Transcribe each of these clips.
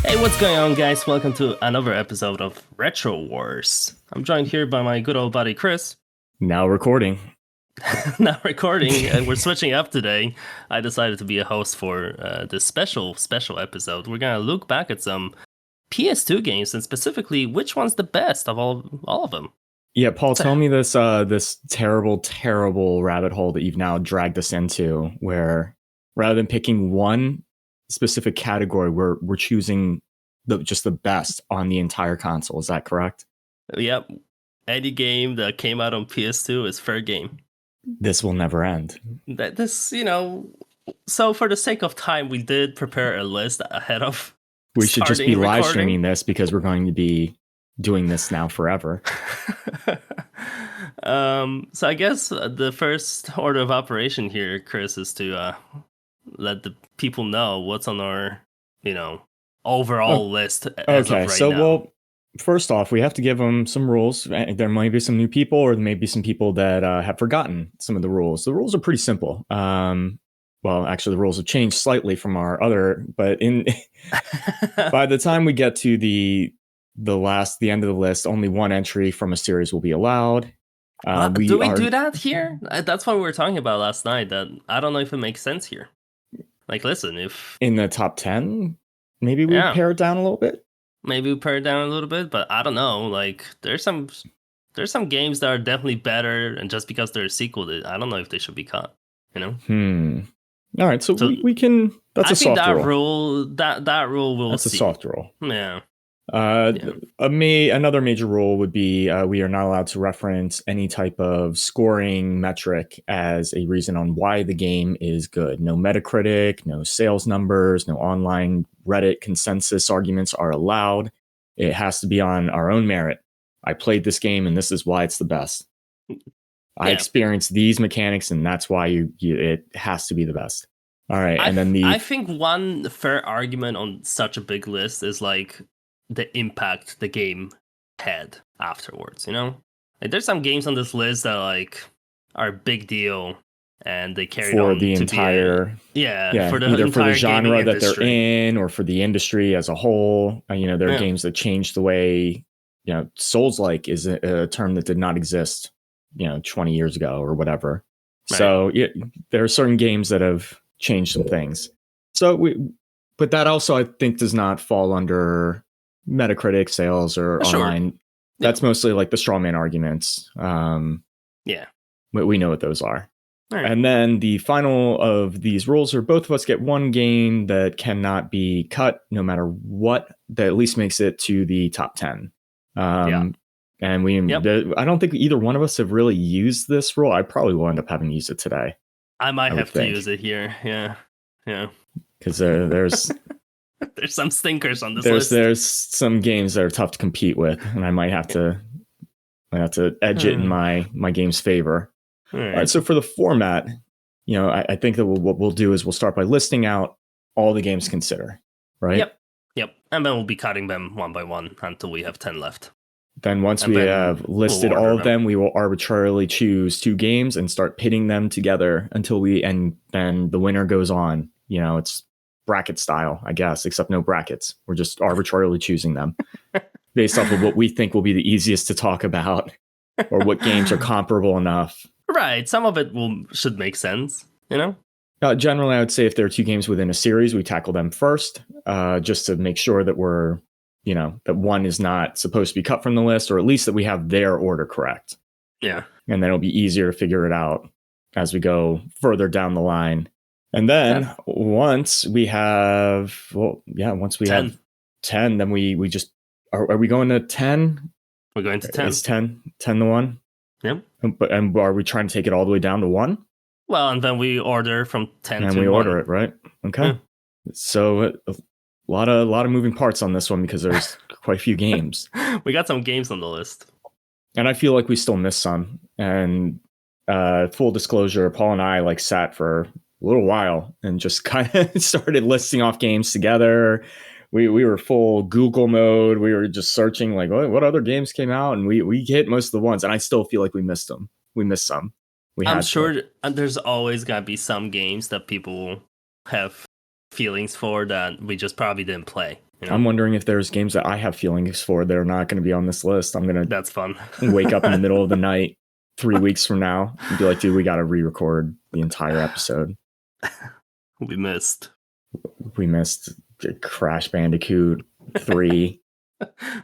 Hey, what's going on, guys? Welcome to another episode of Retrowars. I'm joined here by my good old buddy Chris. Now recording. Now recording, and we're switching up today. I decided to be a host for this special episode. We're gonna look back at some PS2 games, and specifically, which one's the best of all of them. Yeah, Paul, tell me this terrible rabbit hole that you've now dragged us into, where rather than picking one specific category, we're choosing just the best on the entire console. Is that correct? Yep. Any game that came out on PS2 is fair game. This will never end. So for the sake of time, we did prepare a list ahead of. We should just be live recording. streaming this because we're going to be doing this now forever. So I guess the first order of operation here, Chris, is to let the people know what's on our, overall list. Okay, so well, first off, we have to give them some rules. There might be some new people, or maybe some people that have forgotten some of the rules. The rules are pretty simple. Well, actually, the rules have changed slightly from our other, but by the time we get to the end of the list, only one entry from a series will be allowed. Do we do that here? That's what we were talking about last night. That I don't know if it makes sense here. Like, listen, if in the top 10, maybe we pare it down a little bit. Maybe we pare it down a little bit, but I don't know. Like, there's some games that are definitely better, and just because they're a sequel, I don't know if they should be cut. All right, so we can. That's a soft rule. That rule will. That's a soft rule. Yeah. Another major rule would be we are not allowed to reference any type of scoring metric as a reason on why the game is good. No Metacritic, no sales numbers, no online Reddit consensus arguments are allowed. It has to be on our own merit. I played this game and this is why it's the best. I experienced these mechanics and that's why it has to be the best. All right, and then I think one fair argument on such a big list is like the impact the game had afterwards, Like, there's some games on this list that are a big deal and they carried for on the to entire for the either entire for the genre that industry. they're in or for the industry as a whole. There are games that changed the way Souls-like is a term that did not exist 20 years ago or whatever. Right. So there are certain games that have changed some things. But that also I think does not fall under Metacritic, sales, or online. That's mostly like the strawman arguments. We know what those are. Right. And then the final of these rules are both of us get one game that cannot be cut no matter what, that at least makes it to the top 10. And I don't think either one of us have really used this rule. I probably will end up having to use it today. I might have to use it here. Yeah. Because there's there's some stinkers on this list. There's some games that are tough to compete with, and I might have to edge it in my game's favor. All right. So for the format, I think that what we'll do is we'll start by listing out all the games to consider, right? Yep. And then we'll be cutting them one by one until we have 10 left. Then once we have listed all of them, we will arbitrarily choose 2 games and start pitting them together until and then the winner goes on. It's bracket style, I guess, except no brackets. We're just arbitrarily choosing them based off of what we think will be the easiest to talk about or what games are comparable enough. Right. Some of it should make sense, Generally, I would say if there are 2 games within a series, we tackle them first, just to make sure that we're, that one is not supposed to be cut from the list, or at least that we have their order correct. Yeah. And then it'll be easier to figure it out as we go further down the line. And then once we have 10, then we just, are we going to 10? We're going to 10. Is 10 the one? Yep. And are we trying to take it all the way down to 1? Well, and then we order from 10 and to 1. And we order it, right? Okay. Yeah. So a lot of moving parts on this one because there's quite a few games. We got some games on the list. And I feel like we still missed some. And full disclosure, Paul and I sat for a little while and just kind of started listing off games together. We were full Google mode. We were just searching what other games came out, and we hit most of the ones. And I still feel like we missed them. We missed some. I'm sure there's always gotta be some games that people have feelings for that we just probably didn't play. You know? I'm wondering if there's games that I have feelings for that are not going to be on this list. I'm going to That's fun. wake up in the middle of the night 3 weeks from now and be like, dude, we got to re-record the entire episode. We missed Crash Bandicoot 3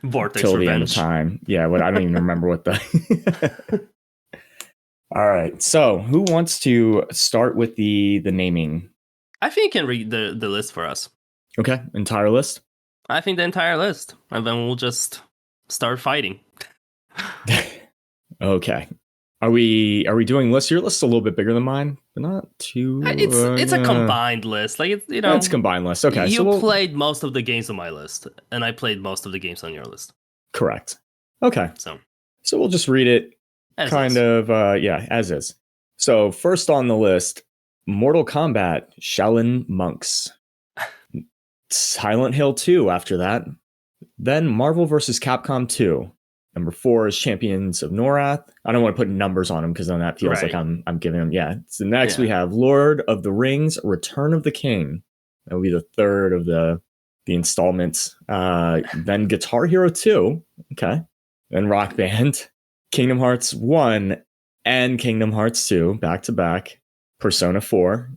Vortex till Revenge. the end of time. Yeah, I don't even remember what the... All right, so who wants to start with the naming? I think you can read the list for us. Okay, entire list? I think the entire list. And then we'll just start fighting. Okay. Are we doing lists? Your list's a little bit bigger than mine, but not too... It's a combined list. Like, it's, you know... It's a combined list. Okay, you played most of the games on my list, and I played most of the games on your list. Correct. Okay. So we'll just read it as is. So first on the list, Mortal Kombat Shaolin Monks. Silent Hill 2 after that. Then Marvel vs. Capcom 2. Number 4 is Champions of Norath. I don't want to put numbers on them because then that feels like I'm giving them. Yeah. So next we have Lord of the Rings, Return of the King. That will be the third of the installments. Then Guitar Hero 2. Okay. Then Rock Band, Kingdom Hearts 1 and Kingdom Hearts 2 back to back. Persona 4.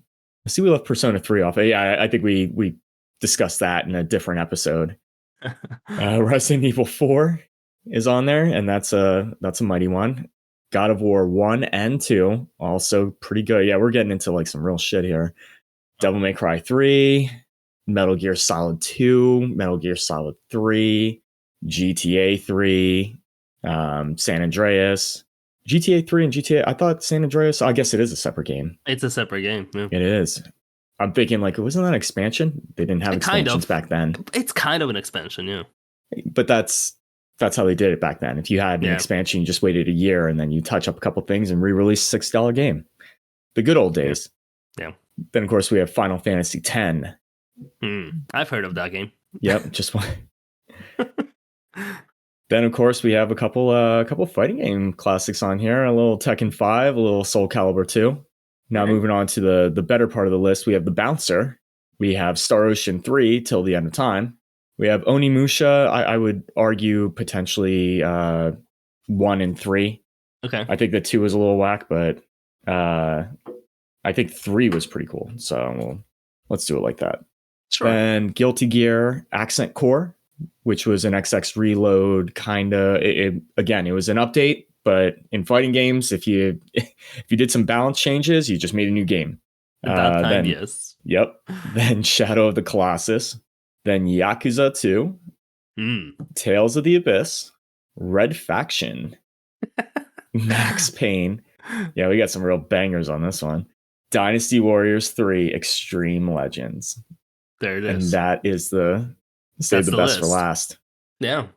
I see we left Persona 3 off. Yeah, I think we discussed that in a different episode. Resident Evil 4 is on there, and that's a mighty one. God of War 1 and 2, also pretty good. Yeah, we're getting into like some real shit here. Devil May Cry 3, Metal Gear Solid 2, Metal Gear Solid 3, GTA 3, San Andreas. GTA 3 and GTA, I thought San Andreas, I guess it is a separate game. It's a separate game. Yeah. It is. I'm thinking, like, wasn't that an expansion? They didn't have expansions back then. It's kind of an expansion, yeah. But that's how they did it back then. If you had an expansion, you just waited a year and then you touch up a couple things and re-release a $6 game. The good old days. Yeah. Then, of course, we have Final Fantasy X. I've heard of that game. Yep, just one. Then, of course, we have a couple fighting game classics on here. A little Tekken 5, a little Soul Calibur 2. Now moving on to the better part of the list, we have The Bouncer. We have Star Ocean 3, Till the End of Time. We have Onimusha, I would argue potentially 1 and 3. Okay. I think that 2 was a little whack, but I think 3 was pretty cool. So let's do it like that. Sure. And Guilty Gear Accent Core, which was an XX Reload kind of. Again, it was an update. But in fighting games, if you did some balance changes, you just made a new game. At that time, yes. Yep. Then Shadow of the Colossus. Then Yakuza 2. Tales of the Abyss. Red Faction. Max Payne. Yeah, we got some real bangers on this one. Dynasty Warriors 3 Extreme Legends. There it is. And that is save the best for last. Yeah.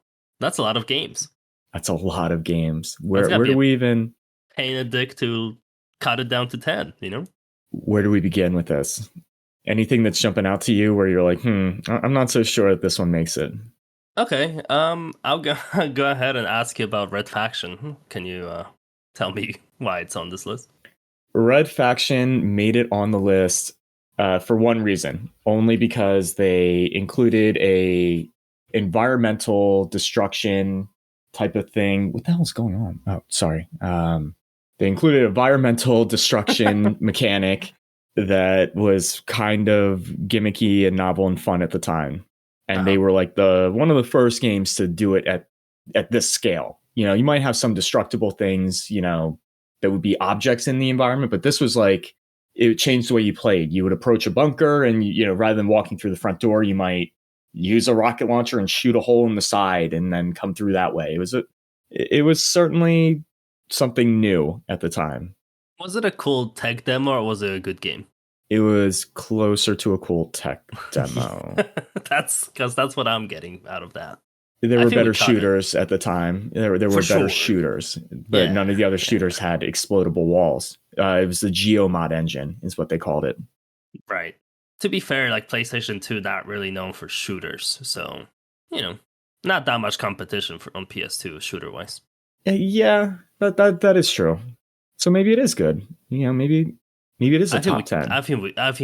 That's a lot of games. That's a lot of games. Where do we even... Pain a dick to cut it down to 10, you know? Where do we begin with this? Anything that's jumping out to you where you're like, I'm not so sure that this one makes it. Okay, I'll go ahead and ask you about Red Faction. Can you tell me why it's on this list? Red Faction made it on the list for one reason. Only because they included a environmental destruction type of thing. What the hell is going on? Oh, sorry. They included environmental destruction mechanic that was kind of gimmicky and novel and fun at the time. And they were like one of the first games to do it at this scale. You know, you might have some destructible things, you know, that would be objects in the environment, but this was like, it changed the way you played. You would approach a bunker and, you know, rather than walking through the front door, you might use a rocket launcher and shoot a hole in the side and then come through that way. It was certainly something new at the time. Was it a cool tech demo or was it a good game? It was closer to a cool tech demo. That's what I'm getting out of that. There were better shooters at the time. There were better shooters, but none of the other shooters had explodable walls. It was the GeoMod engine is what they called it. Right. To be fair, like PlayStation 2, not really known for shooters. So, you know, not that much competition on PS2 shooter-wise. Yeah, that is true. So maybe it is good. You know, maybe it is a top 10. I think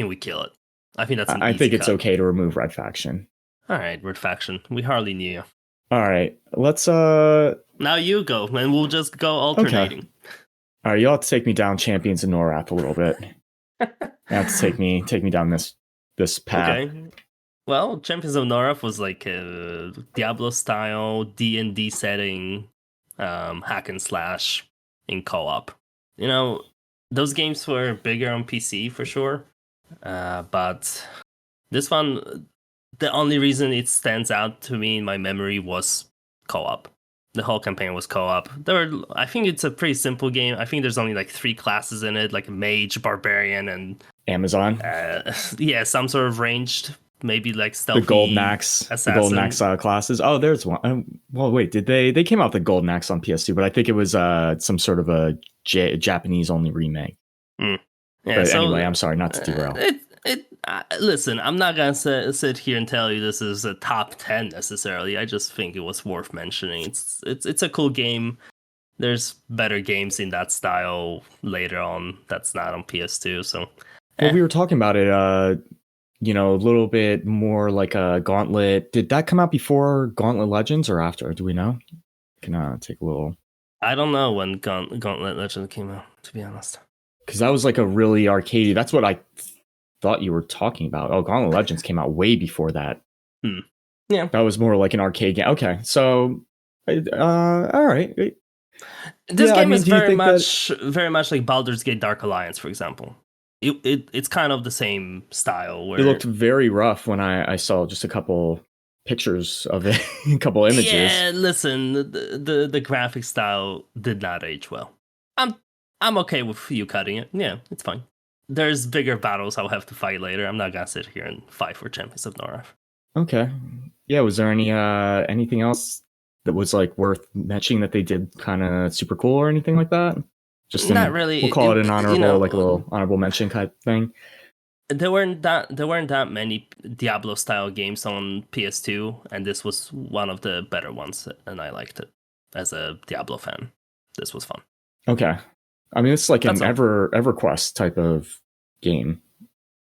we kill it. I think that's. I think it's okay to remove Red Faction. All right, Red Faction. We hardly knew you. All right, let's Now you go, and we'll just go okay. alternating. All right, you'll have to take me down Champions of Norath a little bit. You have to take me down this path. Okay. Well, Champions of Norath was like a Diablo style D&D setting, hack and slash in co-op. You know, those games were bigger on PC for sure, but this one, the only reason it stands out to me in my memory was co-op. The whole campaign was co-op. I think it's a pretty simple game. I think there's only like 3 classes in it, like a mage, barbarian, and Amazon. yeah, some sort of ranged, maybe like stealthy. The Golden Axe, assassin. the Golden Axe classes. Oh, there's one. Well, wait, did they came out with the Golden Axe on PS2? But I think it was some sort of a Japanese only remake. Yeah, but anyway, I'm sorry not to derail. Listen, I'm not gonna sit here and tell you this is a top 10 necessarily. I just think it was worth mentioning. It's a cool game. There's better games in that style later on that's not on PS2. So, well, we were talking about it. You know, a little bit more like a Gauntlet. Did that come out before Gauntlet Legends or after? Do we know? Can take a little. I don't know when Gauntlet Legends came out, to be honest. Because that was like a really arcadey. That's what I thought you were talking about. Oh, Gauntlet Legends came out way before that. Yeah, that was more like an arcade game. Okay, so all right. This game is very much like Baldur's Gate Dark Alliance, for example. It's kind of the same style. Where it looked very rough when I saw just a couple pictures of it, a couple images. Yeah, listen, the graphic style did not age well. I'm okay with you cutting it. Yeah, it's fine. There's bigger battles I'll have to fight later. I'm not gonna sit here and fight for Champions of Norath. Okay. Yeah, was there anything else that was like worth mentioning that they did kind of super cool or anything like that? Just not really. We'll call it an honorable, like a little honorable mention type thing. There weren't that many Diablo style games on PS2, and this was one of the better ones, and I liked it as a Diablo fan. This was fun. Okay. I mean, it's like an EverQuest type of game,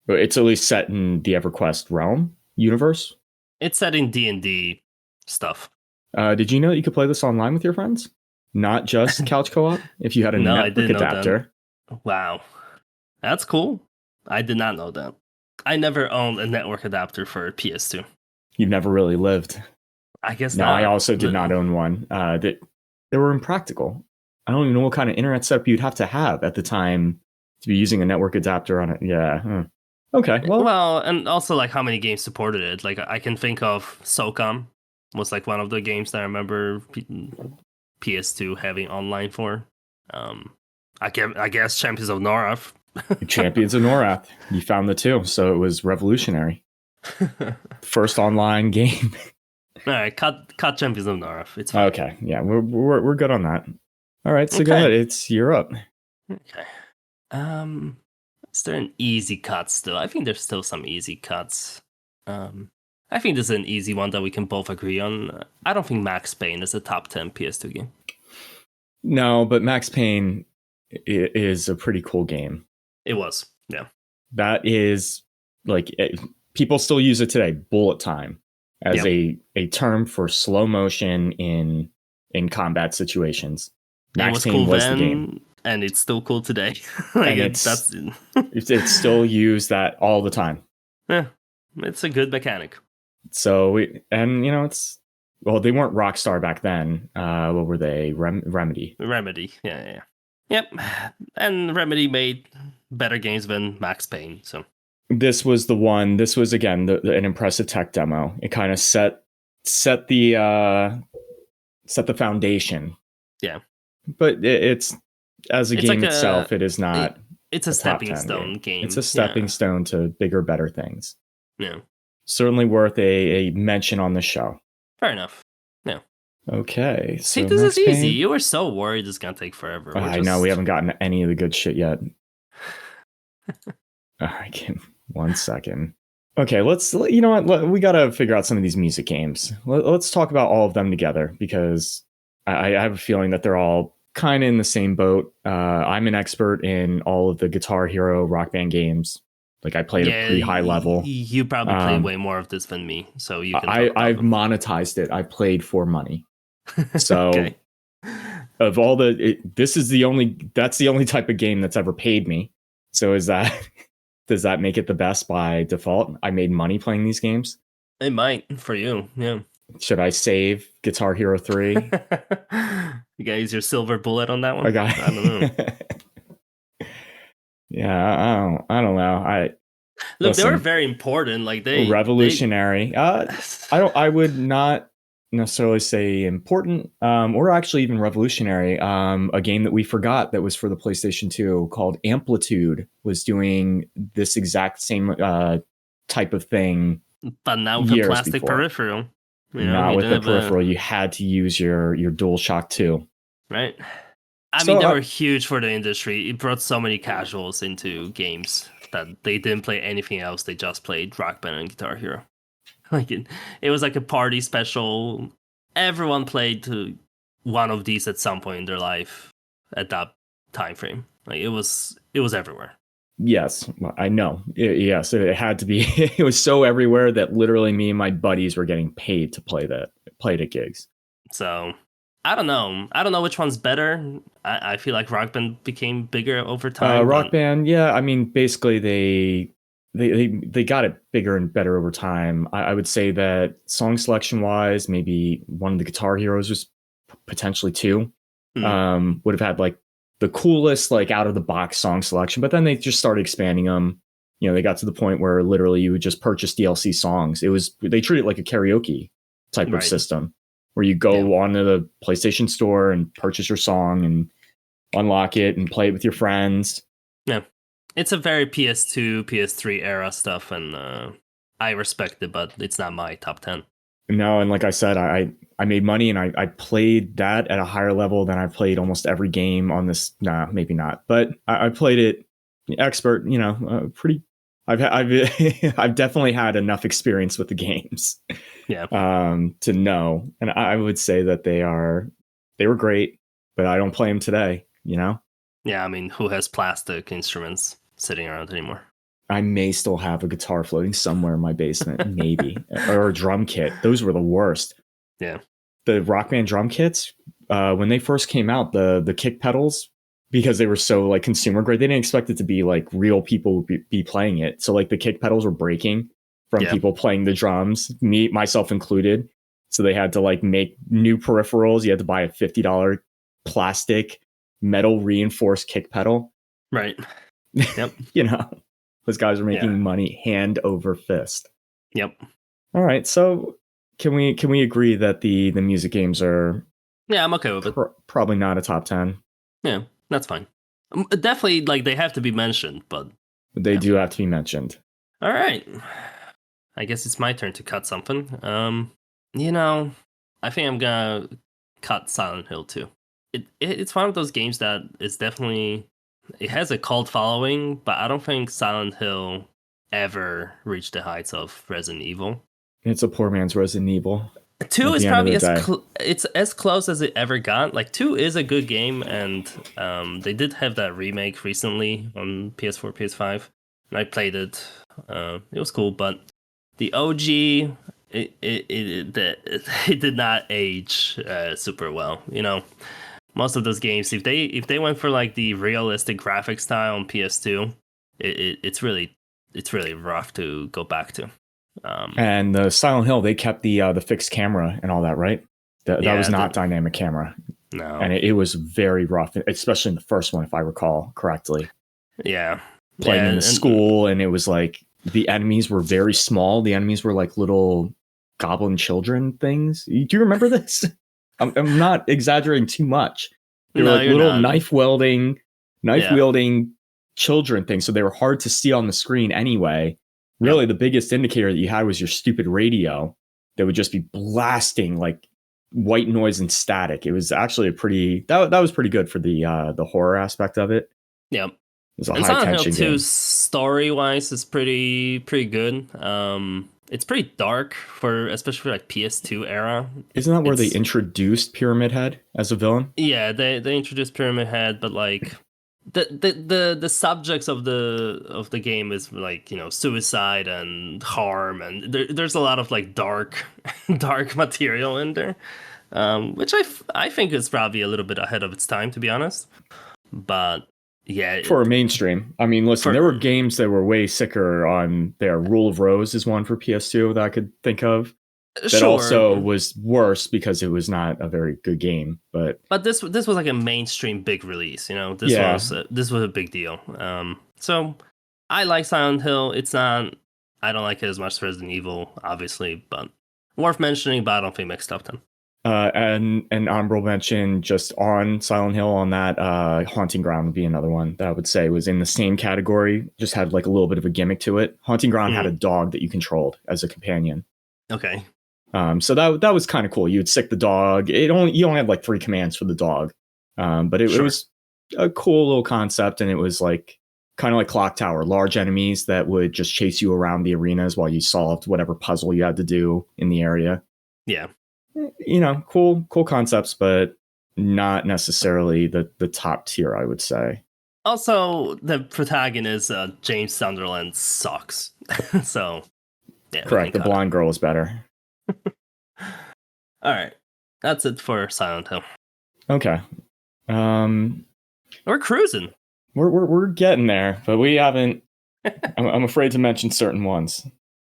but it's at least set in the EverQuest realm universe. It's set in D&D stuff. Did you know that you could play this online with your friends, not just couch co-op? If you had a network adapter. Wow, that's cool. I did not know that. I never owned a network adapter for PS2. You've never really lived. I guess no, not. I also did not own one. They were impractical. I don't even know what kind of internet setup you'd have to have at the time to be using a network adapter on it. Yeah. Okay. Well, and also like how many games supported it. Like I can think of SOCOM was like one of the games that I remember PS2 having online for. I guess Champions of Norath. Champions of Norath. You found the two, so it was revolutionary. First online game. All right, cut Champions of Norath. It's fine. Okay. Yeah, we're good on that. All right, so go ahead. You're up. Okay. Is there an easy cut still? I think there's still some easy cuts. I think this is an easy one that we can both agree on. I don't think Max Payne is a top 10 PS2 game. No, but Max Payne is a pretty cool game. It was, yeah. That is, like, people still use it today, bullet time, as a term for slow motion in combat situations. Max Payne was the game. And it's still cool today. Like it's still used that all the time. Yeah, it's a good mechanic. So, they weren't Rockstar back then. What were they? Remedy. Remedy, yeah. Yep. And Remedy made better games than Max Payne, so. This was the one. This was, again, an impressive tech demo. It kind of set the foundation. Yeah. But it's as a game itself, it is not. It's a stepping stone game. It's a stepping stone to bigger, better things. Yeah. Certainly worth a mention on the show. Fair enough. Yeah. Okay. See, this is easy. You were so worried it's going to take forever. I know. We haven't gotten any of the good shit yet. All right. Give 1 second. Okay. You know what? We got to figure out some of these music games. Let's talk about all of them together because I have a feeling that they're all kind of in the same boat. I'm an expert in all of the Guitar Hero Rock Band games. Like I played a Yeah, pretty high level. you probably play way more of this than me, so you can talk about I've them. monetized it. I played for money. So Okay. of all this is that's the only type of game that's ever paid me. So is that does that make it the best by default? I made money playing these games. It might for you, yeah. Should I save Guitar Hero 3? You gotta use your silver bullet on that I one. got I don't know. Yeah, I don't know. Look, they were Listen, very important. Like they revolutionary. I would not necessarily say important, or actually even revolutionary. A game that we forgot that was for the PlayStation 2 called Amplitude was doing this exact same type of thing but now with a years plastic before. peripheral, Not you with the didn't have peripheral. You had to use your DualShock 2. right. I mean, So they were huge for the industry. It brought so many casuals into games that they didn't play anything else. They just played Rock Band and Guitar Hero. Like it was like a party special. Everyone played to one of these at some point in their life at that time frame. Like it was everywhere. yes, I know. Yes, it had to be. It was so everywhere that literally me and my buddies were getting paid to play at gigs. So I don't know. I don't know which one's better. I feel like Rock Band became bigger over time. Rock But Band, yeah. I mean, basically they got it bigger and better over time. I would say that song selection wise, maybe one of the Guitar Heroes was potentially two. Would have had like the coolest like out of the box song selection, but then they just started expanding them. You know, they got to the point where literally you would just purchase DLC songs. They treat it like a karaoke type of system where you go onto the PlayStation Store and purchase your song and unlock it and play it with your friends. Yeah, it's a very PS2, PS3 era stuff, and I respect it, but it's not my top 10. No, and like I said, I made money and I played that at a higher level than I played almost every game on this. Nah, maybe not, but I played it expert. You know, pretty. I've I've definitely had enough experience with the games, Yeah, to know, and I would say that they were great, but I don't play them today. You know. yeah. I mean, who has plastic instruments sitting around anymore? I may still have a guitar floating somewhere in my basement, maybe, or a drum kit. Those were the worst. Yeah. The Rock Band drum kits, when they first came out, the kick pedals, because they were so like consumer grade, they didn't expect it to be like real people be playing it. So like the kick pedals were breaking from people playing the drums, myself included. So they had to like make new peripherals. You had to buy a $50 plastic metal reinforced kick pedal. Right. Yep. You know. Those guys are making money hand over fist. Yep. All right, so can we agree that the music games are? Yeah, I'm okay with it. Probably not a top 10. Yeah, that's fine. Definitely, like they have to be mentioned, but they do have to be mentioned. All right, I guess it's my turn to cut something. You know, I think I'm gonna cut Silent Hill 2. It's one of those games that is definitely. It has a cult following, but I don't think Silent Hill ever reached the heights of Resident Evil. It's a poor man's Resident Evil. 2 is probably it's as close as it ever got. Like 2 is a good game, and they did have that remake recently on PS4, PS5, and I played it. It was cool, but the OG it did not age super well. You know. Most of those games, if they went for like the realistic graphic style on PS2, it's really rough to go back to. And the Silent Hill, they kept the fixed camera and all that, right? That was not dynamic camera. No, and it was very rough, especially in the first one, if I recall correctly. Yeah, playing in the school, and it was like the enemies were very small. The enemies were like little goblin children things. Do you remember this? I'm not exaggerating too much. They were like little knife wielding children things. So they were hard to see on the screen anyway. Really, the biggest indicator that you had was your stupid radio that would just be blasting like white noise and static. It was actually that was pretty good for the horror aspect of it. Yeah. It was a high tension game. Story wise is pretty good. It's pretty dark especially for like PS2 era. Isn't that where they introduced Pyramid Head as a villain? Yeah, they introduced Pyramid Head, but like the subjects of the game is like, suicide and harm, and there's a lot of like dark dark material in there, which I think is probably a little bit ahead of its time, to be honest. But yeah, For a mainstream. I mean, listen, there were for games that were way sicker on there. Rule of Rose is one for PS2 that I could think of. That also sure, was worse because it was not a very good game. But this was like a mainstream big release. This yeah, was a big deal. So I like Silent Hill. It's not. I don't like it as much as Resident Evil, obviously, but worth mentioning. But I don't think makes top 10. and an honorable mention just on Silent Hill on that Haunting Ground would be another one that I would say was in the same category, just had like a little bit of a gimmick to it. Haunting Ground had a dog that you controlled as a companion. Okay. So that was kind of cool. You'd sick the dog. You only had like 3 commands for the dog, but it was a cool little concept, and it was like kind of like Clock Tower, large enemies that would just chase you around the arenas while you solved whatever puzzle you had to do in the area. Yeah. Cool concepts, but not necessarily the top tier, I would say. Also, the protagonist, James Sunderland, sucks. So, yeah. Correct. The blonde girl is better. All right. That's it for Silent Hill. Okay. We're cruising. We're getting there, but we haven't. I'm afraid to mention certain ones.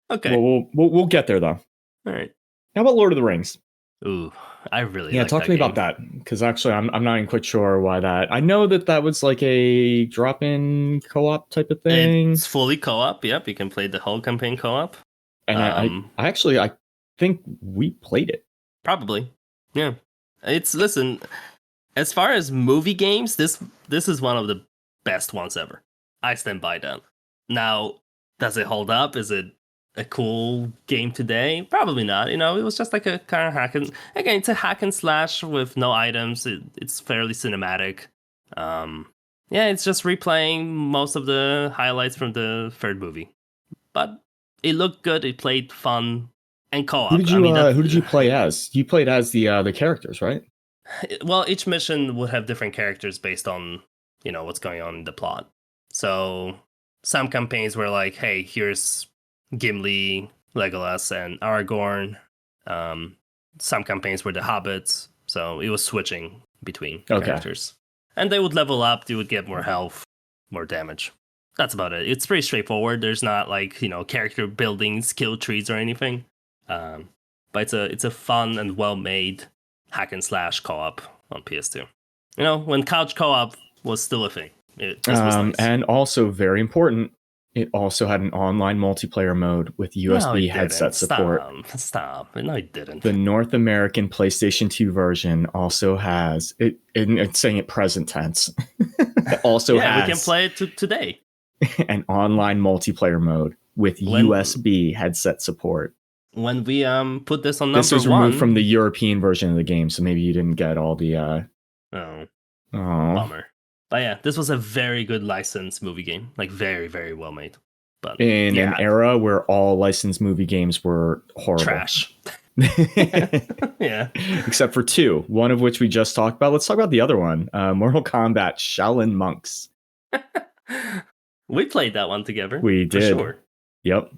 Okay. We'll get there though. All right. How about Lord of the Rings? Ooh, I really like talk to me about that, because actually I'm not even quite sure why that. I know that was like a drop-in co-op type of thing. It's fully co-op. Yep, you can play the whole campaign co-op. And I think we played it. Probably, yeah. Listen, as far as movie games, this is one of the best ones ever. I stand by that. Now, does it hold up? Is it a cool game today? Probably not. It was just like a kind of it's a hack and slash with no items. It's fairly cinematic. It's just replaying most of the highlights from the third movie, but it looked good. It played fun and co-op. Who did you play as? You played as the characters, right? Well, each mission would have different characters based on what's going on in the plot. So some campaigns were like, hey, here's Gimli, Legolas, and Aragorn. Some campaigns were the hobbits, so it was switching between characters. And they would level up, they would get more health, more damage. That's about it. It's pretty straightforward. There's not like, character building skill trees or anything. But it's a fun and well-made hack and slash co-op on PS2. When couch co-op was still a thing. This was nice. And also very important, it also had an online multiplayer mode with USB headset support. Stop. No, it didn't. The North American PlayStation 2 version also has it. It's saying it present tense. It also has. We can play it today. An online multiplayer mode with USB headset support. When we put this on number 1, this was removed from the European version of the game, so maybe you didn't get all the. Bummer. But yeah, this was a very good licensed movie game, like very, very well made. But in an era where all licensed movie games were horrible, trash. Yeah, except for 2, one of which we just talked about. Let's talk about the other one, Mortal Kombat: Shaolin Monks. We played that one together. We did. For sure. Yep.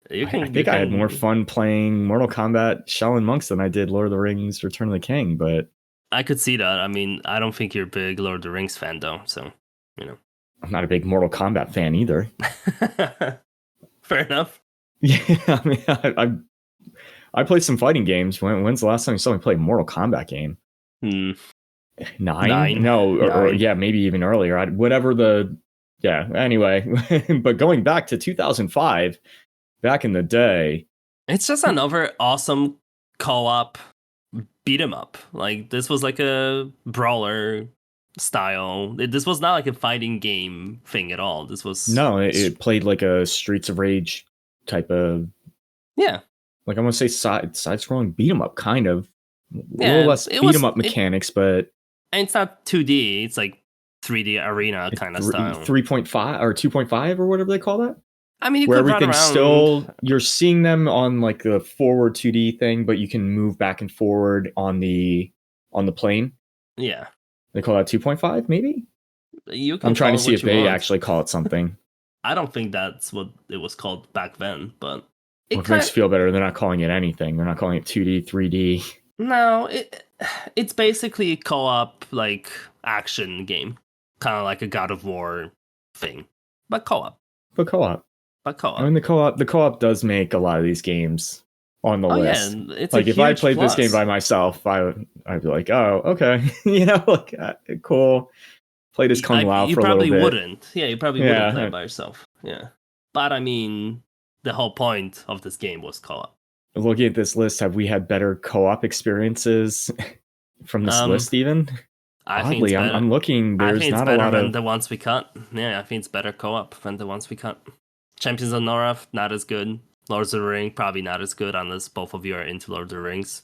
I think I had more fun playing Mortal Kombat Shaolin Monks than I did Lord of the Rings Return of the King, but I could see that. I mean, I don't think you're a big Lord of the Rings fan, though, so, I'm not a big Mortal Kombat fan either. Fair enough. Yeah, I mean, I played some fighting games. When's the last time you saw me play a Mortal Kombat game? 9? No, 9. Or yeah, maybe even earlier. Anyway, but going back to 2005, back in the day. It's just another awesome co-op beat 'em up. Like, this was like a brawler style. This was not like a fighting game thing at all. This was it played like a Streets of Rage type of like I'm gonna say side scrolling beat 'em up, kind of a little less beat 'em up mechanics, but and it's not 2D. It's like 3D arena kind of style. 3.5 or 2.5 or whatever they call that. I mean, where everything's still, you're seeing them on like the forward 2D thing, but you can move back and forward on the plane. Yeah. They call that 2.5, maybe? You can I'm trying call to it see what if you they want. actually call it something. I don't think that's what it was called back then, but Well, it makes you feel better. They're not calling it anything. They're not calling it 2D, 3D. no, it's basically a co-op like action game, kind of like a God of War thing, but co-op. But co-op. But co-op. I mean, the co-op does make a lot of these games on the list. Yeah, it's like a if I huge played this game plus. by myself, I'd be like, oh, okay, like cool. Play this Kung Lao you for a probably little bit. wouldn't. Yeah, you probably wouldn't play it by yourself. Yeah, but I mean, the whole point of this game was co-op. Looking at this list, have we had better co-op experiences from this list? Even oddly, I'm looking. There's I think it's not better a lot than of the ones we cut. Yeah, I think it's better co-op than the ones we cut. Champions of Norath, not as good. Lords of the Ring, probably not as good unless both of you are into Lord of the Rings.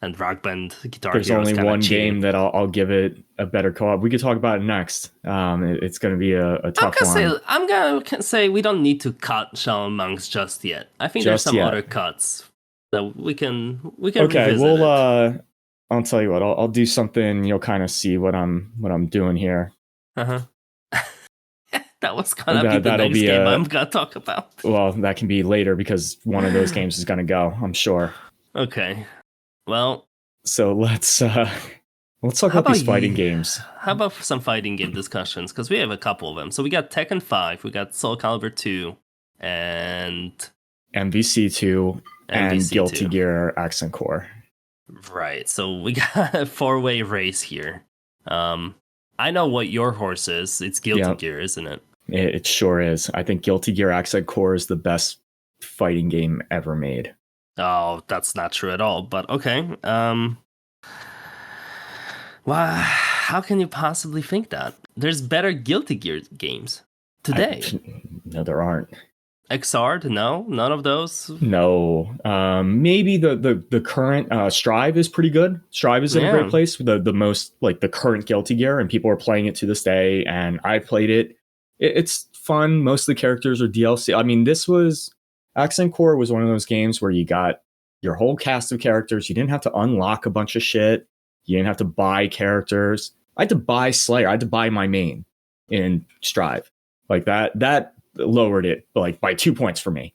And Rock Band, Guitar There's Hero only one cheating. game that I'll give it a better co-op. We could talk about it next. It's going to be a tough one. I'm gonna say we don't need to cut Shadow Monks just yet. I think there's some other cuts that we can okay, revisit we'll I'll tell you what. I'll do something. You'll kind of see what I'm doing here. That was gonna be the next game I'm gonna talk about. Well, that can be later because one of those games is gonna go, I'm sure. Okay. Well, so let's talk about these fighting games. How about some fighting game discussions? Because we have a couple of them. So we got Tekken 5, we got Soul Calibur 2, and MVC 2, and Guilty Gear Accent Core. Right. So we got a 4-way race here. I know what your horse is. It's Guilty Gear, isn't it? It sure is. I think Guilty Gear Accent Core is the best fighting game ever made. Oh, that's not true at all. But okay. Wow, how can you possibly think that? There's better Guilty Gear games today. No, there aren't. Xrd? No, none of those. No, maybe the current Strive is pretty good. Strive is in a great place. The most like the current Guilty Gear, and people are playing it to this day. And I played it. It's fun. Most of the characters are DLC. I mean, Accent Core was one of those games where you got your whole cast of characters. You didn't have to unlock a bunch of shit. You didn't have to buy characters. I had to buy Slayer. I had to buy my main in Strive. Like that lowered it like by 2 points for me.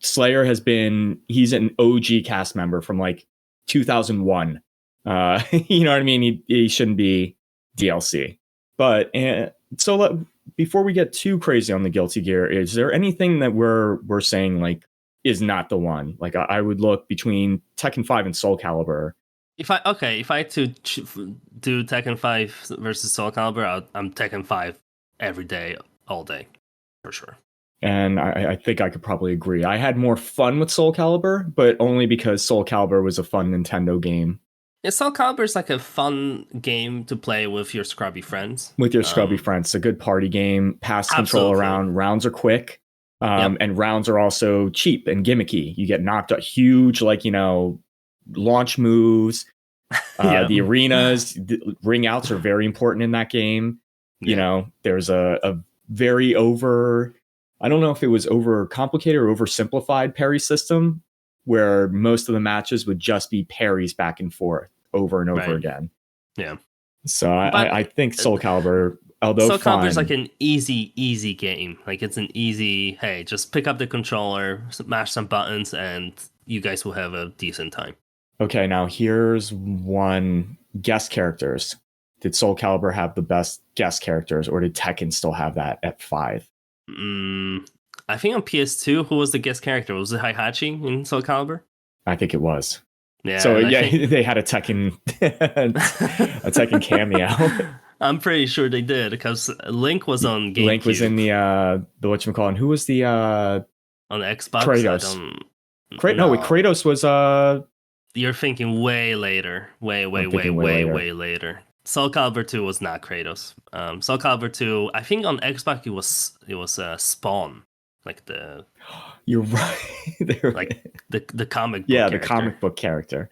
Slayer he's an OG cast member from like 2001. You know what I mean? He shouldn't be DLC. But before we get too crazy on the Guilty Gear, is there anything that we're saying like is not the one? Like I would look between Tekken 5 and Soul Calibur. If I had to do Tekken 5 versus Soul Calibur, I'm Tekken 5 every day, all day, for sure. And I think I could probably agree. I had more fun with Soul Calibur, but only because Soul Calibur was a fun Nintendo game. Yeah, Soul Calibur is like a fun game to play with your scrubby friends. With your scrubby friends. It's a good party game. Pass control around. Rounds are quick. And rounds are also cheap and gimmicky. You get knocked out huge, like, launch moves. The arenas, the ring outs are very important in that game. There's a very I don't know if it was over complicated or oversimplified parry system where most of the matches would just be parries back and forth over and over again. Yeah. So I think Soul Calibur, although Soul Calibur is like an easy game. Like it's an easy, hey, just pick up the controller, mash some buttons, and you guys will have a decent time. Okay, now here's one. Guest characters. Did Soul Calibur have the best guest characters, or did Tekken still have that at 5? I think on PS2, who was the guest character? Was it Heihachi in Soul Calibur? I think it was. Yeah. So they had a Tekken cameo. I'm pretty sure they did because Link was on GameCube. Link was in the whatchamacallit. And who was the on the Xbox? Kratos. Kratos was You're thinking way later. Way later. Soul Calibur 2 was not Kratos. Soul Calibur 2, I think on Xbox it was Spawn, like the. You're right. Like the comic book. Yeah, the comic book character.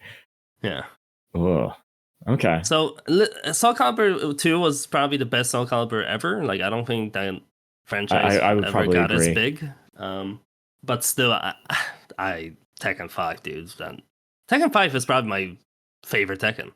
Yeah. Oh. Okay. So Soul Calibur 2 was probably the best Soul Calibur ever. Like I don't think that franchise I would ever got agree. as big. But still, I Tekken 5, dude. Tekken 5 is probably my favorite Tekken.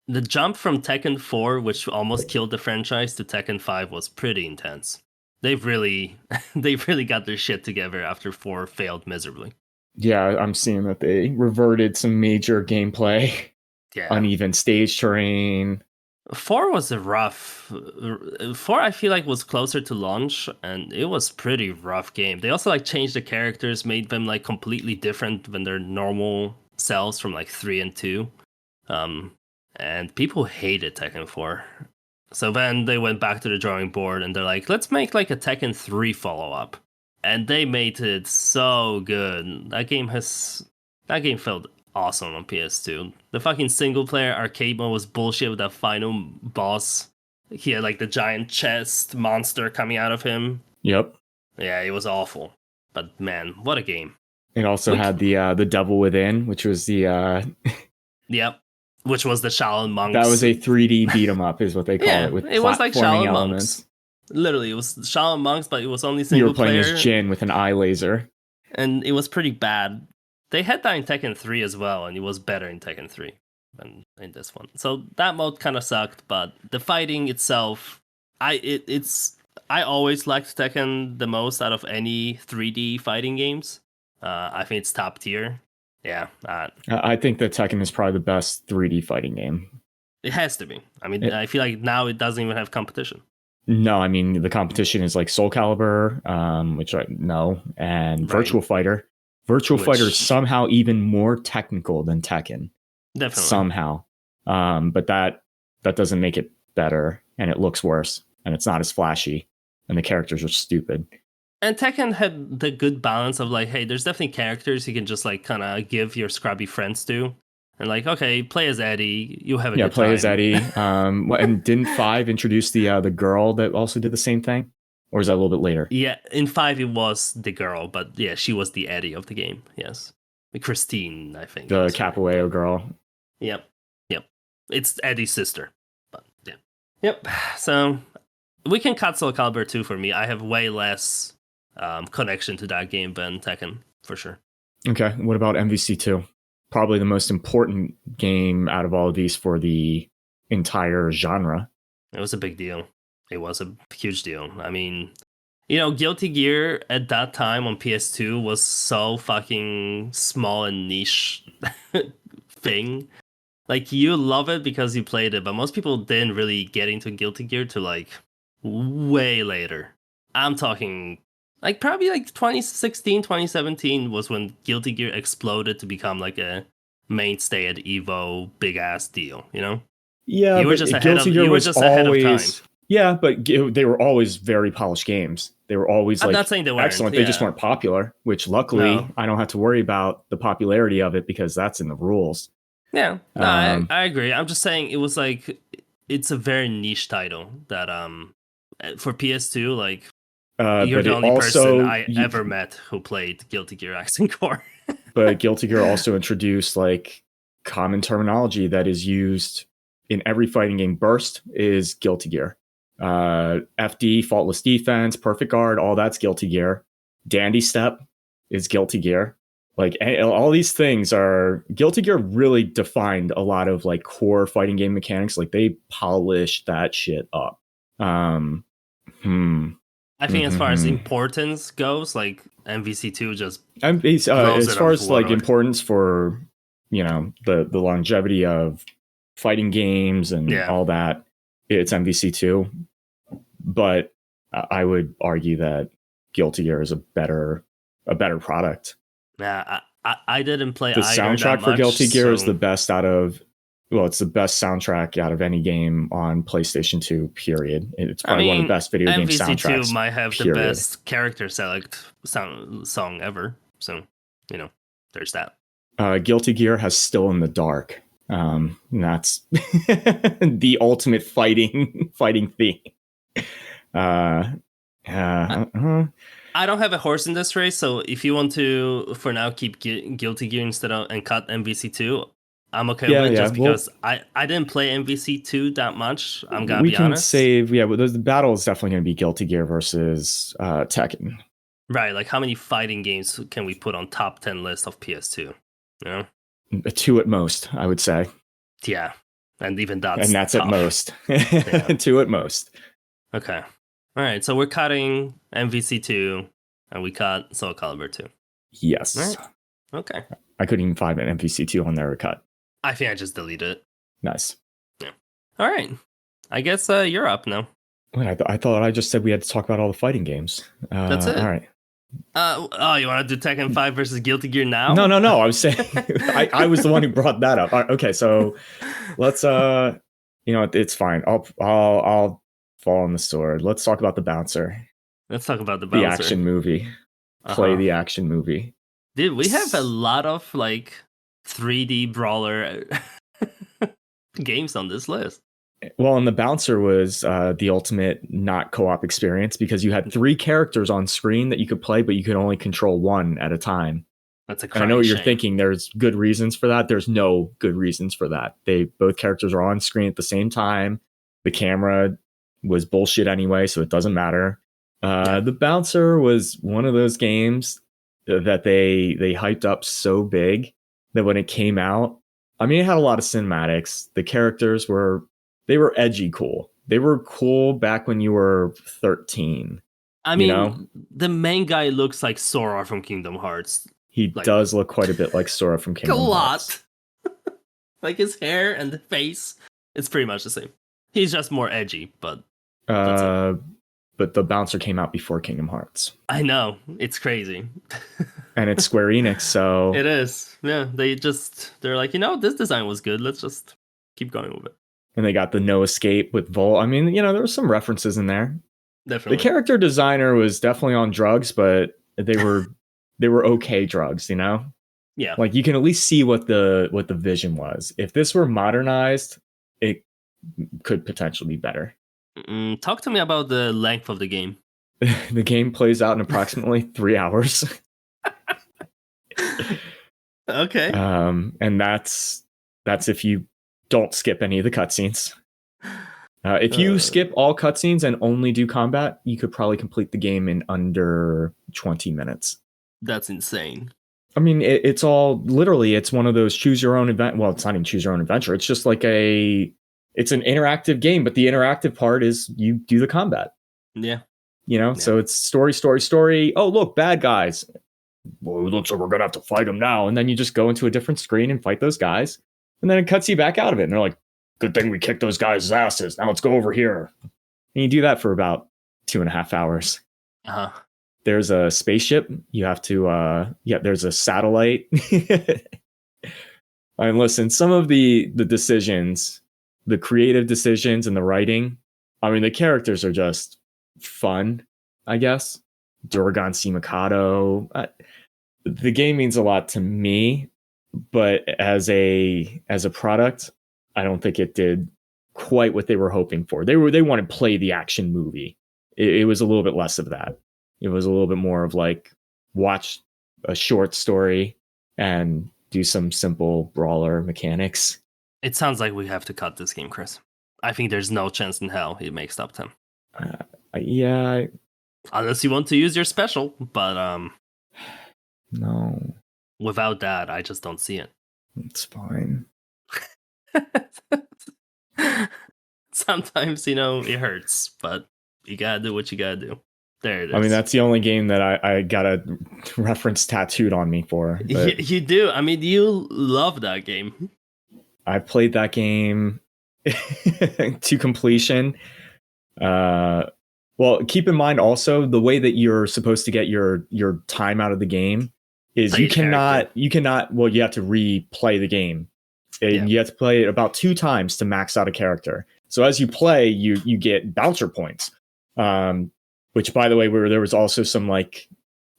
The jump from Tekken 4, which almost killed the franchise, to Tekken 5 was pretty intense. They've really they've really got their shit together after 4 failed miserably. Yeah, I'm seeing that they reverted some major gameplay, Yeah. uneven stage terrain. 4 was a rough. 4 I feel like was closer to launch, and it was pretty rough game. They also like changed the characters, made them like completely different than their normal selves from like 3 and 2. And people hated Tekken 4. So then they went back to the drawing board and they're like, let's make like a Tekken 3 follow-up. And they made it so good. That game felt awesome on PS2. The fucking single player arcade mode was bullshit with that final boss. He had like the giant chest monster coming out of him. Yep. Yeah, it was awful. But man, what a game. It also had the Devil Within, which was the Yep. Which was the Shaolin Monks. That was a 3D beat 'em up, is what they call it, with it was like platforming Shaolin elements. Monks. Literally, it was Shaolin Monks, but it was only single player. You were playing as Jin with an eye laser. And it was pretty bad. They had that in Tekken 3 as well, and it was better in Tekken 3 than in this one. So that mode kind of sucked, but the fighting itself, I always liked Tekken the most out of any 3D fighting games. I think it's top tier. Yeah. I think that Tekken is probably the best 3D fighting game. It has to be. I mean, I feel like now it doesn't even have competition. No, I mean, the competition is like Soul Calibur, which I know, and Virtual Fighter. Virtual Fighter is somehow even more technical than Tekken. Definitely. Somehow. But that doesn't make it better, and it looks worse, and it's not as flashy, and the characters are stupid. And Tekken had the good balance of like, hey, there's definitely characters you can just like kind of give your scrubby friends to. And like, okay, play as Eddie. You have a good time. Yeah, play as Eddie. And didn't 5 introduce the girl that also did the same thing? Or is that a little bit later? Yeah, in 5 it was the girl, but yeah, she was the Eddie of the game. Yes, Christine, I think. The Capoeiro girl. Yep. It's Eddie's sister. But yeah. Yep. So we can cut Soul Calibur 2 for me. I have way less connection to that game than Tekken, for sure. Okay. What about MVC2? Probably the most important game out of all of these for the entire genre. It was a big deal. It was a huge deal. I mean, you know, Guilty Gear at that time on PS2 was so fucking small and niche thing. Like, you love it because you played it, but most people didn't really get into Guilty Gear to like way later. I'm talking like probably like 2016, 2017 was when Guilty Gear exploded to become like a mainstay at EVO, big ass deal, you know? Yeah, you were just ahead of time. Yeah, but they were always very polished games. They were always like, I'm not saying they weren't excellent. Yeah. They just weren't popular, which luckily I don't have to worry about the popularity of it because that's in the rules. Yeah, no, I agree. I'm just saying it was like, it's a very niche title that for PS2, like, you're the only person I ever met who played Guilty Gear Accent Core. But Guilty Gear also introduced like common terminology that is used in every fighting game. Burst is Guilty Gear. FD, faultless defense, perfect guard, all that's Guilty Gear. Dandy step is Guilty Gear. Like all these things are Guilty Gear really defined a lot of like core fighting game mechanics. Like they polished that shit up. I think as far as importance goes, like MVC2 just as far as like importance for, you know, the longevity of fighting games and all that, it's MVC2. But I would argue that Guilty Gear is a better product. Yeah, I didn't play the soundtrack for Guilty Gear is the best it's the best soundtrack out of any game on PlayStation 2, period. It's probably one of the best video game soundtracks. MVC2 might have the best character select song ever. So, you know, there's that. Guilty Gear has Still in the Dark. That's the ultimate fighting theme. I don't have a horse in this race, so if you want to, for now, keep Guilty Gear and cut MVC2, I'm okay with it, just because I didn't play MVC2 that much. I'm gonna be honest. We can save, but the battle is definitely going to be Guilty Gear versus Tekken. Right, like how many fighting games can we put on top 10 list of PS2? You know? 2 at most, I would say. Yeah. And even that's and that's tough. at most. Yeah. 2 at most. Okay. All right. So we're cutting MVC2 and we cut Soul Calibur 2. All Yes. right. Okay. I couldn't even find an MVC2 on there cut. I think I just deleted it. Nice. Yeah. All right. I guess you're up now. Wait, I thought I just said we had to talk about all the fighting games. That's it. All right. You want to do Tekken 5 versus Guilty Gear now? No. I was saying I was the one who brought that up. Okay, so let's it's fine. I'll fall on the sword. Let's talk about the bouncer. Let's talk about the bouncer. The action movie. Play the action movie. Dude, we have a lot of like 3D brawler games on this list. Well, and the bouncer was the ultimate not co-op experience because you had 3 characters on screen that you could play, but you could only control one at a time. That's a and I know what you're shame. thinking. There's good reasons for that. There's no good reasons for that. Both characters are on screen at the same time. The camera was bullshit anyway, so it doesn't matter. The bouncer was one of those games that they hyped up so big that when it came out, I mean, it had a lot of cinematics. The characters were edgy cool. They were cool back when you were 13. I mean, the main guy looks like Sora from Kingdom Hearts. He does look quite a bit like Sora from Kingdom Hearts. A lot. Like his hair and the face, it's pretty much the same. He's just more edgy, but but the bouncer came out before Kingdom Hearts. I know, it's crazy. And it's Square Enix, so it is. Yeah, they're like, this design was good. Let's just keep going with it. And they got the no escape with Volt. I mean, there were some references in there. Definitely. The character designer was definitely on drugs, but they were okay drugs, Yeah. Like you can at least see what the vision was. If this were modernized, it could potentially be better. Talk to me about the length of the game. The game plays out in approximately 3 hours. Okay. And that's if you don't skip any of the cutscenes. If you skip all cutscenes and only do combat, you could probably complete the game in under 20 minutes. That's insane. I mean, it's all literally, it's one of those choose your own event. Well, it's not even choose your own adventure. It's just like it's an interactive game, but the interactive part is you do the combat. Yeah. So it's story. Oh, look, bad guys. Well, it looks like we're going to have to fight them now. And then you just go into a different screen and fight those guys. And then it cuts you back out of it. And they're like, good thing we kicked those guys' asses. Now let's go over here. And you do that for about 2.5 hours. Uh-huh. There's a spaceship. You have to, there's a satellite. And listen, some of the decisions, the creative decisions and the writing, I mean, the characters are just fun, I guess. Durgan C. Mikado. The game means a lot to me, but as a product, I don't think it did quite what they were hoping for. They wanted to play the action movie. It was a little bit less of that. It was a little bit more of like watch a short story and do some simple brawler mechanics. It sounds like we have to cut this game, Chris. I think there's no chance in hell it makes top 10. Yeah. Unless you want to use your special, but no. Without that, I just don't see it. It's fine. Sometimes, it hurts, but you gotta do what you gotta do. There it is. I mean, that's the only game that I got a reference tattooed on me for. You do. I mean, you love that game. I played that game to completion. Well, keep in mind also the way that you're supposed to get your time out of the game is you cannot, well, you have to replay the game. And you have to play it about 2 times to max out a character. So as you play, you get bouncer points. Which, by the way, there was also some like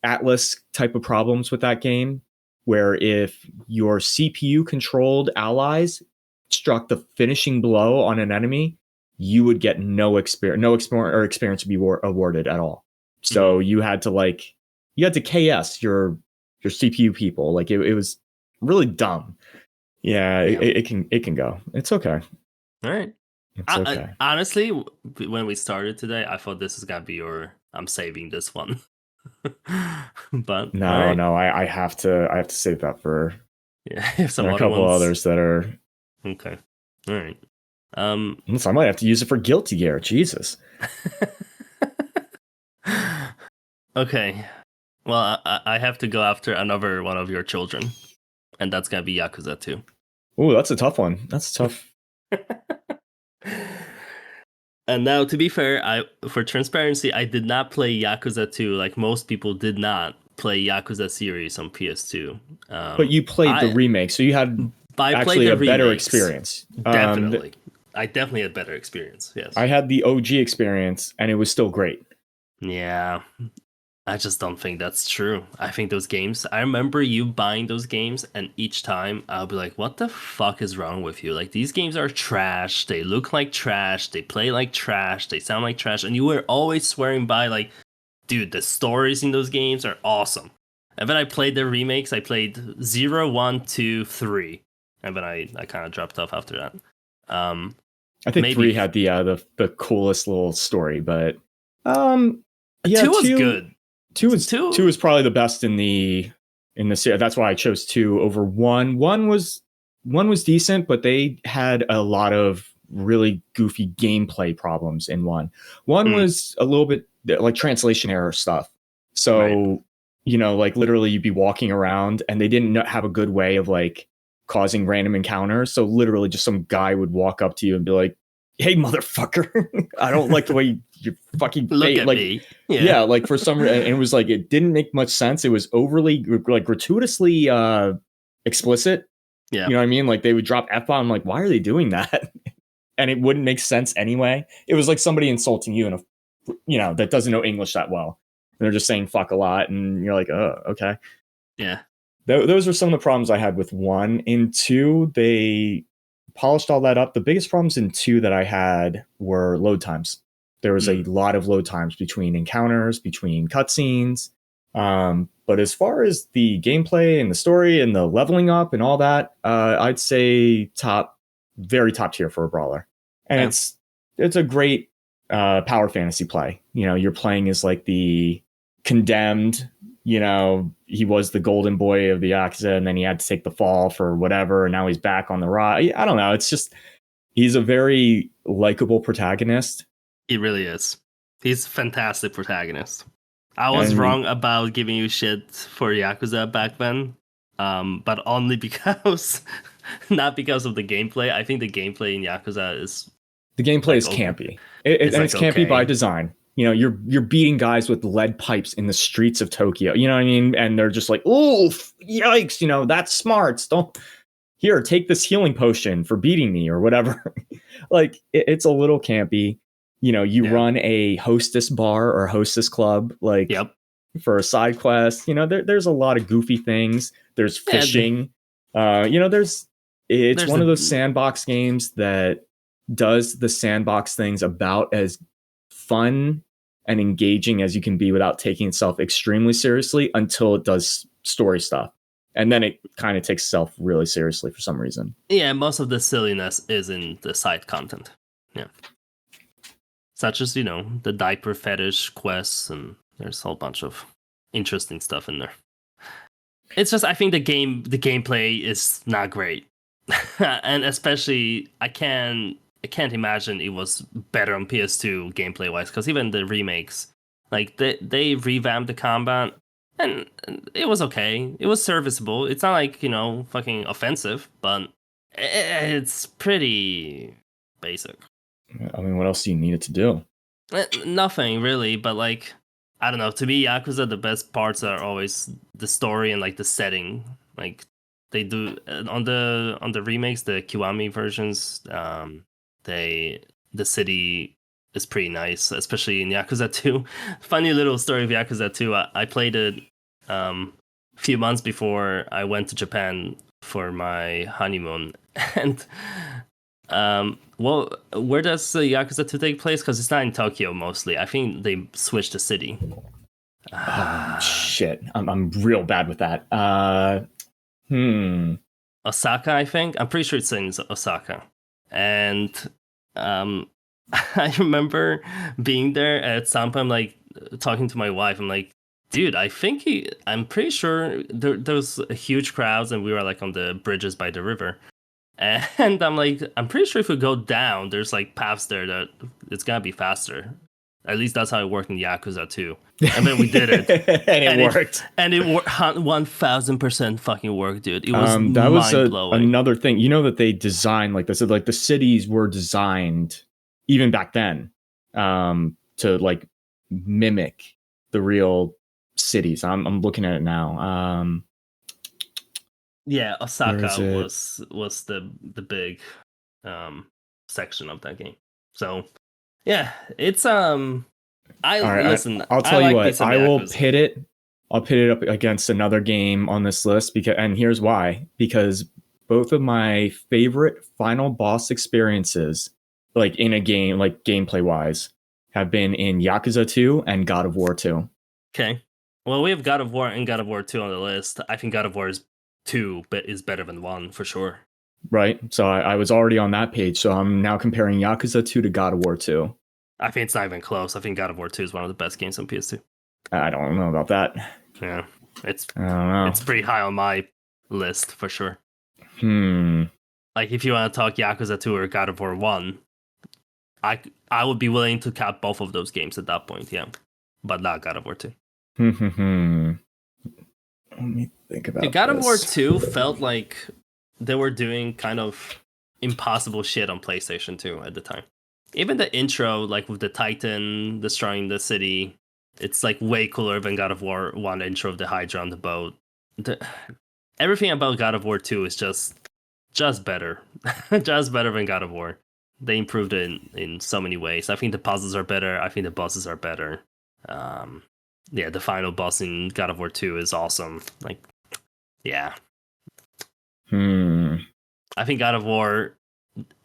Atlas type of problems with that game, where if your CPU controlled allies struck the finishing blow on an enemy, you would get no experience would be awarded at all. So you had to KS your CPU people. Like it was really dumb. Yeah, it can go. It's okay. All right. It's okay. Honestly, when we started today, I thought this is gonna be I'm saving this one. But no, I have to save that for if a couple others that are okay. All right. So I might have to use it for Guilty Gear. Jesus. Okay. Well, I have to go after another one of your children, and that's gonna be Yakuza 2. Ooh, that's a tough one. That's tough. And now, to be fair, for transparency, I did not play Yakuza 2 like most people did not play Yakuza series on PS2. But you played the remake, so you had I played actually the a better remakes. experience. Definitely. I definitely had better experience, yes. I had the OG experience, and it was still great. Yeah. I just don't think that's true. I think those games, I remember you buying those games, and each time I'll be like, what the fuck is wrong with you? Like, these games are trash. They look like trash. They play like trash. They sound like trash. And you were always swearing by, like, dude, the stories in those games are awesome. And then I played the remakes. I played 0, 1, 2, 3. And then I kind of dropped off after that. I think 3 had the coolest little story, but yeah, 2 was good. 2 was probably the best in the series. That's why I chose 2 over 1. 1 was decent, but they had a lot of really goofy gameplay problems in 1. 1 was a little bit like translation error stuff. So, like literally you'd be walking around and they didn't have a good way of like causing random encounters. So literally just some guy would walk up to you and be like, "Hey, motherfucker, I don't like the way you fucking look at like, me." Yeah, like for some reason, it was like it didn't make much sense. It was overly like gratuitously explicit. Yeah, you know what I mean? Like they would drop F-bomb. Like, why are they doing that? And it wouldn't make sense anyway. It was like somebody insulting you that doesn't know English that well. And they're just saying fuck a lot, and you're like, oh, okay. Yeah. Those are some of the problems I had with 1. In 2, they polished all that up. The biggest problems in 2 that I had were load times. There was a lot of load times between encounters, between cutscenes. But as far as the gameplay and the story and the leveling up and all that, I'd say very top tier for a brawler. And it's a great power fantasy play. You're playing as like the condemned. He was the golden boy of the Yakuza, and then he had to take the fall for whatever, and now he's back on the ride. I don't know. It's just he's a very likable protagonist. He really is. He's a fantastic protagonist. I was wrong about giving you shit for Yakuza back then, but only because, not because of the gameplay. I think the gameplay in Yakuza is... The gameplay is campy. It's campy by design. You're beating guys with lead pipes in the streets of Tokyo. You know what I mean? And they're just like, oh, yikes! That's smart. Here, take this healing potion for beating me or whatever. Like it's a little campy. Run a hostess bar or hostess club, like for a side quest. There's a lot of goofy things. There's fishing. It's one of those sandbox games that does the sandbox things about as fun and engaging as you can be without taking itself extremely seriously until it does story stuff. And then it kind of takes itself really seriously for some reason. Yeah, most of the silliness is in the side content. Yeah. Such as, the diaper fetish quests, and there's a whole bunch of interesting stuff in there. It's just, I think the gameplay is not great. And especially, I can't imagine it was better on PS2 gameplay wise, because even the remakes, like they revamped the combat, and it was okay. It was serviceable. It's not like fucking offensive, but it's pretty basic. I mean, what else do you need it to do? Nothing really, but like I don't know. To me, Yakuza, the best parts are always the story and like the setting. Like they do on the remakes, the Kiwami versions. The city is pretty nice, especially in Yakuza 2. Funny little story of Yakuza 2. I played it a few months before I went to Japan for my honeymoon, and where does Yakuza 2 take place? Because it's not in Tokyo mostly. I think they switched the city. Shit, I'm real bad with that. Osaka, I think. I'm pretty sure it's in Osaka, and I remember being there at some point, like talking to my wife. I'm like, dude, I'm pretty sure there was huge crowds, and we were like on the bridges by the river. And I'm like, I'm pretty sure if we go down, there's like paths there that it's gonna be faster. At least that's how it worked in Yakuza 2. And then we did it. And it And it worked. and it 1000% fucking worked, dude. It was That was mind blowing. another thing. You know that they designed like this, like the cities were designed even back then to like mimic the real cities. I'm looking at it now. Yeah, Where is Osaka it? was the big section of that game. So yeah, it's I All right, listen. I'll I tell you like what. these I will Yakuza. pit it. I'll pit it up against another game on this list because, and here's why. Because both of my favorite final boss experiences, like in a game, like gameplay wise, have been in Yakuza 2 and God of War 2. Okay. Well, we have God of War and God of War 2 on the list. I think God of War is 2, but is better than 1 for sure. Right. So I was already on that page. So I'm now comparing Yakuza 2 to God of War 2. I think it's not even close. I think God of War 2 is one of the best games on PS2. I don't know about that. Yeah, it's I don't know. it's pretty high on my list for sure. Hmm. Like if you want to talk Yakuza 2 or God of War 1, I would be willing to cap both of those games at that point, yeah. But not God of War 2. Let me think about God of War this. 2 felt like they were doing kind of impossible shit on PlayStation 2 at the time. Even the intro, like with the Titan destroying the city, it's like way cooler than God of War 1 intro of the Hydra on the boat. Everything about God of War 2 is just better. Just better than God of War. They improved it in so many ways. I think the puzzles are better. I think the bosses are better. Yeah, the final boss in God of War 2 is awesome. Like, yeah. I think God of War,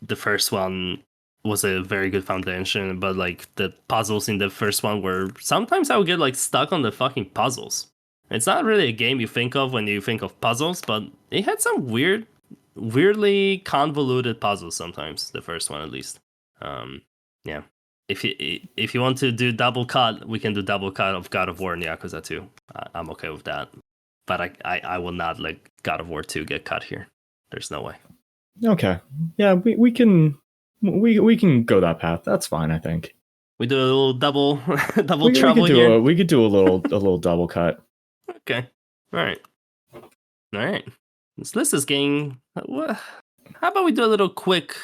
the first one, was a very good foundation, but like the puzzles in the first one were sometimes I would get like stuck on the fucking puzzles. It's not really a game you think of when you think of puzzles, but it had some weirdly convoluted puzzles sometimes. The first one, at least. Yeah. If you want to do double cut, we can do double cut of God of War and Yakuza 2. I'm okay with that, but I will not let God of War 2 get cut here. There's no way. Okay. Yeah, we can go that path. That's fine, I think. We do a little double trouble we here. We could do a little double cut. Okay. All right. This list is getting. How about we do a little quick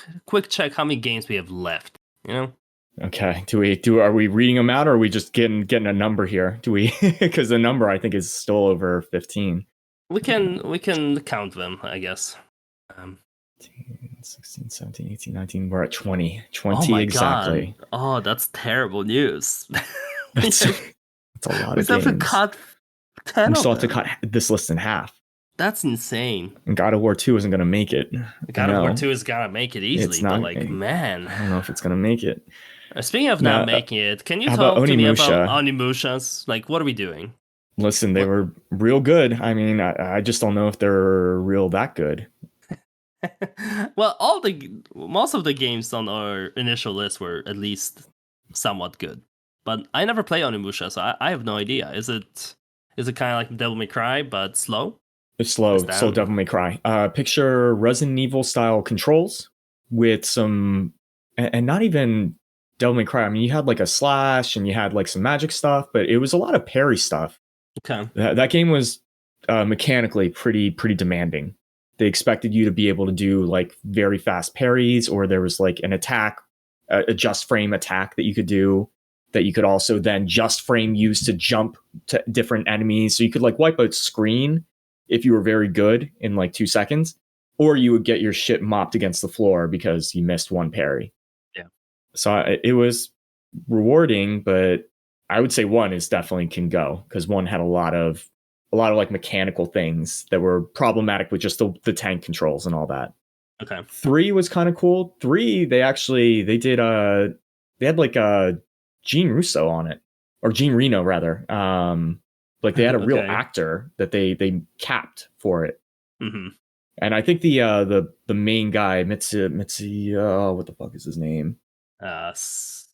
check how many games we have left? You know. Okay. Are we reading them out, or are we just getting a number here? Do we? Because the number I think is still over 15. We can count them, I guess. 16, 17, 18, 19. We're at 20. 20 oh my exactly. God. Oh, that's terrible news. That's a lot we of still games. have to cut 10 We still of have to cut this list in half. That's insane. And God of War 2 isn't going to make it. God of War 2 is going to make it easily, but like, man. I don't know if it's going to make it. Speaking of not making it, can you how talk about to me Onimusha? about Onimushas? Like, what are we doing? Listen, they were real good. I mean, I just don't know if they're real that good. Well, most of the games on our initial list were at least somewhat good, but I never play Onimusha, so I have no idea. Is it kind of like Devil May Cry but slow? It's slow Devil May Cry. Picture Resident Evil style controls with some, and not even Devil May Cry. I mean, you had like a slash and you had like some magic stuff, but it was a lot of parry stuff. Okay. That game was mechanically pretty demanding. They expected you to be able to do like very fast parries, or there was like an attack, a just frame attack that you could do, that you could also then just frame use to jump to different enemies. So you could like wipe out screen if you were very good in like 2 seconds, or you would get your shit mopped against the floor because you missed one parry. Yeah. So it was rewarding, but I would say 1 is definitely can go, because 1 had a lot of like mechanical things that were problematic with just the tank controls and all that. Okay. 3 was kind of cool. 3, they had like Gene Russo on it, or Gene Reno rather. Like they had a real actor that they capped for it. Mm-hmm. And I think the main guy, Mitsu, what the fuck is his name? Akechi,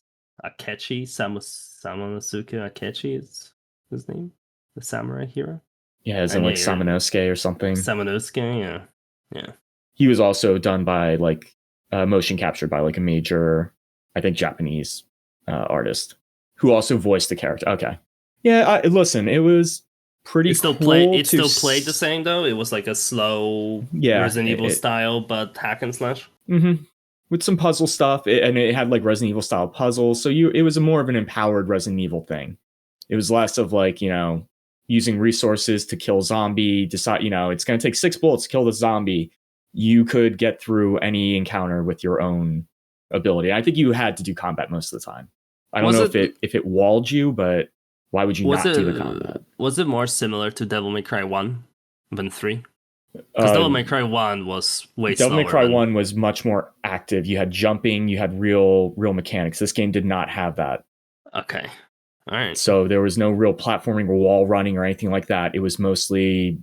Samonosuke Akechi is his name, the samurai hero. Yeah, isn't like Samanosuke or something. Samanosuke, yeah. he was also done by like motion captured by like a major, I think, Japanese artist who also voiced the character. Okay, yeah. Listen, it was pretty cool. It still played the same though. It was like a slow Yeah, Resident Evil style, but hack and slash. With some puzzle stuff, and it had like Resident Evil style puzzles. So it was a more of an empowered Resident Evil thing. It was less of like, using resources to kill zombie. Decide, it's going to take 6 bullets to kill the zombie. You could get through any encounter with your own ability. I think you had to do combat most of the time. I don't know if it walled you, but why would you not do the combat? Was it more similar to Devil May Cry 1 than 3? Because Devil May Cry 1 was way slower. Devil May Cry 1 was much more active. You had jumping, you had real mechanics. This game did not have that. Okay. All right. So there was no real platforming or wall running or anything like that. It was mostly,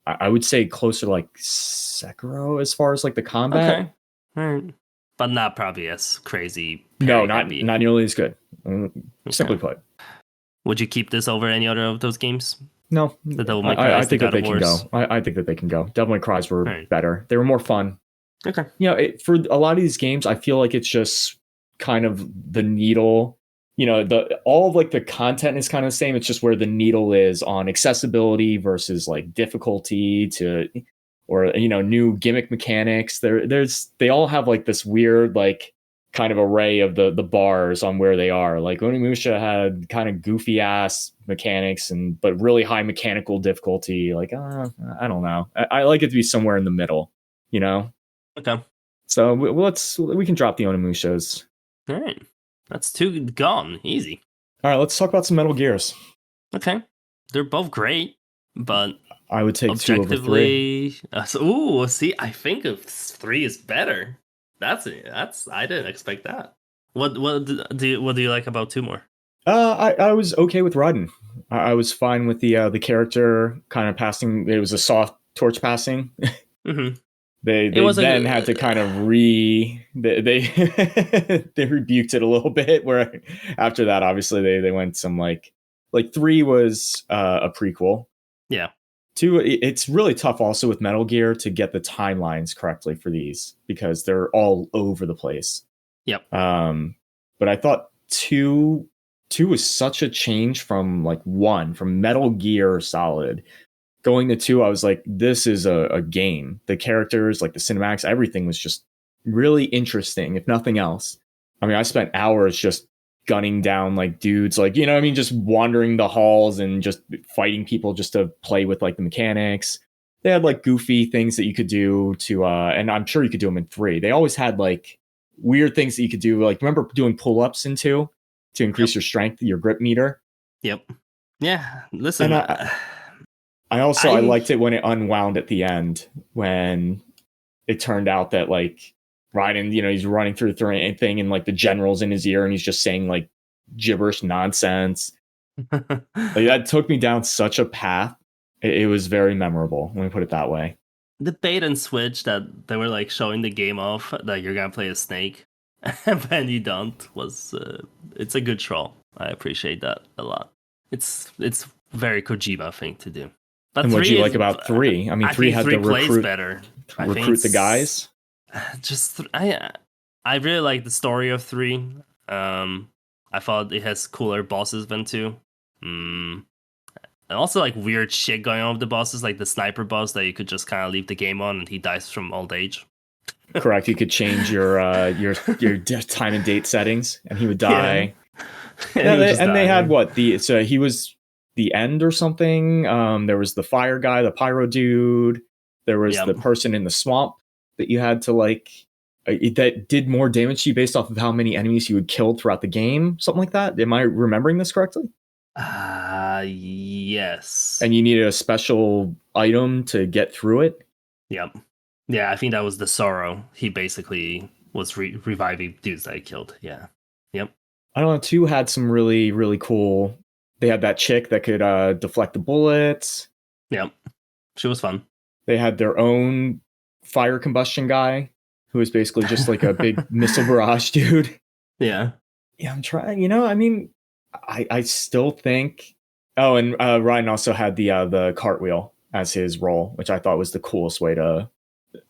I would say, closer to like Sekiro as far as like the combat. Okay. All right. But not probably as crazy. No, not nearly as good. Simply put. Would you keep this over any other of those games? No. The Devil May Cry, I think that they can go. I think that they can go. Devil May Cries were better. They were more fun. Okay. For a lot of these games, I feel like it's just kind of the needle. All of like the content is kind of the same. It's just where the needle is on accessibility versus like difficulty or new gimmick mechanics. They all have like this weird like kind of array of the bars on where they are. Like Onimusha had kind of goofy ass mechanics but really high mechanical difficulty. Like I don't know. I like it to be somewhere in the middle. Okay. So we can drop the Onimushas. All right. That's 2 gone. Easy. All right, let's talk about some Metal Gears. Okay. They're both great, but I would take 2 over 3. See, I think 3 is better. That's I didn't expect that. What do you like about 2 more? I was okay with Raiden. I was fine with the character kind of passing. It was a soft torch passing. Mm-hmm. They then had to kind of they rebuked it a little bit. Where after that, obviously they went some like 3 was a prequel. Yeah. 2, it's really tough also with Metal Gear to get the timelines correctly for these because they're all over the place. Yep. But I thought 2 was such a change from like 1, from Metal Gear Solid. Going to 2, I was like, this is a game. The characters, like the cinematics, everything was just really interesting, if nothing else. I mean, I spent hours just gunning down like dudes, like, just wandering the halls and just fighting people just to play with like the mechanics. They had like goofy things that you could do to, and I'm sure you could do them in 3. They always had like weird things that you could do. Like, remember doing pull-ups in 2 to increase your strength, your grip meter? Yep. Yeah. Listen. And I liked it when it unwound at the end, when it turned out that like Raiden, he's running through the thing and like the general's in his ear and he's just saying like gibberish nonsense. Like that took me down such a path. It was very memorable. Let me put it that way. The bait and switch that they were like showing the game off that you're gonna play a snake and then you don't was it's a good troll. I appreciate that a lot. It's very Kojima thing to do. But and what do you like about 3? I mean, 3 had to recruit the guys. I really like the story of 3. I thought it has cooler bosses than 2. And also like weird shit going on with the bosses, like the sniper boss that you could just kind of leave the game on and he dies from old age. Correct. You could change your time and date settings and he would die. Yeah. They had what he was the end or something. There was the fire guy, the pyro dude. There was the person in the swamp that you had to like that did more damage to you based off of how many enemies you had killed throughout the game, something like that. Am I remembering this correctly? Yes. And you needed a special item to get through it. Yep. Yeah, I think that was the Sorrow. He basically was reviving dudes that he killed. Yeah. Yep. I don't know. 2 had some really, really cool. They had that chick that could deflect the bullets. Yep. She was fun. They had their own fire combustion guy who was basically just like a big missile barrage dude. Yeah. Yeah, I'm trying. I mean, I still think. Oh, and Ryan also had the cartwheel as his role, which I thought was the coolest way to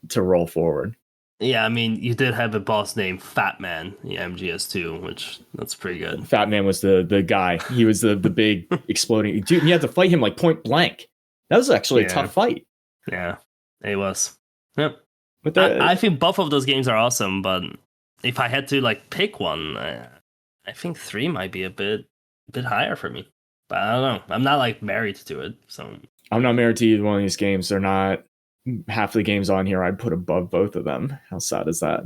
to roll forward. Yeah, I mean, you did have a boss named Fat Man in MGS2, which that's pretty good. Fat Man was the guy. He was the big exploding dude. And you had to fight him like point blank. That was actually a Yeah, tough fight. yeah, it was. Yep. But I think both of those games are awesome, but if I had to like pick one, I think 3 might be a bit higher for me. But I don't know. I'm not like married to it, so I'm not married to either one of these games. They're not half the games on here I'd put above both of them. How sad is that?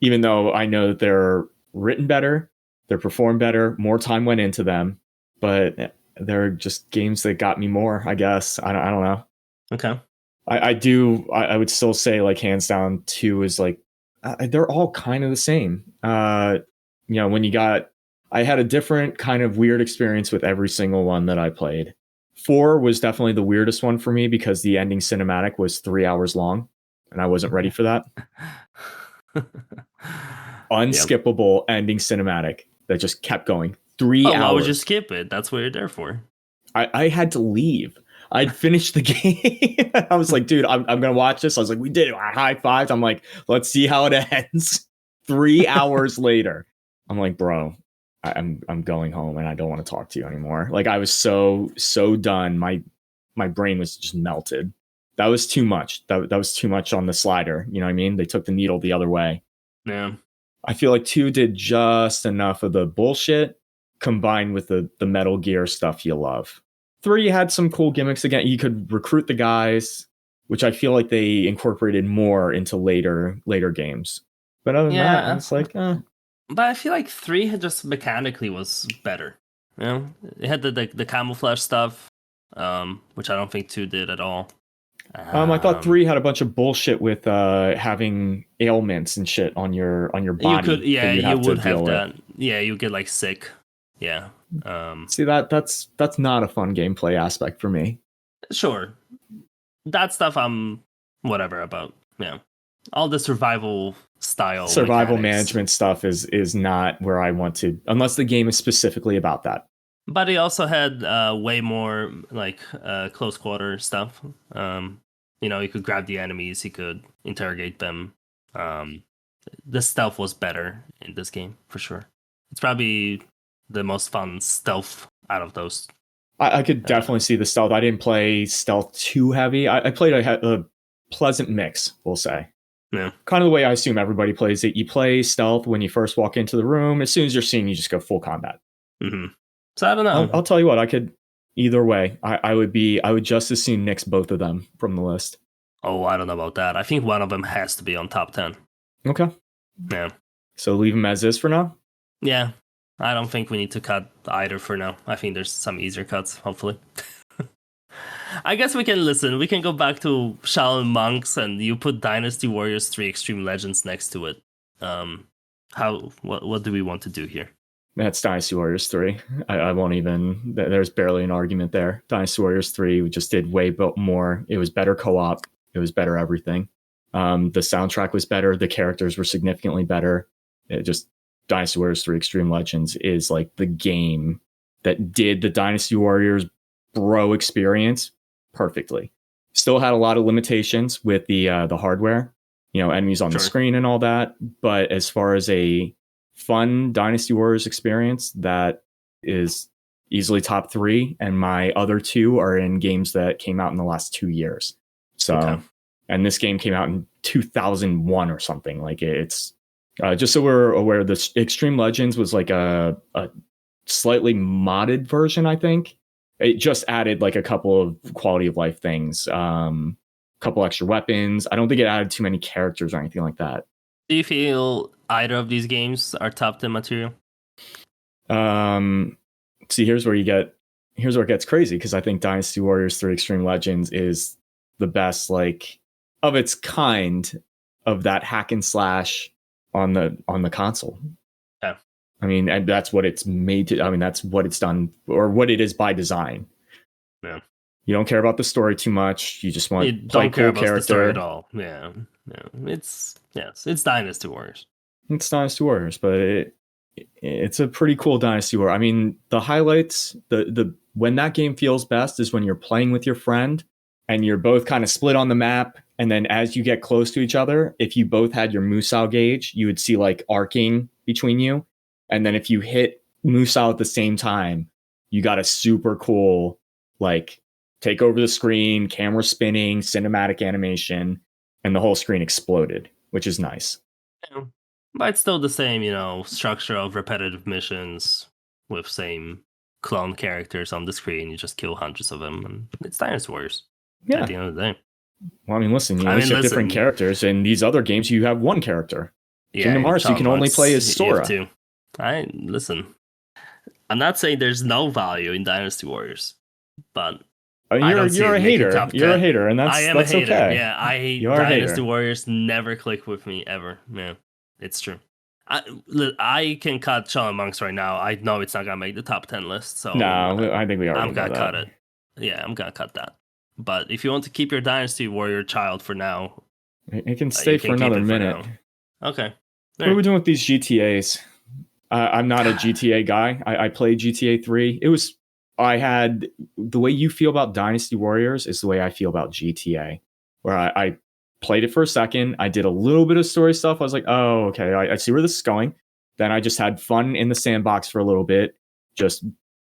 Even though I know that they're written better, they're performed better, more time went into them, but they're just games that got me more, I guess. I don't know. okay. I would still say like hands down 2 is like they're all kind of the same. When you got I had a different kind of weird experience with every single one that I played. 4 was definitely the weirdest one for me because the ending cinematic was 3 hours long and I wasn't ready for that. Unskippable ending cinematic that just kept going 3 hours. Why would you skip it? That's what you're there for. I had to leave. I'd finished the game. I was like, dude, I'm going to watch this. I was like, we did it. I high-fived. I'm like, let's see how it ends. 3 hours later. I'm like, bro, I'm going home and I don't want to talk to you anymore. Like I was so done. My brain was just melted. That was too much. That was too much on the slider. You know what I mean? They took the needle the other way. Yeah. I feel like 2 did just enough of the bullshit combined with the Metal Gear stuff you love. 3 had some cool gimmicks again. You could recruit the guys, which I feel like they incorporated more into later games. But other than that, it's like, But I feel like 3 had just mechanically was better. You know, it had the camouflage stuff, which I don't think 2 did at all. I thought 3 had a bunch of bullshit with having ailments and shit on your body. You would have that. Yeah, you get like sick. Yeah. See that's not a fun gameplay aspect for me. Sure, that stuff I'm whatever about. Yeah, all the survival management stuff is not where I want to, unless the game is specifically about that. But he also had way more like close quarter stuff. You could grab the enemies, you could interrogate them. The stealth was better in this game for sure. It's probably the most fun stealth out of those. I could definitely see the stealth. I didn't play stealth too heavy. I played a pleasant mix, we'll say. Yeah. Kind of the way I assume everybody plays it. You play stealth when you first walk into the room. As soon as you're seen, you just go full combat. Mm-hmm. So I don't know. I'll tell you what, I could either way. I would just as soon nix both of them from the list. Oh, I don't know about that. I think one of them has to be on top 10. Okay. Yeah. So leave them as is for now? Yeah. I don't think we need to cut either for now. I think there's some easier cuts, hopefully. I guess we can go back to Shaolin Monks and you put Dynasty Warriors 3 Extreme Legends next to it. What do we want to do here? That's Dynasty Warriors 3. I won't even, there's barely an argument there. Dynasty Warriors 3, we just did way more. It was better co-op. It was better everything. The soundtrack was better. The characters were significantly better. Dynasty Warriors 3 Extreme Legends is like the game that did the Dynasty Warriors bro experience perfectly. Still had a lot of limitations with the hardware, enemies on the screen and all that. But as far as a fun Dynasty Warriors experience, that is easily top 3. And my other 2 are in games that came out in the last 2 years. So, and this game came out in 2001 or something. Like it's just so we're aware, the Extreme Legends was like a slightly modded version, I think. It just added like a couple of quality of life things, couple extra weapons. I don't think it added too many characters or anything like that. Do you feel either of these games are top 10 material? See, here's where it gets crazy, because I think Dynasty Warriors 3 Extreme Legends is the best, like, of its kind of that hack and slash on the console. Yeah. I mean, and that's what it's made to. I mean, that's what it's done, or what it is by design. Yeah. You don't care about the story too much. You just want to play cool character. The story at all. Yeah. It's Dynasty Warriors. It's Dynasty Warriors, but it's a pretty cool Dynasty War. I mean, the highlights, the when that game feels best is when you're playing with your friend and you're both kind of split on the map. And then as you get close to each other, if you both had your Musou gauge, you would see like arcing between you. And then if you hit Musou at the same time, you got a super cool, like, take over the screen, camera spinning, cinematic animation, and the whole screen exploded, which is nice. Yeah. But it's still the same, structure of repetitive missions with same clone characters on the screen. You just kill hundreds of them, and it's Dynasty Warriors at the end of the day. Well, I mean, listen, you have different characters. In these other games, you have one character. Yeah, Kingdom Hearts, you can only play as Sora. Listen, I'm not saying there's no value in Dynasty Warriors, but you're a hater. You're a hater, and that's a hater. Okay. Yeah, I hate Dynasty Warriors. Never click with me ever. Yeah, it's true. I can cut Shaolin Monks right now. I know it's not gonna make the top 10 list. So no, I think we already. I'm gonna cut it. Yeah, I'm gonna cut that. But if you want to keep your Dynasty Warrior child for now, it can stay for another minute. Okay. What are we doing with these GTAs? I'm not a GTA guy. I played GTA 3. I had the way you feel about Dynasty Warriors is the way I feel about GTA, where I played it for a second. I did a little bit of story stuff. I was like, oh, okay, I see where this is going. Then I just had fun in the sandbox for a little bit, just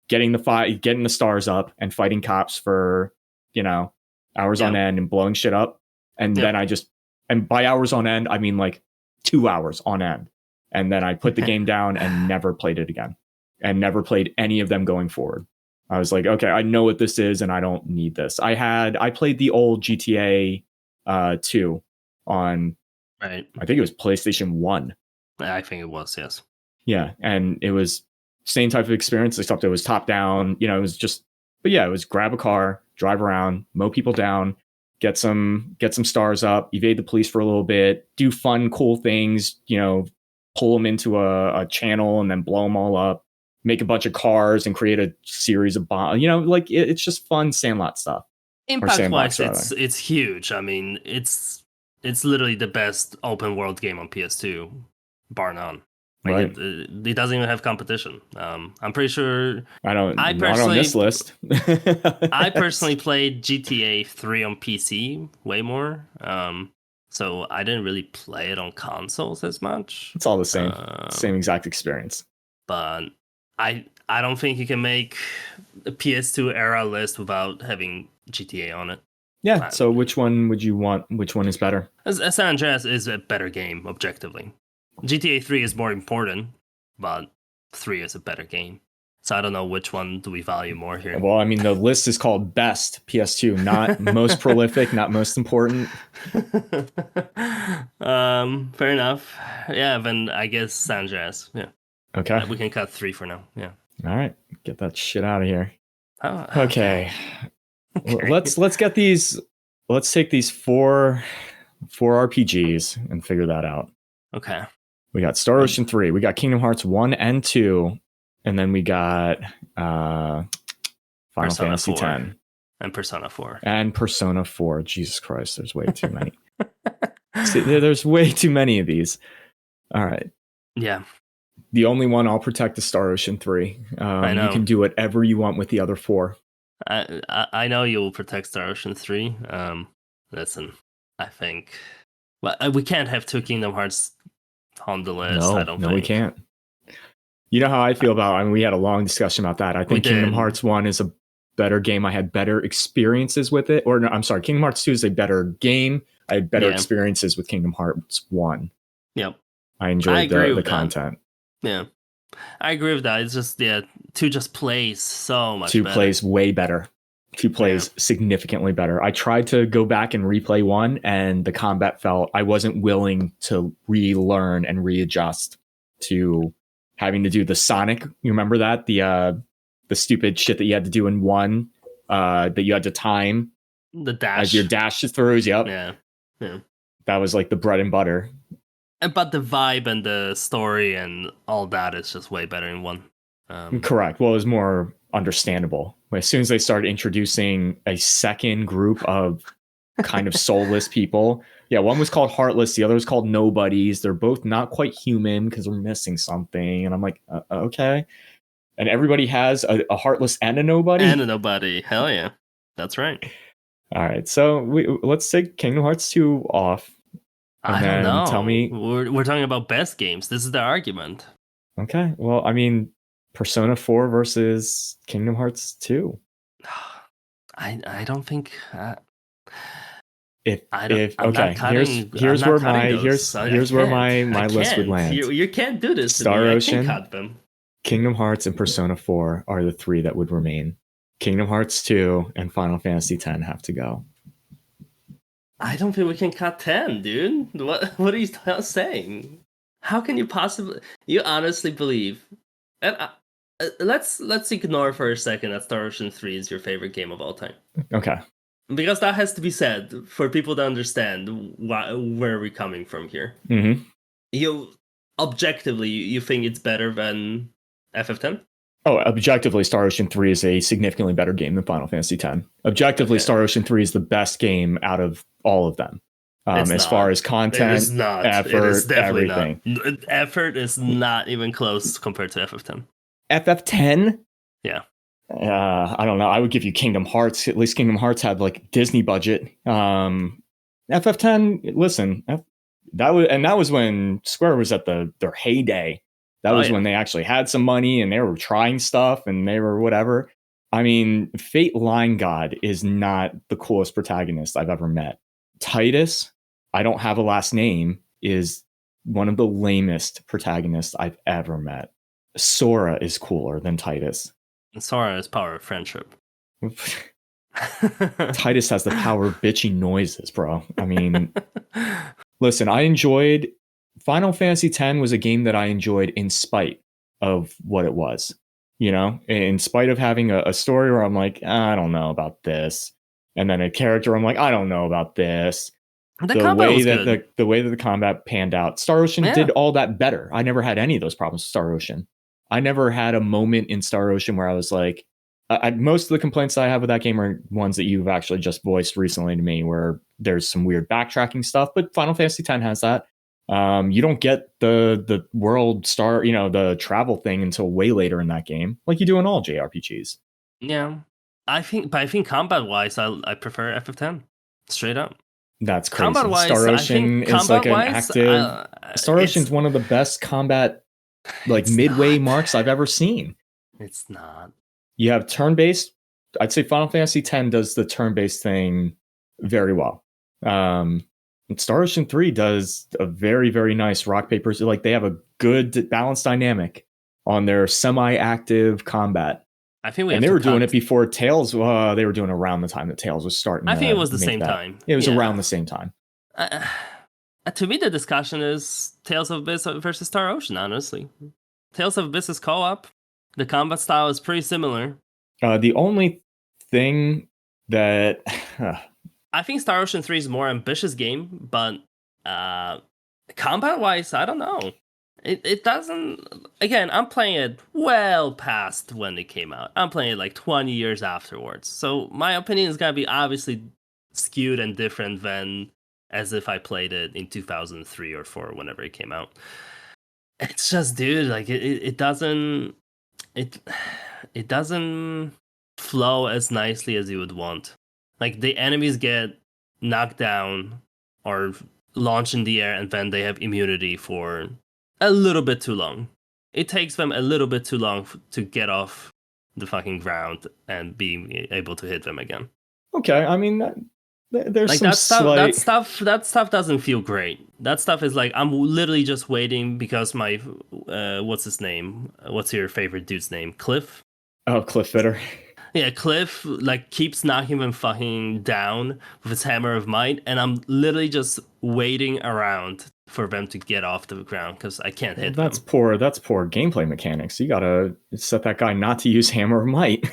getting the stars up and fighting cops for, hours on end and blowing shit up. And then and by hours on end, I mean like 2 hours on end. And then I put the game down and never played it again, and never played any of them going forward. I was like, okay, I know what this is and I don't need this. I played the old GTA 2 on, right, I think it was PlayStation 1. I think it was, yes. Yeah, and it was same type of experience, except it was top down. It was just, but yeah, it was grab a car, drive around, mow people down, get some stars up, evade the police for a little bit, do fun, cool things, pull them into a channel and then blow them all up, make a bunch of cars and create a series of bombs. It's just fun Sandlot stuff. Impact-wise, it's huge. I mean, it's literally the best open world game on PS2, bar none. Right. It doesn't even have competition. I'm pretty sure. Not on this list. I personally played GTA 3 on PC way more. So I didn't really play it on consoles as much. It's all the same, same exact experience. But I don't think you can make a PS2 era list without having GTA on it. Yeah. So which one would you want? Which one is better? San Andreas is a better game, objectively. GTA 3 is more important, but 3 is a better game. So I don't know which one do we value more here. Well, I mean, the list is called best PS2, not most prolific, not most important. Fair enough. Yeah, then I guess San Andreas. Yeah. Okay. We can cut 3 for now. Yeah. All right. Get that shit out of here. Oh, okay. Let's get these. Let's take these four RPGs and figure that out. Okay. We got Star Ocean 3. We got Kingdom Hearts 1 and 2. And then we got Final Fantasy 10. And Persona 4. And Persona 4. Jesus Christ, there's way too many. See, there's way too many of these. All right. Yeah. The only one I'll protect is Star Ocean 3. I know. You can do whatever you want with the other 4. I know you'll protect Star Ocean 3. Listen, I think... Well, we can't have 2 Kingdom Hearts on the list, I don't think. No, we can't. You know how I feel about, we had a long discussion about that. I think Kingdom Hearts 1 is a better game. I had better experiences with it. Or no, I'm sorry, Kingdom Hearts 2 is a better game. I had better experiences with Kingdom Hearts 1. Yep. I enjoyed the content. Yeah. I agree with that. It's just, 2 just plays so much 2 better. plays way better. 2 plays significantly better. I tried to go back and replay 1, and the combat I wasn't willing to relearn and readjust to having to do the Sonic. You remember that? The stupid shit that you had to do in 1, that you had to time. The dash. As your dash throws, yep. Yeah. That was like the bread and butter. But the vibe and the story and all that is just way better in 1. Correct. Well, it was more understandable. As soon as they started introducing a second group of kind of soulless people. Yeah, one was called Heartless, the other was called Nobodies. They're both not quite human because they're missing something. And I'm like, okay. And everybody has a Heartless and a Nobody? And a Nobody. Hell yeah. That's right. All right, so let's take Kingdom Hearts 2 off, and I don't then tell know. me. We're talking about best games. This is the argument. Okay, well, I mean, Persona 4 versus Kingdom Hearts 2. I don't think. If I don't. if I'm not okay, cutting. I'm here's not where cutting my those. I here's where can't. my I my list would can't. land. You can't do this to Star me. I can't Ocean, cut them. Kingdom Hearts, and Persona 4 are the three that would remain. Kingdom Hearts 2 and Final Fantasy X have to go. I don't think we can cut 10, dude. What are you saying? How can you possibly? You honestly believe? And let's ignore for a second that Star Ocean 3 is your favorite game of all time. Okay. Because that has to be said for people to understand where we're coming from here. Mm-hmm. You objectively, you think it's better than FF10? Oh, objectively, Star Ocean 3 is a significantly better game than Final Fantasy X. Objectively, Okay. Star Ocean 3 is the best game out of all of them. As far as content, it is not. effort, It is definitely everything. Not. Effort is not even close compared to FF10. FF10? Yeah. I don't know. I would give you Kingdom Hearts. At least Kingdom Hearts had like Disney budget. FF10, listen, that was when Square was at their heyday. That was when they actually had some money and they were trying stuff and they were whatever. I mean, Fate Line God is not the coolest protagonist I've ever met. Titus, I don't have a last name, is one of the lamest protagonists I've ever met. Sora is cooler than Titus. Sora is power of friendship. Titus has the power of bitchy noises, bro. I mean, listen, I enjoyed Final Fantasy X was a game that I enjoyed in spite of what it was. You know, in spite of having a story where I'm like, I don't know about this. And then a character, I'm like, I don't know about this. The way that the combat panned out, Star Ocean did all that better. I never had any of those problems with Star Ocean. I never had a moment in Star Ocean where I was like, most of the complaints I have with that game are ones that you've actually just voiced recently to me, where there's some weird backtracking stuff. But Final Fantasy X has that. You don't get the world star, the travel thing until way later in that game, like you do in all JRPGs. Yeah, I think combat wise, I prefer FF10 straight up. That's crazy. Combat-wise, Star Ocean is like an active. Star Ocean's one of the best combat, like midway marks I've ever seen. It's not. You have turn-based. I'd say Final Fantasy X does the turn-based thing very well. Star Ocean 3 does a very, very nice rock paper. Like they have a good balanced dynamic on their semi-active combat. I think they were doing it before Tales. They were doing it around the time that Tales was starting. I think it was the same time. It was around the same time. To me, the discussion is Tales of Abyss versus Star Ocean. Honestly, Tales of Abyss is co-op. The combat style is pretty similar. The only thing that I think Star Ocean 3 is a more ambitious game, but combat-wise, I don't know. It doesn't. Again, I'm playing it well past when it came out. I'm playing it like 20 years afterwards. So my opinion is gonna be obviously skewed and different than as if I played it in 2003 or 4, whenever it came out. It's just, dude, like it doesn't flow as nicely as you would want. Like the enemies get knocked down or launched in the air, and then they have immunity for a little bit too long. It takes them a little bit too long to get off the fucking ground and be able to hit them again. Okay, I mean, there's like some that stuff doesn't feel great. That stuff is like, I'm literally just waiting because my what's his name? What's your favorite dude's name? Cliff? Oh, Cliff Fitter. Yeah, Cliff like keeps knocking them fucking down with his hammer of might, and I'm literally just waiting around for them to get off the ground because I can't hit them. That's poor gameplay mechanics. You gotta set that guy not to use hammer of might.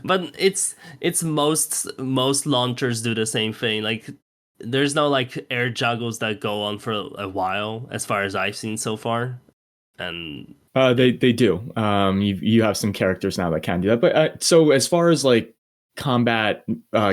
But it's most launchers do the same thing. Like there's no like air juggles that go on for a while, as far as I've seen so far. And they do. You have some characters now that can do that. But so as far as like combat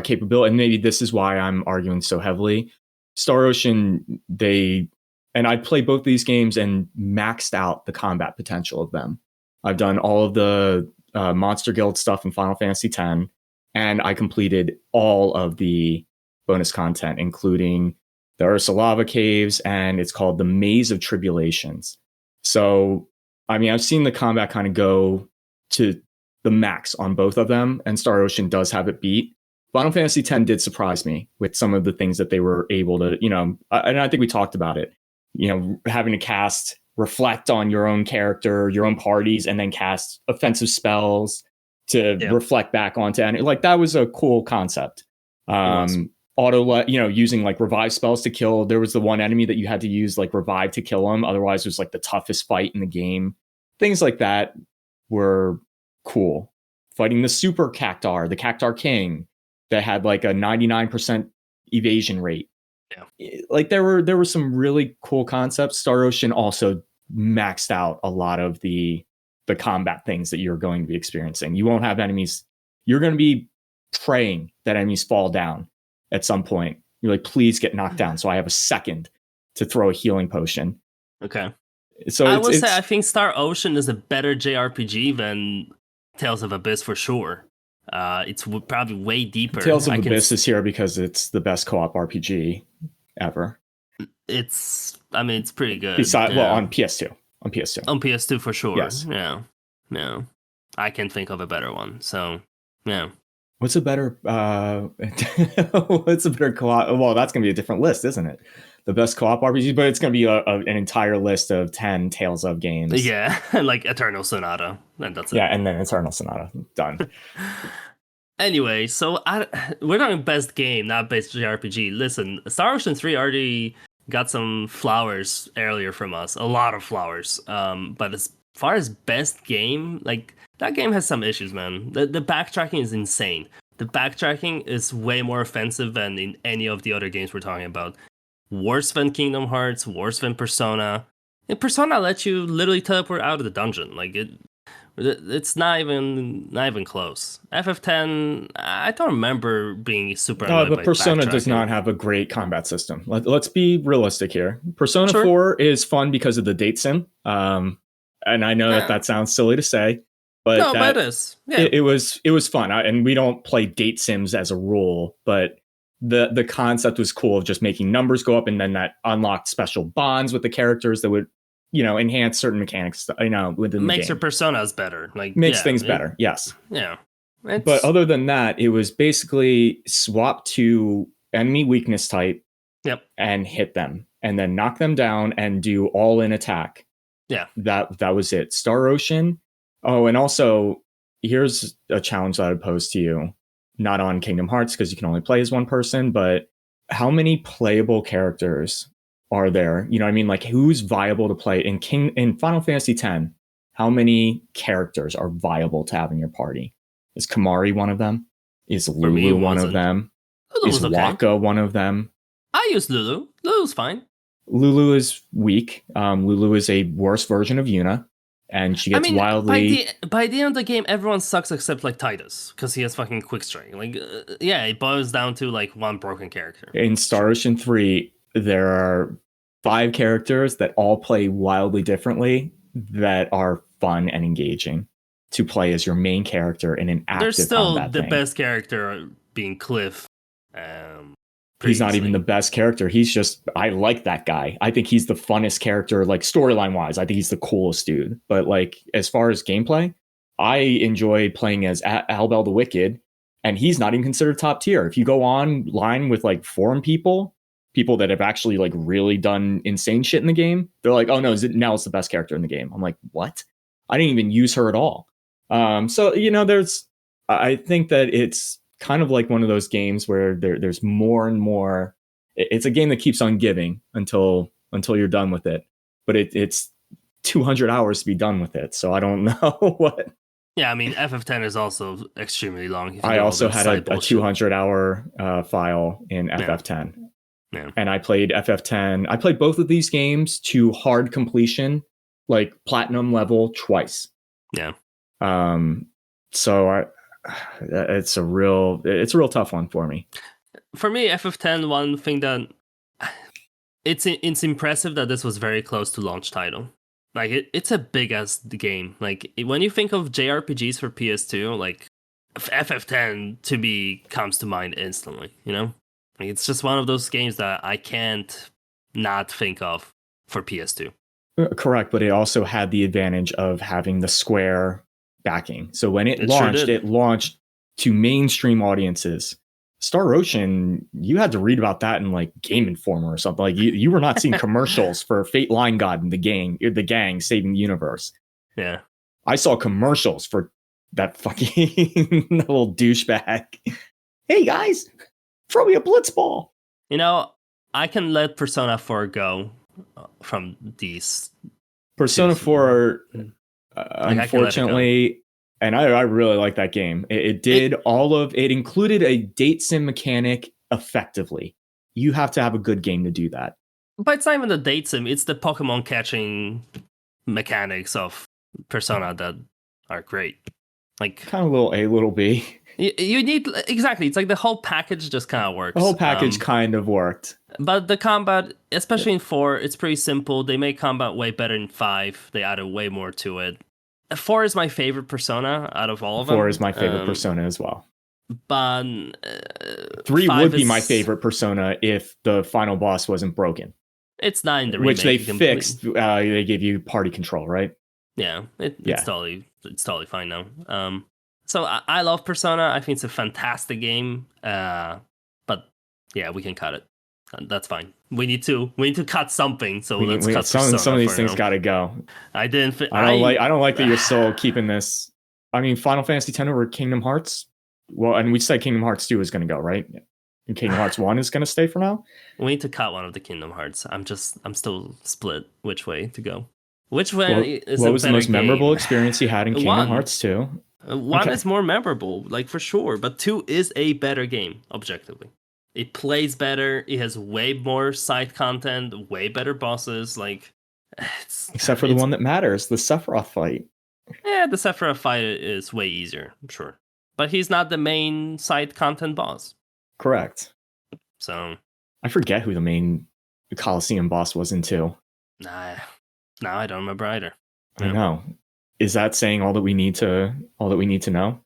capability, and maybe this is why I'm arguing so heavily, Star Ocean, and I played both these games and maxed out the combat potential of them. I've done all of the Monster Guild stuff in Final Fantasy X. and I completed all of the bonus content, including the Ursa Lava Caves, and it's called the Maze of Tribulations. So, I mean, I've seen the combat kind of go to the max on both of them, and Star Ocean does have it beat. Final Fantasy X did surprise me with some of the things that they were able to, and I think we talked about it, having to cast reflect on your own character, your own parties, and then cast offensive spells to reflect back onto any. Like, that was a cool concept. Using like revive spells to kill. There was the one enemy that you had to use like revive to kill him. Otherwise, it was like the toughest fight in the game. Things like that were cool. Fighting the super Cactar, the Cactar King, that had like a 99% evasion rate. Yeah. Like there were some really cool concepts. Star Ocean also maxed out a lot of the combat things that you're going to be experiencing. You won't have enemies. You're going to be praying that enemies fall down at some point. You're like, please get knocked down so I have a second to throw a healing potion. Okay. So I would say I think Star Ocean is a better JRPG than Tales of Abyss for sure. It's probably way deeper. Tales of Abyss is here because it's the best co-op RPG ever. It's pretty good. Besides, well, on PS2. On PS2. On PS2 for sure. Yes. Yeah. I can't think of a better one. So, yeah. What's a better co-op? Well, that's going to be a different list, isn't it? The best co-op RPG, but it's going to be an entire list of 10 Tales of games. Yeah, like Eternal Sonata. And that's it. Yeah, and then Eternal Sonata. Done. Anyway, so we're talking best game, not best JRPG. Listen, Star Ocean 3 already got some flowers earlier from us. A lot of flowers. But as far as best game, like, that game has some issues, man. The backtracking is insane. The backtracking is way more offensive than in any of the other games we're talking about. Worse than Kingdom Hearts, worse than Persona. And Persona lets you literally teleport out of the dungeon. Like, it's not even close. FF10, I don't remember being super annoyed but Persona does not have a great combat system. Let's be realistic here. Persona 4 is fun because of the date sim. And I know that sounds silly to say, but but it is. Yeah. It was fun. And we don't play date sims as a rule, but the concept was cool of just making numbers go up, and then that unlocked special bonds with the characters that would, enhance certain mechanics, within the game. Makes your personas better. Like, makes things better. Yes. Yeah. But other than that, it was basically swap to enemy weakness type. Yep. And hit them, and then knock them down and do all in attack. Yeah. That was it. Star Ocean. Oh, and also here's a challenge that I would pose to you. Not on Kingdom Hearts, because you can only play as one person, but how many playable characters are there? You know what I mean? Like, who's viable to play in Final Fantasy X? How many characters are viable to have in your party? Is Kamari one of them? Is Lulu one of them? Is Waka one of them? I use Lulu. Lulu's fine. Lulu is weak. Lulu is a worse version of Yuna. And she gets wildly. By the end of the game, everyone sucks except like Titus, because he has fucking quick strike. Like, it boils down to like one broken character. In Star Ocean 3, there are 5 characters that all play wildly differently that are fun and engaging to play as your main character in an active combat. There's still the best character being Cliff. He's not even the best character. He's just, I like that guy. I think he's the funnest character, like storyline wise. I think he's the coolest dude. But like, as far as gameplay, I enjoy playing as Albel the Wicked, and he's not even considered top tier. If you go online with like forum people that have actually like really done insane shit in the game, they're like, oh no, Nell's the best character in the game. I'm like, what? I didn't even use her at all. So, I think that it's kind of like one of those games where there's more and more. It's a game that keeps on giving until you're done with it, but it's 200 hours to be done with it. So I don't know what. Yeah, I mean, FF10 is also extremely long. I also had a 200-hour file in FF10. Yeah. And I played FF10. I played both of these games to hard completion, like platinum level, twice. Yeah. So it's a real tough one for me. For me, FF10, one thing that it's impressive that this was very close to launch title. Like, it's a big ass game. Like, when you think of JRPGs for PS2, like FF10 to me comes to mind instantly. Like, it's just one of those games that I can't not think of for PS2. Correct, but it also had the advantage of having the Square backing. So when It sure did. it launched to mainstream audiences. Star Ocean, you had to read about that in like Game Informer or something. Like you were not seeing commercials for Fate Line God and the gang saving the universe. Yeah. I saw commercials for that fucking little douchebag. Hey guys, throw me a blitzball. I can let Persona 4 go from these. Persona 4, unfortunately, and I really like that game. It included a date sim mechanic effectively. You have to have a good game to do that. But it's not even the date sim, it's the Pokemon catching mechanics of Persona that are great. Like kind of a little B. You need exactly. It's like the whole package just kind of works. The whole package kind of worked. But the combat, especially in 4, it's pretty simple. They make combat way better in 5. They added way more to it. 4 is my favorite Persona out of all of them. 4 is my favorite Persona as well. But 3 would be my favorite Persona if the final boss wasn't broken. It's not in the remake. Which they fixed. They gave you party control, right? Yeah, it's totally fine now. So I love Persona. I think it's a fantastic game. But yeah, we can cut it. That's fine. We need to cut something. So let's cut some of these things. Got to go. I didn't. I don't like that you're still keeping this. I mean, Final Fantasy X over Kingdom Hearts. Well, and we said Kingdom Hearts 2 is going to go, right? And Kingdom Hearts 1 is going to stay for now. We need to cut one of the Kingdom Hearts. I'm still split which way to go. Which way is what was the most game? memorable experience you had in Kingdom Hearts 2? 1 is more memorable, like for sure, but 2 is a better game, objectively. It plays better, it has way more side content, way better bosses, like... Except for the one that matters, the Sephiroth fight. Yeah, the Sephiroth fight is way easier, I'm sure. But he's not the main side content boss. Correct. So... I forget who the main Coliseum boss was in 2. Nah, I don't remember either. I know. Is that saying all that we need to know?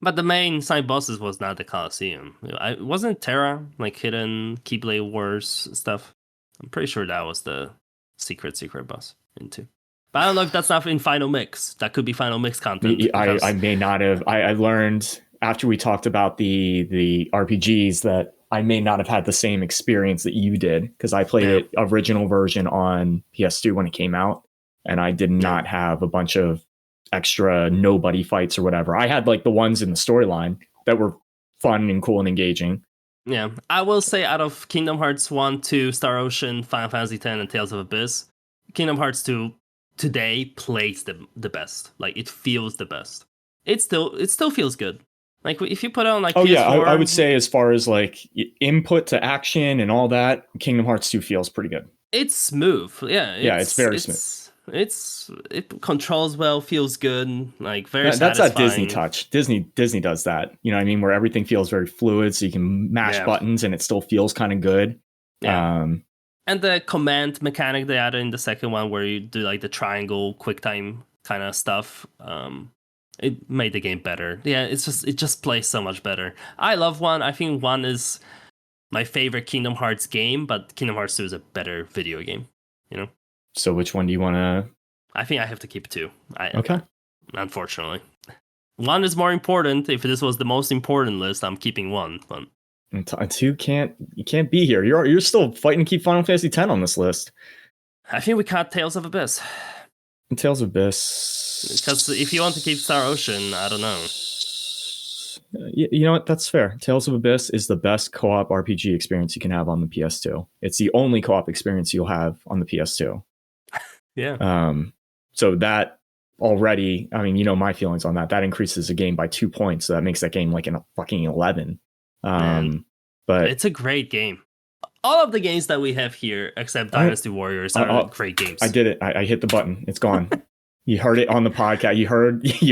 But the main side bosses was not the Coliseum. Wasn't Terra like hidden Keyblade Wars stuff? I'm pretty sure that was the secret boss in 2. But I don't know if that's not in Final Mix. That could be Final Mix content. I may not have. I learned after we talked about the RPGs that I may not have had the same experience that you did, because I played it original version on PS2 when it came out, and I did not have a bunch of extra nobody fights or whatever. I had like the ones in the storyline that were fun and cool and engaging. Yeah, I will say out of Kingdom Hearts 1, 2, Star Ocean, Final Fantasy X, and Tales of Abyss, Kingdom Hearts 2 today plays the best. Like, it feels the best. It still feels good. Like, if you put it on like PS4, I would say as far as like input to action and all that, Kingdom Hearts 2 feels pretty good. It's smooth. Yeah, it's very smooth. It controls well, feels good, like very that's satisfying. that Disney touch. Disney does that. You know what I mean? Where everything feels very fluid, so you can mash buttons and it still feels kind of good. Yeah. And the command mechanic they added in the second one, where you do like the triangle QuickTime kind of stuff, it made the game better. Yeah, it just plays so much better. I love 1. I think 1 is my favorite Kingdom Hearts game, but Kingdom Hearts 2 is a better video game. So which one do you want to... I think I have to keep 2. Okay. Unfortunately. 1 is more important. If this was the most important list, I'm keeping 1. But 2 can't be here. You're still fighting to keep Final Fantasy X on this list. I think we cut Tales of Abyss. Tales of Abyss... Because if you want to keep Star Ocean, I don't know. You know what? That's fair. Tales of Abyss is the best co-op RPG experience you can have on the PS2. It's the only co-op experience you'll have on the PS2. Yeah. So that already, I mean, you know my feelings on that. That increases a game by 2 points, so that makes that game like a fucking 11. But it's a great game. All of the games that we have here, except Dynasty Warriors, are great games. I did it. I hit the button. It's gone. You heard it on the podcast. You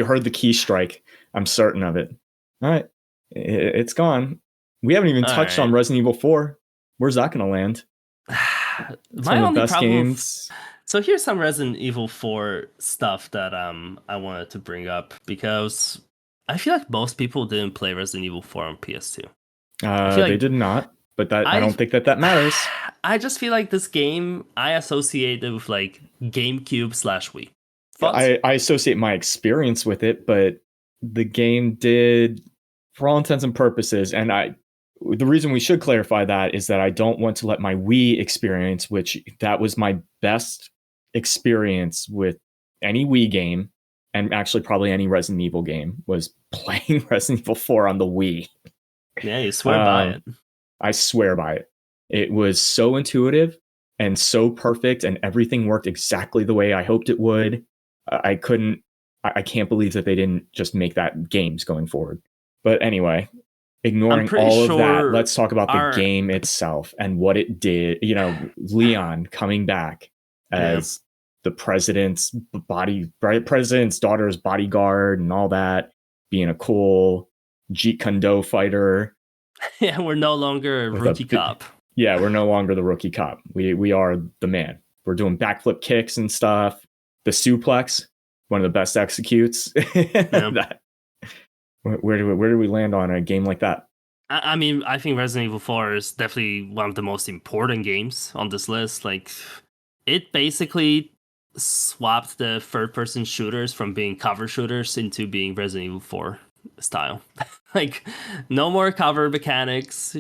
heard the key strike. I'm certain of it. All right, it's gone. We haven't even touched on Resident Evil 4. Where's that going to land? It's my only best games. So here's some Resident Evil 4 stuff that I wanted to bring up, because I feel like most people didn't play Resident Evil 4 on PS2. I feel They like did not, but that I I don't think that matters. I just feel like this game I associate it with like GameCube slash Wii. Thoughts? I associate my experience with it, but the game did, for all intents and purposes, and the reason we should clarify that is that I don't want to let my Wii experience, which that was my best experience with any Wii game, and actually probably any Resident Evil game, was playing Resident Evil 4 on the Wii. Yeah, you swear by it. I swear by it. It was so intuitive and so perfect, and everything worked exactly the way I hoped it would. I can't believe that they didn't just make that games going forward. But anyway, ignoring all of that, let's talk about the game itself and what it did. You know, Leon coming back as the president's daughter's bodyguard and all that, being a cool Jeet Kune Do fighter. Yeah, we're no longer a rookie cop. Yeah, we're no longer the rookie cop. We are the man. We're doing backflip kicks and stuff. The suplex, one of the best executes. Yeah. Where do we land on a game like that? I mean, I think Resident Evil 4 is definitely one of the most important games on this list. Like, it basically swapped the third-person shooters from being cover shooters into being Resident Evil 4 style. Like, no more cover mechanics.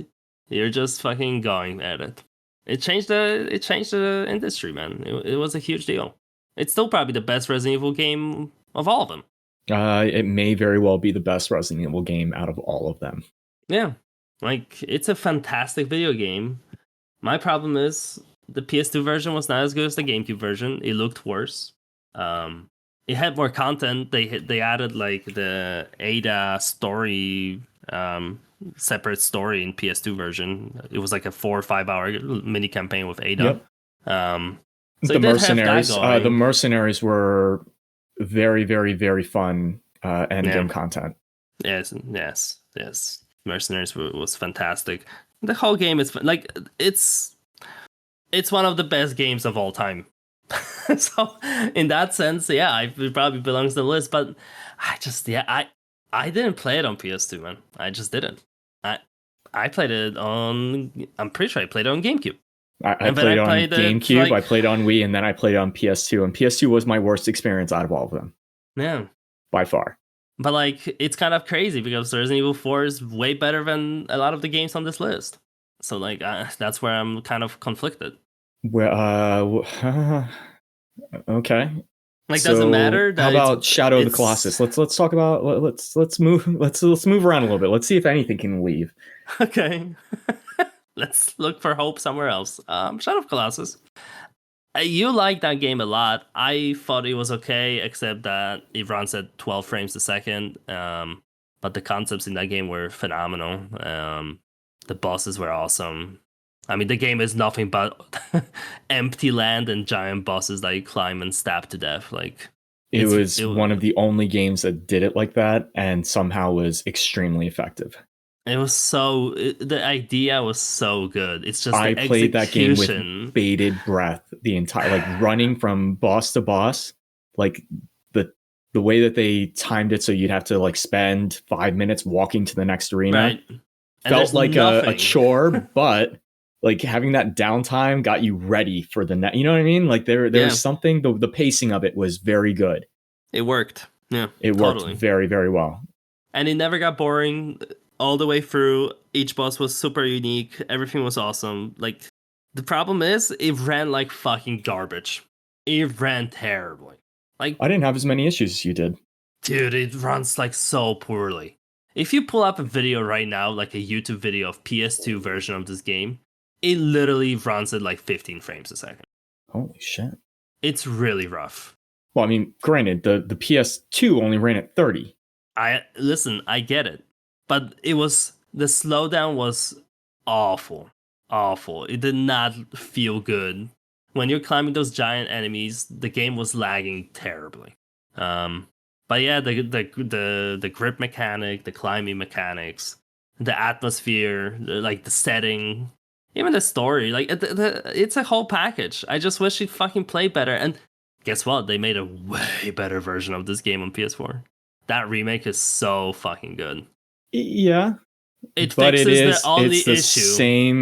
You're just fucking going at it. It changed the industry, man. It was a huge deal. It's still probably the best Resident Evil game of all of them. It may very well be the best Resident Evil game out of all of them. Yeah, like, it's a fantastic video game. My problem is the PS2 version was not as good as the GameCube version. It looked worse. It had more content. They added like the Ada story, separate story in PS2 version. It was like a 4 or 5 hour mini campaign with Ada. Yep. So the mercenaries were very, very, very fun end game content. Yes. Mercenaries was fantastic. The whole game is like it's one of the best games of all time. So in that sense, yeah, it probably belongs to the list. But I didn't play it on PS2, man. I just didn't. I played it on. I'm pretty sure I played it on GameCube. I played on GameCube, I played on Wii, and then I played on PS2. And PS2 was my worst experience out of all of them. Yeah. By far. But like, it's kind of crazy because Resident Evil 4 is way better than a lot of the games on this list. So like, that's where I'm kind of conflicted. Well, okay. Like, so, doesn't matter. How about Shadow of the Colossus? Let's talk about let's move around a little bit. Let's see if anything can leave. Okay. Let's look for hope somewhere else. Shadow of Colossus. You like that game a lot. I thought it was okay, except that it runs at 12 frames a second. But the concepts in that game were phenomenal. The bosses were awesome. I mean, the game is nothing but empty land and giant bosses that you climb and stab to death. Like, it was one of the only games that did it like that, and somehow was extremely effective. It was the idea was so good. It's just I played that game with bated breath the entire, like, running from boss to boss. Like, the way that they timed it, so you'd have to like spend 5 minutes walking to the next arena, right? Felt like a chore, but like having that downtime got you ready for the next. You know what I mean? Like there's something. The pacing of it was very good. It worked. Yeah, it worked very, very well, and it never got boring. All the way through, each boss was super unique. Everything was awesome. Like, the problem is, it ran like fucking garbage. It ran terribly. Like, I didn't have as many issues as you did. Dude, it runs like so poorly. If you pull up a video right now, like a YouTube video of PS2 version of this game, it literally runs at like 15 frames a second. Holy shit. It's really rough. Well, I mean, granted, the PS2 only ran at 30. I get it. But the slowdown was awful. Awful. It did not feel good. When you're climbing those giant enemies, the game was lagging terribly. But yeah, the grip mechanic, the climbing mechanics, the atmosphere, like the setting, even the story, like it's a whole package. I just wish it fucking played better. And guess what? They made a way better version of this game on PS4. that remake is so fucking good. Yeah, It but fixes the only it's the issue.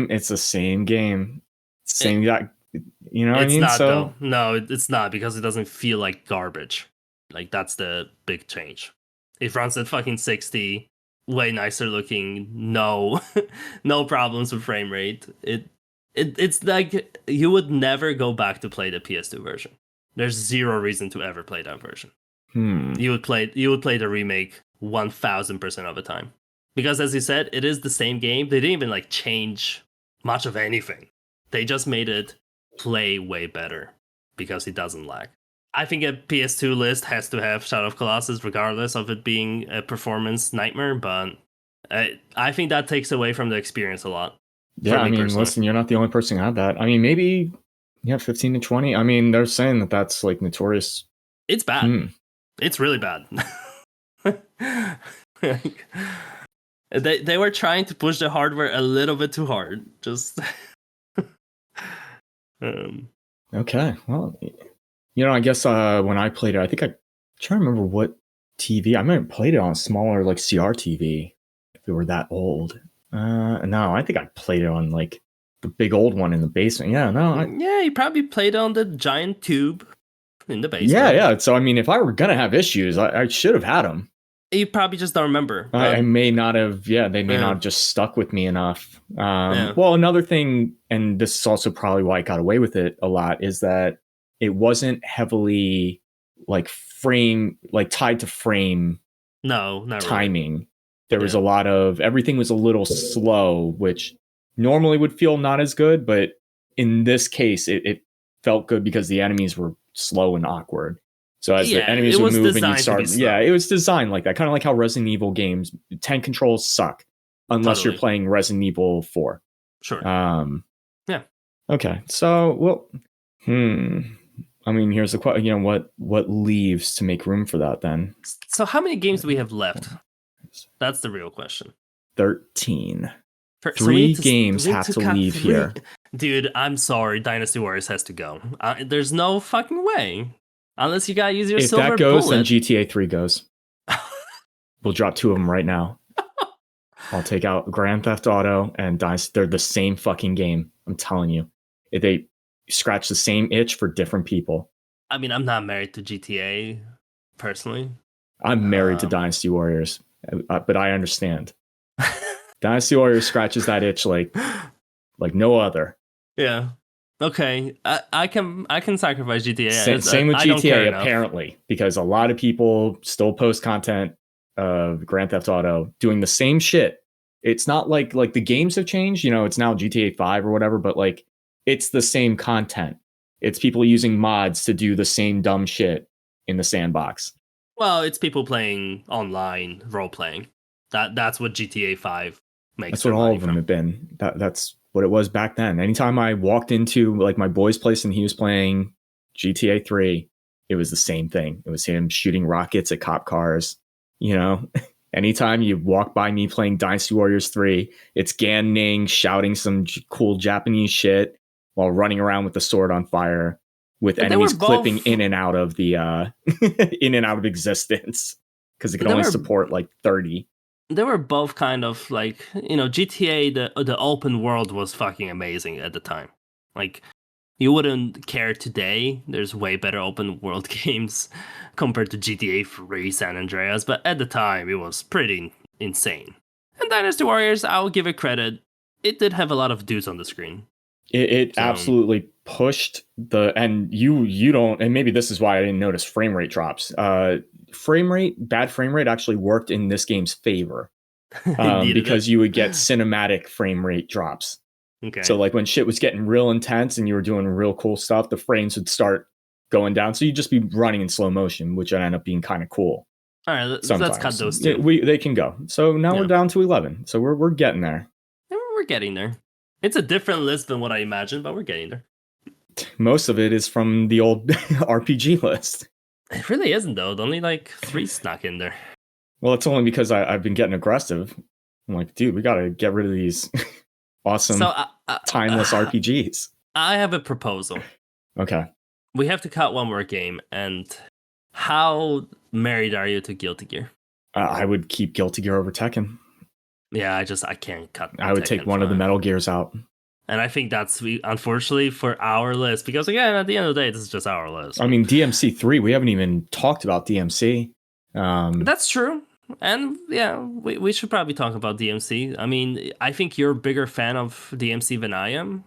it's the same game, It, same guy. You know what I it's mean? not though. So No, it's not because it doesn't feel like garbage. Like that's the big change. It runs at fucking 60, way nicer looking. No, no problems with frame rate. It's like you would never go back to play the PS2 version. There's zero reason to ever play that version. You would play the remake 1000% of the time. Because as you said, it is the same game. They didn't even like change much of anything. They just made it play way better because it doesn't lag. I think a PS2 list has to have Shadow of Colossus regardless of it being a performance nightmare, but I think that takes away from the experience a lot. yeah, For I me mean, personally. listen, you're not the only person who had that. I mean, maybe 15 to 20. I mean, they're saying that that's like notorious. It's bad. It's really bad. They were trying to push the hardware a little bit too hard. Just Okay, well, I guess when I played it, I think I trying to remember what TV. I might have played it on a smaller like CRTV if we were that old. No, I think I played it on like the big old one in the basement. Yeah, no, yeah, you probably played on the giant tube in the basement. yeah. So I mean, if I were gonna have issues, I should have had them. You probably just don't remember. I may not have. Yeah, they may Yeah. not have just stuck with me enough. Yeah. Well, another thing, and this is also probably why I got away with it a lot, is that it wasn't heavily like tied to frame No, not timing. Really. There was a lot of everything was a little slow, which normally would feel not as good, but in this case, it felt good because the enemies were slow and awkward. So as the enemies would move and you start, it was designed like that, kind of like how Resident Evil games, tank controls suck unless you're playing Resident Evil 4. Sure. Yeah. Okay. So, well, I mean, here's the question. What leaves to make room for that then? So how many games do we have left? That's the real question. 13. Three games have to leave here. Dude, I'm sorry. Dynasty Warriors has to go. There's no fucking way. Unless you gotta use your silver bullet. If that goes, then GTA 3 goes. We'll drop 2 of them right now. I'll take out Grand Theft Auto and Dynasty. They're the same fucking game. I'm telling you. If they scratch the same itch for different people. I mean, I'm not married to GTA, personally. I'm married to Dynasty Warriors, but I understand. Dynasty Warriors scratches that itch like no other. Yeah. Okay. I can sacrifice GTA. Same with GTA, apparently, because a lot of people still post content of Grand Theft Auto doing the same shit. It's not like the games have changed. It's now GTA 5 or whatever, but like it's the same content. It's people using mods to do the same dumb shit in the sandbox. Well, it's people playing online role playing. That's what GTA 5 makes. That's what all of them have been. That's what it was back then. Anytime I walked into like my boy's place and he was playing GTA 3, it was the same thing. It was him shooting rockets at cop cars. Anytime you walk by me playing Dynasty Warriors 3, it's Gan Ning shouting some cool Japanese shit while running around with the sword on fire, with enemies clipping in and out of the in and out of existence because it can only support like 30. They were both kind of like, GTA, the open world was fucking amazing at the time. Like, you wouldn't care today. There's way better open world games compared to GTA 3 San Andreas, but at the time it was pretty insane. And Dynasty Warriors, I'll give it credit. It did have a lot of dudes on the screen. It absolutely pushed and you don't, and maybe this is why I didn't notice frame rate drops. Bad frame rate actually worked in this game's favor because you would get cinematic frame rate drops. Okay. So like when shit was getting real intense and you were doing real cool stuff, the frames would start going down. So you'd just be running in slow motion, which would end up being kind of cool. All right, let's cut those two. They can go. So now we're down to 11. So we're getting there. We're getting there. It's a different list than what I imagined, but we're getting there. Most of it is from the old RPG list. It really isn't, though. Only like 3 snuck in there. Well, it's only because I've been getting aggressive. I'm like, dude, we got to get rid of these awesome, timeless RPGs. I have a proposal. Okay. We have to cut one more game, and How married are you to Guilty Gear? I would keep Guilty Gear over Tekken. Yeah, I can't cut. I would take one of the Metal Gears out. And I think that's unfortunately for our list, because again, at the end of the day, this is just our list. I mean, DMC3. We haven't even talked about DMC. That's true. And yeah, we should probably talk about DMC. I mean, I think you're a bigger fan of DMC than I am,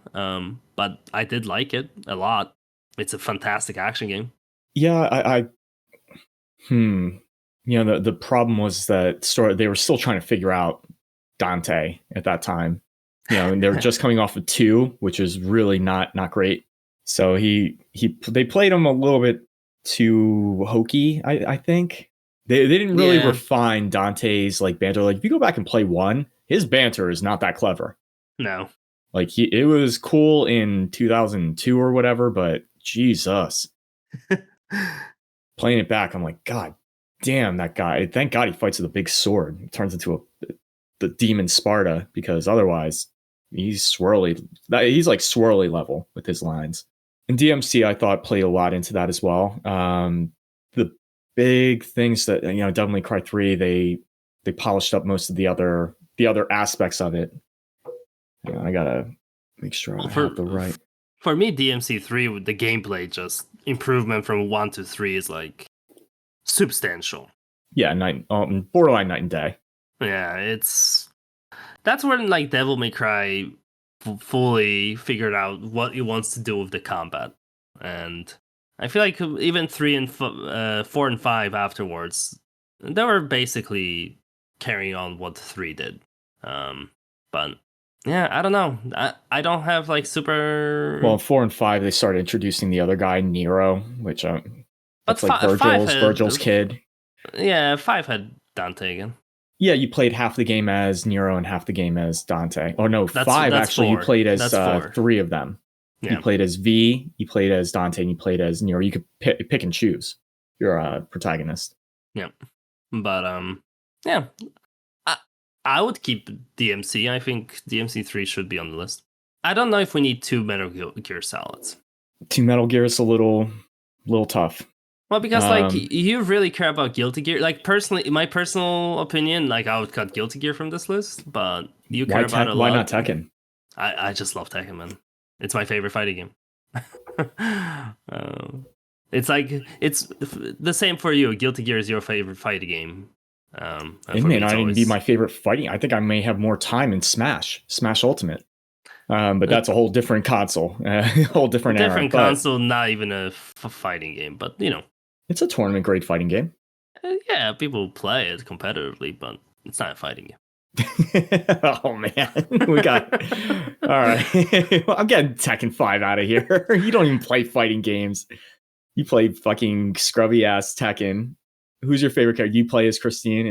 but I did like it a lot. It's a fantastic action game. Yeah, you know, the problem was that they were still trying to figure out Dante at that time. You know, and they were just coming off of 2, which is really not great. So they played him a little bit too hokey, I think. They didn't really refine Dante's like banter. Like if you go back and play 1, his banter is not that clever. No. Like it was cool in 2002 or whatever, but Jesus. Playing it back, I'm like, God damn, that guy. Thank God he fights with a big sword. He turns into the demon Sparta, because otherwise he's swirly. He's like swirly level with his lines. And DMC, I thought, played a lot into that as well. The big things that, you know, Devil May Cry 3, they polished up most of the other aspects of it. You know, I gotta make sure I have the right. For me, DMC3, the gameplay just improvement from 1 to 3 is like substantial. Yeah, borderline night and day. Yeah, that's when like Devil May Cry fully figured out what it wants to do with the combat, and I feel like even 3 and 4 and 5 afterwards, they were basically carrying on what 3 did. But yeah, I don't know. I don't have like super. Well, 4 and 5 they started introducing the other guy, Nero, which that's but like Virgil's kid. Yeah, 5 had Dante again. Yeah, you played half the game as Nero and half the game as Dante. Oh no, that's 5 actually 4. You played as 3 of them. Yeah. You played as V, you played as Dante, and you played as Nero. You could pick and choose your protagonist. Yeah, but yeah, I would keep DMC. I think DMC3 should be on the list. I don't know if we need 2 Metal Gear Solids. 2 Metal Gear is a little tough. Well, because like you really care about Guilty Gear. Like personally, my personal opinion, like I would cut Guilty Gear from this list, but you care about it a lot. Why not Tekken? I just love Tekken, man. It's my favorite fighting game. It's like it's the same for you. Guilty Gear is your favorite fighting game. It may not even be my favorite fighting. I think I may have more time in Smash Ultimate. But that's a whole different console, a whole different era. Different console, not even a fighting game, but you know. It's a tournament grade fighting game. Yeah, people play it competitively, but it's not a fighting game. Oh man, we got all right. I'm getting Tekken 5 out of here. You don't even play fighting games. You play fucking scrubby ass Tekken. Who's your favorite character? You play as Christine? Are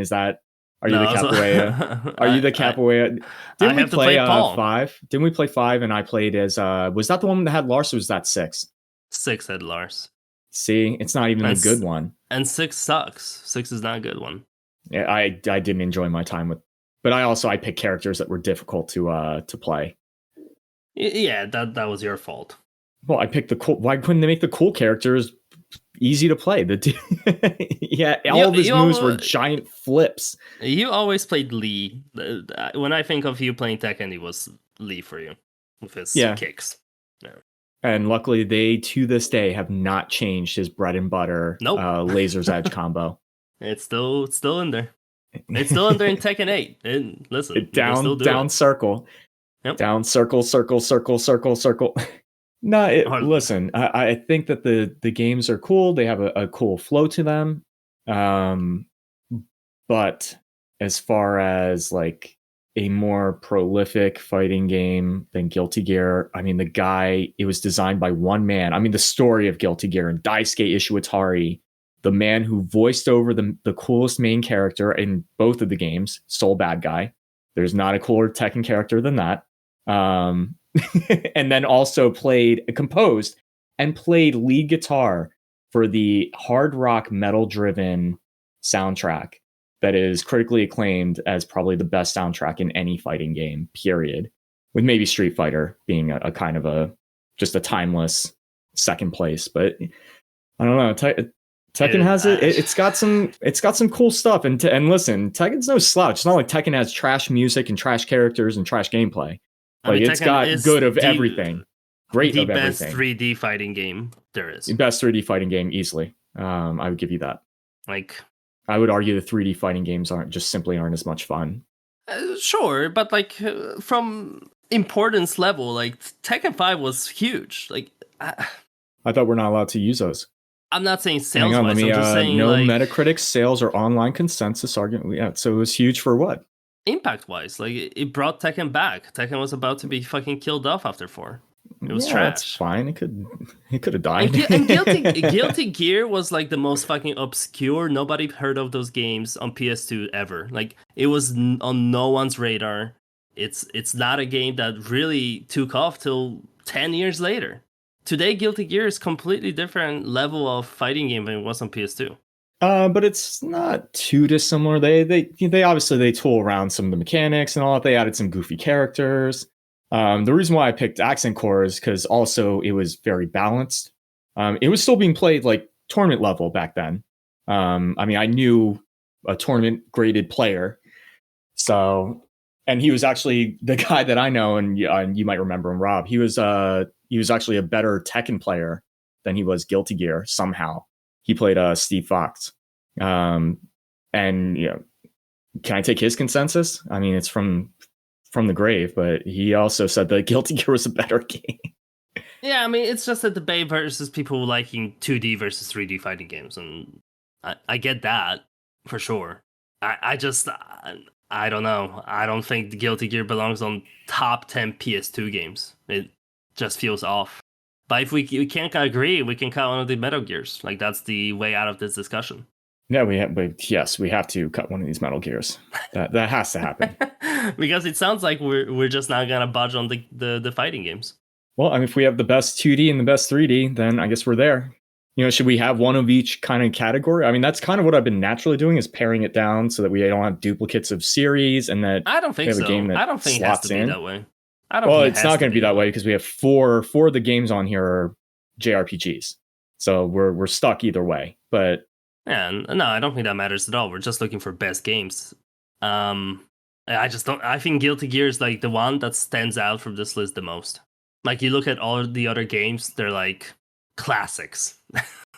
you the Capoeira? Are you the Capoeira? Didn't we play 5? Didn't we play 5? And I played as was that the one that had Lars, or was that 6? 6 had Lars. See, it's not even a good one. And 6 sucks. 6 is not a good one. Yeah, I didn't enjoy my time with, but I picked characters that were difficult to play. Yeah, that was your fault. Well, I picked the cool. Why couldn't they make the cool characters easy to play? Yeah, all of his moves were giant flips. You always played Lee. When I think of you playing Tekken, it was Lee for you with his kicks. Yeah. And luckily, they to this day have not changed his bread and butter Laser's Edge combo. It's still in there. It's still in there in Tekken 8. And listen, down circle, down circle, circle, circle, circle, circle. No, listen. I think that the games are cool. They have a cool flow to them. But as far as like a more prolific fighting game than Guilty Gear, I mean, it was designed by one man. I mean, the story of Guilty Gear and Daisuke Ishiwatari, the man who voiced over the coolest main character in both of the games, Soul Bad Guy. There's not a cooler Tekken character than that. And then also composed and played lead guitar for the hard rock metal driven soundtrack that is critically acclaimed as probably the best soundtrack in any fighting game, period. With maybe Street Fighter being a kind of just a timeless second place. But I don't know. Tekken has it. It's got some cool stuff. And listen, Tekken's no slouch. It's not like Tekken has trash music and trash characters and trash gameplay. Like, it's got good of everything. Great of everything. The best 3D fighting game there is. The best 3D fighting game, easily. I would give you that. Like, I would argue the 3D fighting games aren't as much fun. Sure, but like from importance level, like Tekken 5 was huge. Like, I thought we're not allowed to use those. I'm not saying sales wise. I'm just saying no Metacritic, sales, or online consensus argument. Yeah, so it was huge for what? Impact wise, like it brought Tekken back. Tekken was about to be fucking killed off after 4. It was trash. That's fine. It could have died. And Guilty Gear was like the most fucking obscure. Nobody heard of those games on PS2 ever. Like, it was on no one's radar. It's not a game that really took off till 10 years later. Today, Guilty Gear is completely different level of fighting game than it was on PS2. But it's not too dissimilar. They obviously they tool around some of the mechanics and all that. They added some goofy characters. The reason why I picked Accent Core is because also it was very balanced. It was still being played like tournament level back then. I mean, I knew a tournament graded player. So, and he was actually the guy that I know, and you might remember him, Rob. He was actually a better Tekken player than he was Guilty Gear somehow. He played Steve Fox. And can I take his consensus? I mean, it's from the grave, but he also said that Guilty Gear was a better game. Yeah, I mean, it's just a debate versus people liking 2D versus 3D fighting games, and I get that for sure. I don't know. I don't think the Guilty Gear belongs on top 10 PS2 games. It just feels off. But if we can't agree, we can cut one of the Metal Gears. Like, that's the way out of this discussion. Yeah, we have to cut one of these Metal Gears. That has to happen. Because it sounds like we're just not gonna budge on the fighting games. Well, I mean, if we have the best 2D and the best 3D, then I guess we're there. Should we have one of each kind of category? I mean, that's kind of what I've been naturally doing, is paring it down so that we don't have duplicates of series, and that I don't think so. I don't think it has to be that way. It's not going to be that way because we have four of the games on here are JRPGs, so we're stuck either way. But yeah, no, I don't think that matters at all. We're just looking for best games. I just don't. I think Guilty Gear is like the one that stands out from this list the most. Like, you look at all the other games, they're like classics.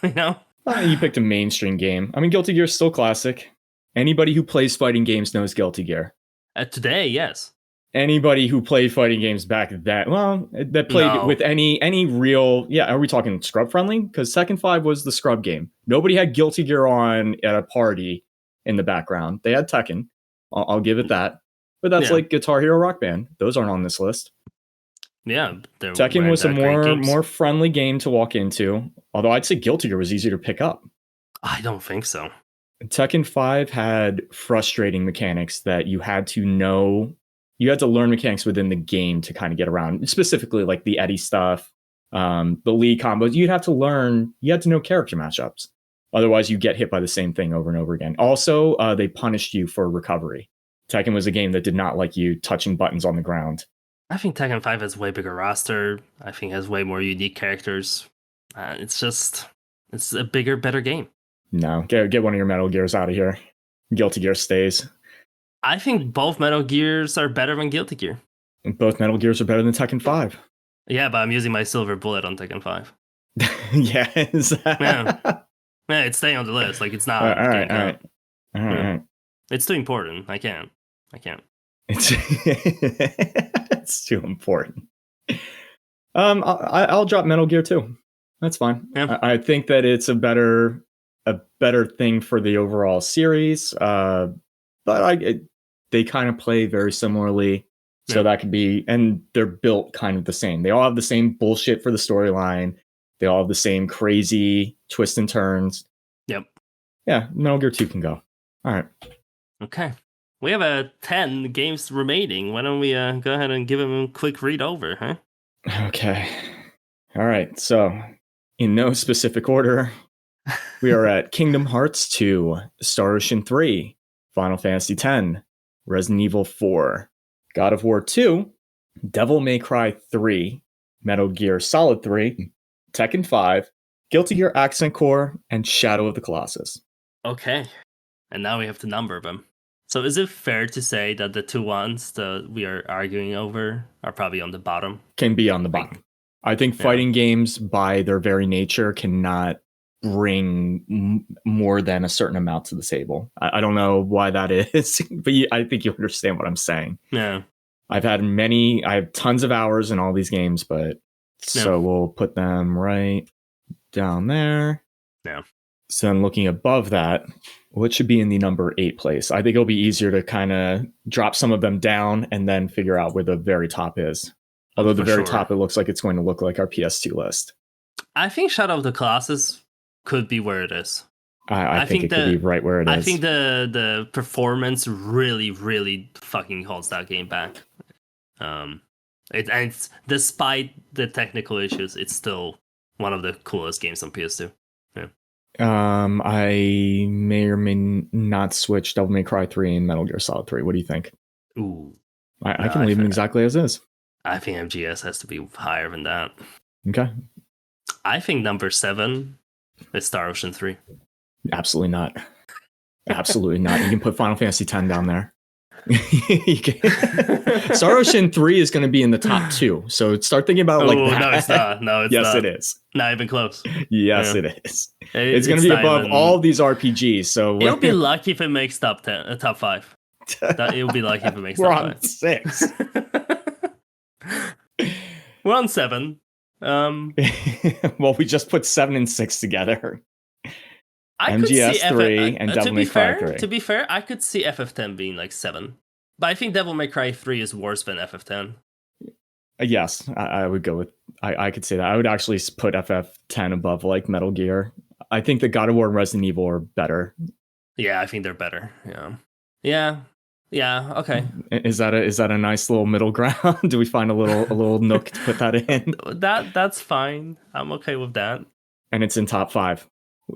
You picked a mainstream game. I mean, Guilty Gear is still classic. Anybody who plays fighting games knows Guilty Gear. Today, yes. Anybody who played fighting games back that played with any real, are we talking scrub friendly? Because Tekken 5 was the scrub game. Nobody had Guilty Gear on at a party in the background. They had Tekken. I'll give it that. But that's like Guitar Hero Rock Band. Those aren't on this list. Yeah, Tekken was a more friendly game to walk into. Although I'd say Guilty Gear was easier to pick up. I don't think so. Tekken 5 had frustrating mechanics that you had to know. You had to learn mechanics within the game to kind of get around. Specifically, like the Eddie stuff, the Lee combos. You had to know character matchups. Otherwise, you get hit by the same thing over and over again. Also, they punished you for recovery. Tekken was a game that did not like you touching buttons on the ground. I think Tekken 5 has way bigger roster. I think has way more unique characters. It's a bigger, better game. No, get one of your Metal Gears out of here. Guilty Gear stays. I think both Metal Gears are better than Guilty Gear. And both Metal Gears are better than Tekken 5. Yeah, but I'm using my silver bullet on Tekken 5. Yes. Yeah, it's staying on the list. Like, it's not. All right. It's too important. I can't. It's too important. I'll drop Metal Gear 2. That's fine. Yeah. I think that it's a better thing for the overall series. But they kind of play very similarly. So that could be, and they're built kind of the same. They all have the same bullshit for the storyline. They all have the same crazy twists and turns. Yep. Yeah, Metal Gear 2 can go. All right. Okay. We have 10 games remaining. Why don't we go ahead and give them a quick read over, huh? Okay. All right. So, in no specific order, we are at Kingdom Hearts 2, Star Ocean 3, Final Fantasy X, Resident Evil 4, God of War 2, Devil May Cry 3, Metal Gear Solid 3, Tekken 5, Guilty Gear Accent Core and Shadow of the Colossus. Okay. And now we have to number them. So is it fair to say that the two ones that we are arguing over are probably on the bottom? Can be on the bottom. I think fighting games, by their very nature, cannot bring more than a certain amount to the table. I don't know why that is, but I think you understand what I'm saying. Yeah. I have tons of hours in all these games, but so we'll put them right down there. Yeah. So then looking above that, what should be in the number 8 place? I think it'll be easier to kind of drop some of them down and then figure out where the very top is. Although the very top, it looks like it's going to look like our PS2 list. I think Shadow of the Colossus could be where it is. I think it could be right where it is. I think the performance really, really fucking holds that game back. It's despite the technical issues, it's still one of the coolest games on PS2. Yeah. I may or may not switch Devil May Cry 3 and Metal Gear Solid 3. What do you think? Ooh. I can leave them exactly as is. I think MGS has to be higher than that. Okay. I think number 7 is Star Ocean 3. Absolutely not. Absolutely not. You can put Final Fantasy X down there. Star Ocean 3 is going to be in the top 2. So start thinking about like that. No, it's not. No, it's yes, not. It is. Not even close. Yes, it is. It's going to be above all these RPGs. So it'll be lucky if it makes top 10, top 5. It'll be lucky if it makes We're top on 5. 6. We're on 7. Well, we just put 7 and 6 together. I MGS 3 and Devil May Cry 3. To be fair, I could see FF10 being like 7. But I think Devil May Cry 3 is worse than FF10. Yes, I would go with... I could say that. I would actually put FF10 above like Metal Gear. I think the God of War and Resident Evil are better. Yeah, I think they're better. Yeah, okay. Is that a nice little middle ground? Do we find a little nook to put that in? That's fine. I'm okay with that. And it's in top 5.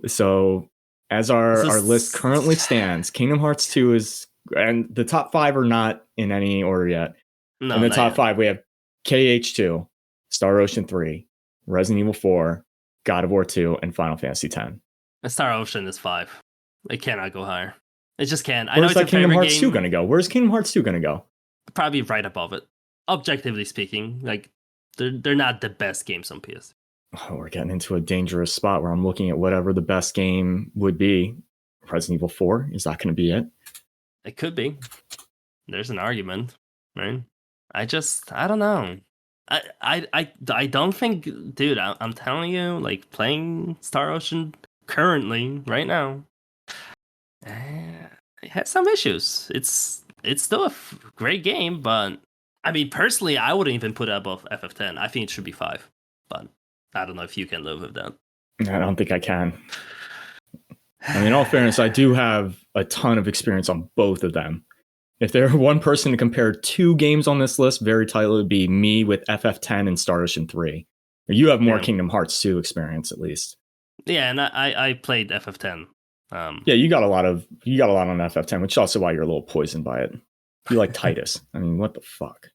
So as our list currently stands, Kingdom Hearts 2 is, and the top 5 are not in any order yet. No, in the top 5, we have KH2, Star Ocean 3, Resident Evil 4, God of War 2, and Final Fantasy X. Star Ocean is 5. It cannot go higher. It just can't. I know it's Kingdom Hearts 2 going to go? Where's Kingdom Hearts 2 going to go? Probably right above it. Objectively speaking, like they're not the best games on PS. Oh, we're getting into a dangerous spot where I'm looking at whatever the best game would be. Resident Evil 4, is that going to be it? It could be. There's an argument, right? I don't know. I don't think, dude, I'm telling you, like playing Star Ocean currently, right now, it has some issues. It's still a great game, but I mean, personally, I wouldn't even put it above FF10. I think it should be 5, but I don't know if you can live with that. I don't think I can. I mean, in all fairness, I do have a ton of experience on both of them. If there were one person to compare 2 games on this list very tightly, it would be me with FF10 and Star Ocean 3. You have more Kingdom Hearts 2 experience, at least. Yeah, and I played FF10. Yeah, you got a lot on FF10, which is also why you're a little poisoned by it. You like Titus. I mean, what the fuck?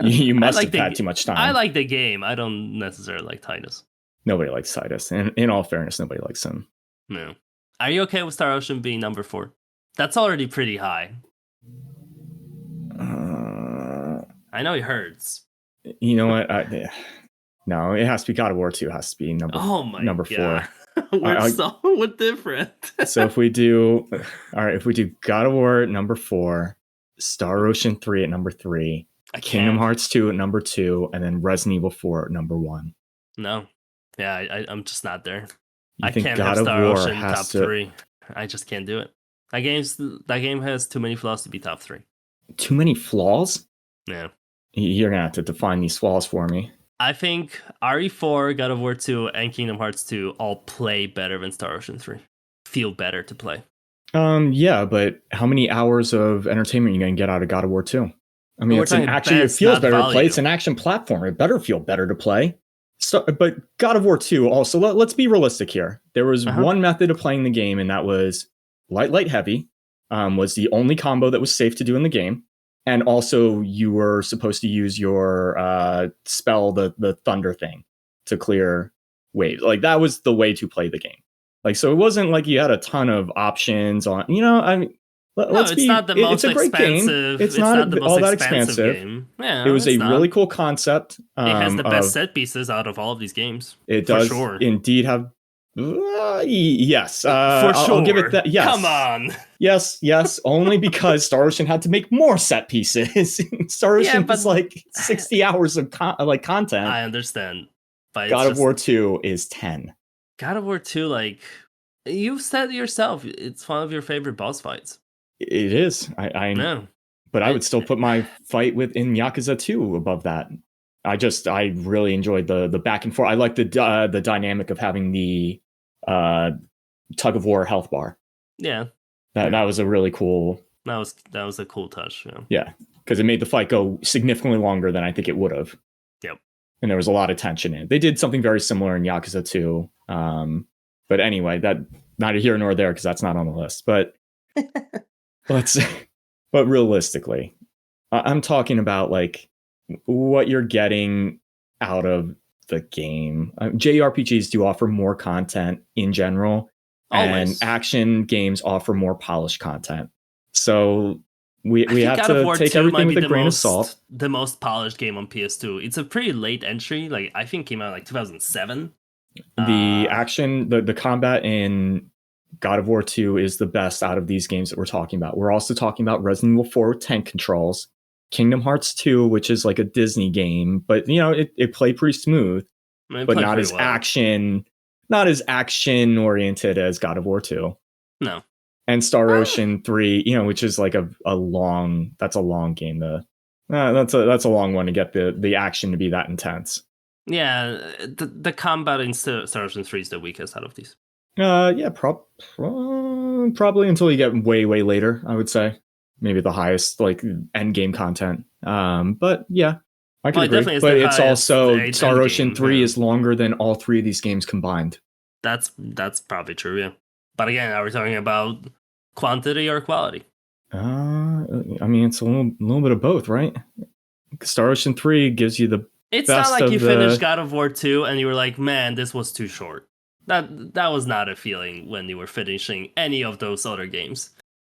You must have had too much time. I like the game. I don't necessarily like Titus. Nobody likes Titus. And in all fairness, nobody likes him. No. Are you okay with Star Ocean being number 4? That's already pretty high. I know it hurts. You know what? No, it has to be God of War 2. It has to be number 4. We're so different. So if we do God of War at number 4, Star Ocean 3 at number 3, Kingdom Hearts 2 at number 2, and then Resident Evil 4 at number 1. No. Yeah, I'm just not there. I can't have Star Ocean top 3. I just can't do it. That game has too many flaws to be top 3. Too many flaws? Yeah. You're going to have to define these flaws for me. I think RE4, God of War 2, and Kingdom Hearts 2 all play better than Star Ocean 3. Feel better to play. Yeah, but how many hours of entertainment are you going to get out of God of War 2? I mean, it's an action. It feels better to play. It's an action platform. It better feel better to play. So, but God of War 2 also, let's be realistic here. There was one method of playing the game, and that was light, heavy. Was the only combo that was safe to do in the game. And also, you were supposed to use your spell, the thunder thing, to clear waves. Like that was the way to play the game. Like so, it wasn't like you had a ton of options on. You know, I mean, let's it's be. not the most It's a great game. expensive. It's It's not not the most all that expensive expensive. game. It Yeah, was it's a really not. cool concept. It has the best Of set pieces out of all of these games. it For does sure. indeed have. Yes, For sure. I'll give it that. Yes, Come on. yes. Only because Star Ocean had to make more set pieces. Star Yeah, Ocean but is like 60 hours of content. I understand. But God it's of War 2 is 10. God of War 2, like you said yourself, it's one of your favorite boss fights. It is. I No. but I would still put my fight in Yakuza 2 above that. I really enjoyed the back and forth. I like the dynamic of having the tug of war health bar. Yeah. That was a really cool. That was a cool touch. Yeah. Yeah, because it made the fight go significantly longer than I think it would have. Yep. And there was a lot of tension in it. They did something very similar in Yakuza 2. But anyway, that neither here nor there because that's not on the list. But but realistically, I'm talking about like what you're getting out of the game. JRPGs do offer more content in general, Always. and action games offer more polished content. So we have God of to War take 2 everything might with be a grain of salt. the most polished game on PS2. It's a pretty late entry. Like I think it came out like 2007. The action, the combat in God of War 2 is the best out of these games that we're talking about. We're also talking about Resident Evil 4 with tank controls, Kingdom Hearts 2, which is like a Disney game, but you know, it played pretty smooth, but not as action oriented as God of War 2. No. And Star Ocean 3, you know, which is like a long game. That's a long one to get the action to be that intense. Yeah, the combat in Star Ocean 3 is the weakest out of these. Yeah, probably until you get way later, I would say. Maybe the highest like end game content. But yeah, I can agree. But it's also Star Ocean 3 is longer than all three of these games combined. That's probably true, yeah. But again, are we talking about quantity or quality? I mean, it's a little bit of both, right? Star Ocean 3 gives you the It's best not like you finished God of War 2 and you were like, man, this was too short. That was not a feeling when you were finishing any of those other games.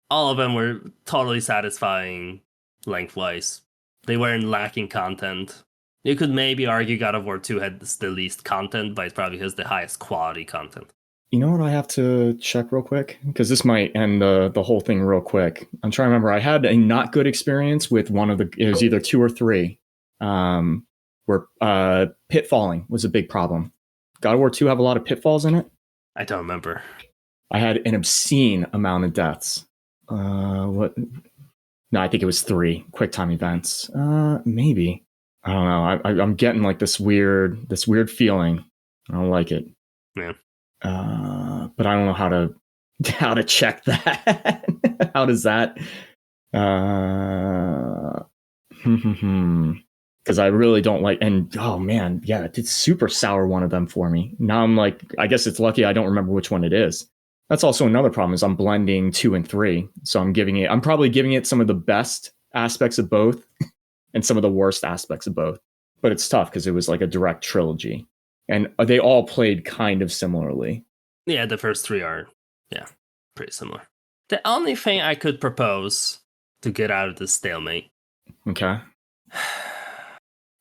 All of them were totally satisfying lengthwise. They weren't lacking content. You could maybe argue God of War 2 had the least content, but it probably has the highest quality content. You know what I have to check real quick? Because this might end the whole thing real quick. I'm trying to remember. I had a not good experience with one of it was either 2 or 3, where pitfalling was a big problem. God of War 2 have a lot of pitfalls in it? I don't remember. I had an obscene amount of deaths. What? No, I think it was 3 quick time events. Maybe. I don't know. I'm getting like this weird feeling. I don't like it. Yeah. But I don't know how to check that. How does that? Because I really don't like. And oh man, yeah, it did super sour one of them for me. Now I'm like, I guess it's lucky I don't remember which one it is. That's also another problem is I'm blending 2 and 3. So I'm probably giving it some of the best aspects of both and some of the worst aspects of both. But it's tough because it was like a direct trilogy. And they all played kind of similarly. Yeah, the first 3 are, pretty similar. The only thing I could propose to get out of this stalemate. Okay.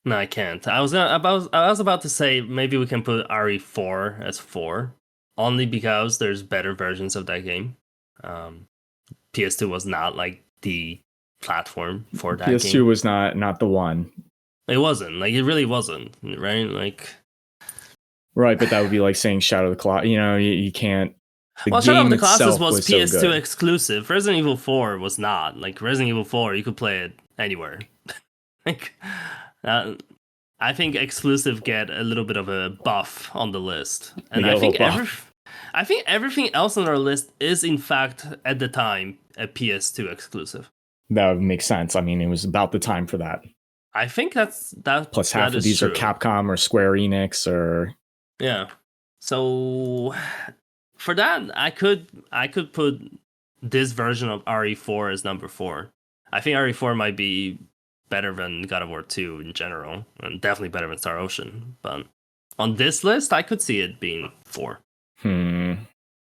No, I can't. I was about to say maybe we can put RE4 as 4, only because there's better versions of that game. PS2 was not like the platform for that PS2 game. Was not the one. It wasn't. Like it really wasn't, right? Like right, but that would be like saying Shadow of the Colossus. You know, you can't. Shadow of the Colossus was PS2 so exclusive. Resident Evil 4 was not. Like Resident Evil 4, you could play it anywhere. Like, I think exclusive get a little bit of a buff on the list, and I think everything else on our list is in fact at the time a PS2 exclusive. That would make sense. I mean, it was about the time for that. I think that's that. Plus half of these true. Are Capcom or Square Enix or. Yeah. So for that, I could put this version of RE4 as number 4. I think RE4 might be better than God of War 2 in general, and definitely better than Star Ocean. But On this list, I could see it being 4.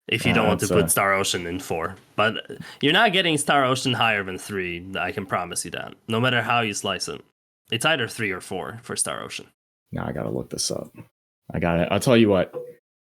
If you don't want to put Star Ocean in 4. But you're not getting Star Ocean higher than 3, I can promise you that. No matter how you slice it. It's either 3 or 4 for Star Ocean. Now I gotta look this up. I got it. I'll tell you what.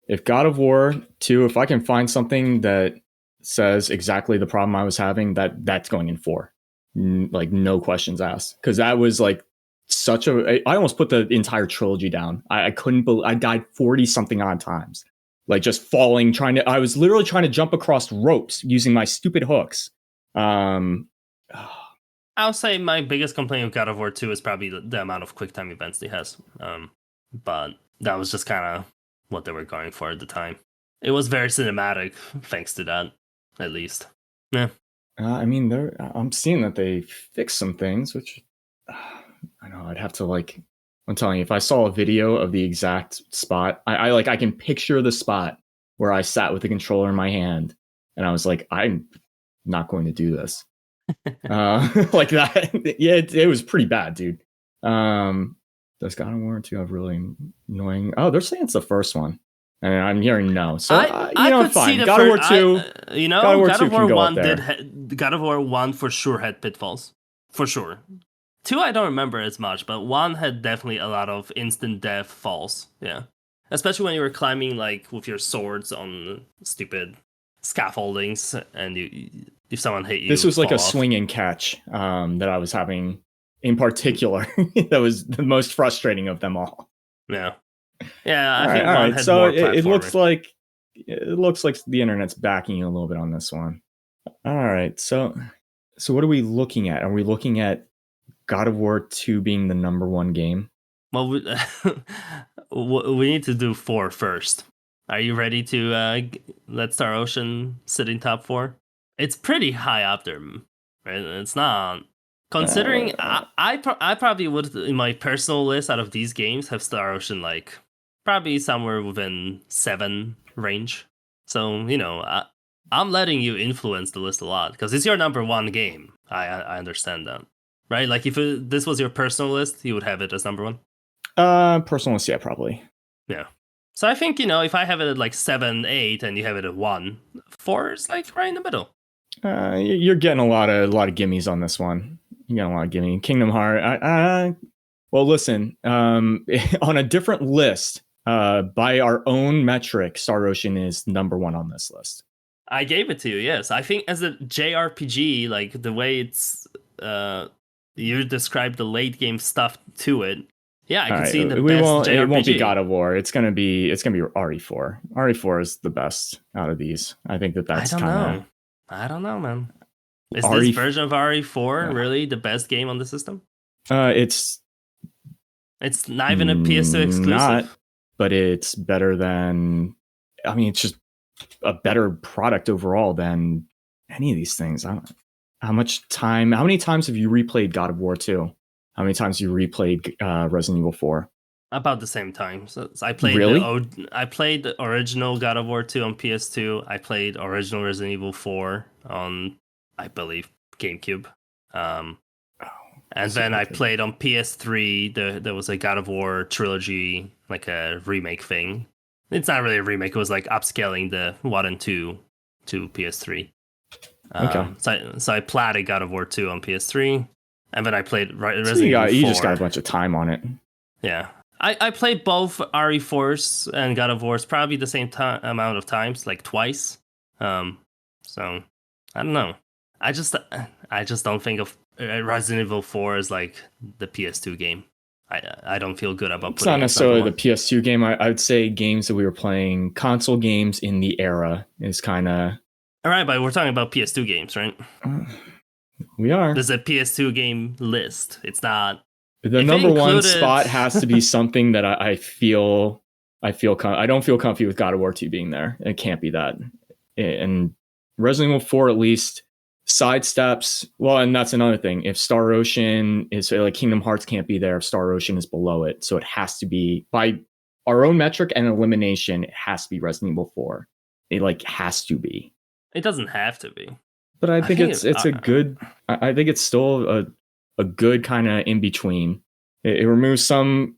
If God of War 2, if I can find something that says exactly the problem I was having, that's going in 4. Like, no questions asked. Because that was like such a... I almost put the entire trilogy down. I couldn't believe... I died 40-something odd times. Like, just falling, I was literally trying to jump across ropes using my stupid hooks. I'll say my biggest complaint with God of War 2 is probably the amount of QuickTime events it has. But that was just kind of what they were going for at the time. It was very cinematic, thanks to that, at least. Yeah. I mean, I'm seeing that they fixed some things, which I know I'd have to like. I'm telling you, if I saw a video of the exact spot, I can picture the spot where I sat with the controller in my hand, and I was like, I'm not going to do this. Like that. Yeah, it was pretty bad, dude. Does God of War 2 have really annoying? Oh, they're saying it's the first one. And I'm hearing no. So, fine. God of War 2. God of War 2 can go up there. God of War 1 for sure had pitfalls. For sure. 2, I don't remember as much, but 1 had definitely a lot of instant death falls. Yeah. Especially when you were climbing, like, with your swords on stupid scaffoldings, and if someone hit you... This was like a swing and catch that I was having in particular. That was the most frustrating of them all. Yeah. Yeah, I think all right. Had so more it looks like the internet's backing you a little bit on this one. All right. So what are we looking at? Are we looking at God of War 2 being the number 1 game? Well, we need to do 4 first. Are you ready to let Star Ocean sit in top 4? It's pretty high up there, right? It's not. Considering I probably would, in my personal list out of these games, have Star Ocean like probably somewhere within 7 range. So, I'm letting you influence the list a lot because it's your number 1 game. I understand that, right? Like if this was your personal list, you would have it as number 1. Personal list, yeah, probably. Yeah. So I think, if I have it at like 7, 8, and you have it at 1, 4 is like right in the middle. You're getting a lot of gimmies on this one. You got a lot of gimmies. Kingdom Hearts. Well, listen. On a different list, by our own metric, Star Ocean is number 1 on this list. I gave it to you. Yes, I think as a JRPG, like the way it's you described the late game stuff to it. Yeah, I can see the best JRPG. It won't be God of War. It's gonna be RE4. RE4 is the best out of these. I think that's kind of. I don't know, man. Is this version of RE4 really the best game on the system? It's not even a PS2 exclusive. Not, but it's better than. I mean, it's just a better product overall than any of these things. How many times have you replayed God of War 2? How many times have you replayed Resident Evil 4? About the same time. So I played I played the original God of War 2 on PS2. I played original Resident Evil 4 on, I believe, GameCube. And then I played on PS3. There was a God of War trilogy, like a remake thing. It's not really a remake. It was like upscaling the 1 and 2 to PS3. Okay. So I platted God of War 2 on PS3, and then I played Resident Evil 4. You just got a bunch of time on it. Yeah. I played both RE4s and God of Wars probably the same amount of times, like twice. So I don't know. I just don't think of Resident Evil 4 as like the PS2 game. I don't feel good about. It's not necessarily the PS2 game. I would say games that we were playing, console games in the era, is kind of. All right, but we're talking about PS2 games, right? We are. There's a PS2 game list. It's not. The number 1 spot has to be something that I feel. I don't feel comfy with God of War 2 being there. It can't be that. And Resident Evil 4 at least sidesteps. Well, and that's another thing. If Star Ocean is like Kingdom Hearts can't be there if Star Ocean is below it. So it has to be by our own metric and elimination. It has to be Resident Evil 4. It like has to be. It doesn't have to be. But I think it's a good. I think it's still a good kind of in between. It removes some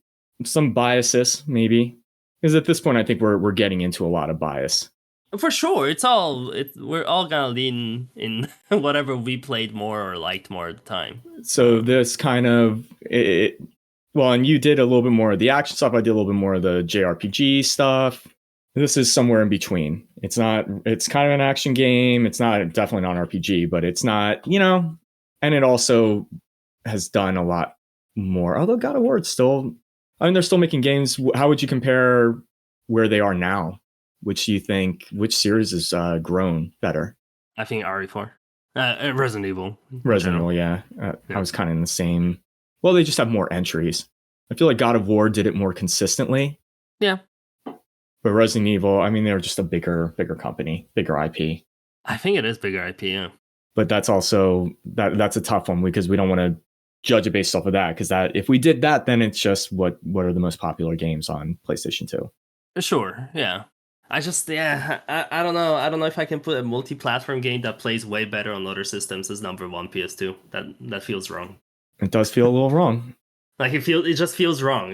biases maybe, Because at this point, I think we're getting into a lot of bias. For sure, we're all gonna lean in whatever we played more or liked more at the time. So this kind of well, and you did a little bit more of the action stuff. I did a little bit more of the JRPG stuff. This is somewhere in between. It's not. It's kind of an action game. It's not definitely not an RPG, but it's not. And it also has done a lot more. Although God of War, still. I mean, they're still making games. How would you compare where they are now? Which series has grown better? I think RE4. Resident Evil. Resident Evil, yeah. I was kind of in the same. Well, they just have more entries. I feel like God of War did it more consistently. Yeah. But Resident Evil, I mean, they're just a bigger company, bigger IP. I think it is bigger IP, yeah. But that's also that's a tough one because we don't want to judge it based off of that. Because that if we did that, then it's just what are the most popular games on PlayStation 2? Sure, yeah. I don't know. I don't know if I can put a multi-platform game that plays way better on other systems as number one PS2. That feels wrong. It does feel a little wrong. Like it just feels wrong,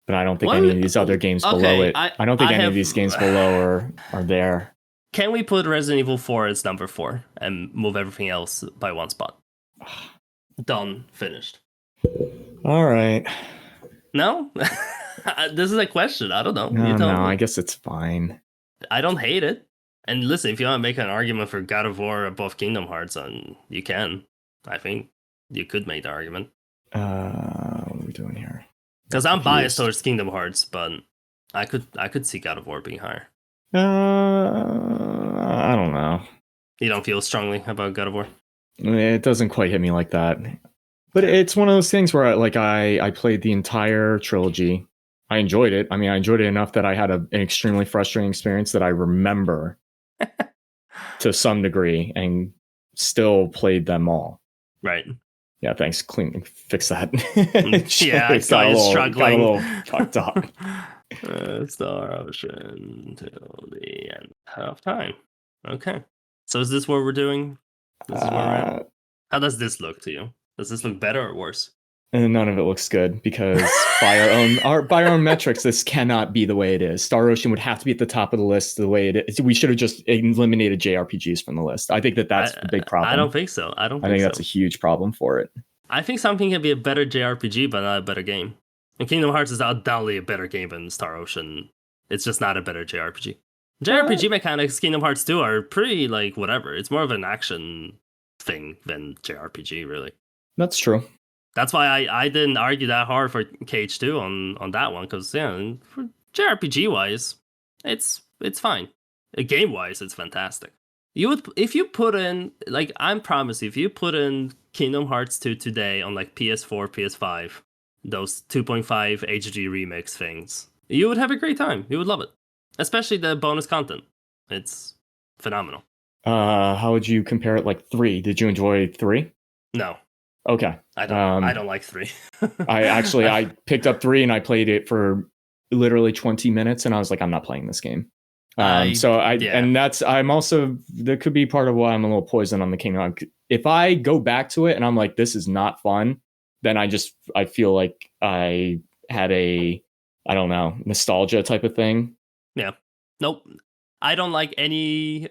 But I don't think any of these other games below it. I don't think any of these games below are there. Can we put Resident Evil 4 as number 4 and move everything else by one spot? Done. Finished. All right. No? This is a question. I don't know. No, I guess it's fine. I don't hate it. And listen, if you want to make an argument for God of War above Kingdom Hearts, you can. I think you could make the argument. What are we doing here? Because I'm biased towards Kingdom Hearts, but I could see God of War being higher. I don't know. You don't feel strongly about God of War? It doesn't quite hit me like that. But it's one of those things where I played the entire trilogy. I enjoyed it. I mean, I enjoyed it enough that I had an extremely frustrating experience that I remember to some degree and still played them all. Right. Yeah, thanks. Fix that. Yeah, I saw you struggling. Got a little fucked up. Star Ocean till the end of time. Okay. So is this what we're doing? This is where we're at? How does this look to you? Does this look better or worse? And none of it looks good because by our own metrics, this cannot be the way it is. Star Ocean would have to be at the top of the list the way it is. We should have just eliminated JRPGs from the list. I think that's the big problem. I don't think so. I think that's a huge problem for it. I think something can be a better JRPG, but not a better game. And Kingdom Hearts is undoubtedly a better game than Star Ocean. It's just not a better JRPG. JRPG mechanics, Kingdom Hearts 2 are pretty whatever. It's more of an action thing than JRPG, really. That's true. That's why I didn't argue that hard for KH2 on that one, because for JRPG wise, it's fine. Game wise, it's fantastic. If you put in I promise you, if you put in Kingdom Hearts 2 today on PS4, PS5, those 2.5 HD remix things, you would have a great time. You would love it, especially the bonus content. It's phenomenal. How would you compare it? 3? Did you enjoy 3? No. Okay. I don't like 3. I picked up 3 and I played it for literally 20 minutes and I was like, I'm not playing this game. And I'm also, that could be part of why I'm a little poisoned on the Kingdom. If I go back to it and I'm like, this is not fun, then I feel like I had I don't know, nostalgia type of thing. Yeah. Nope. I don't like any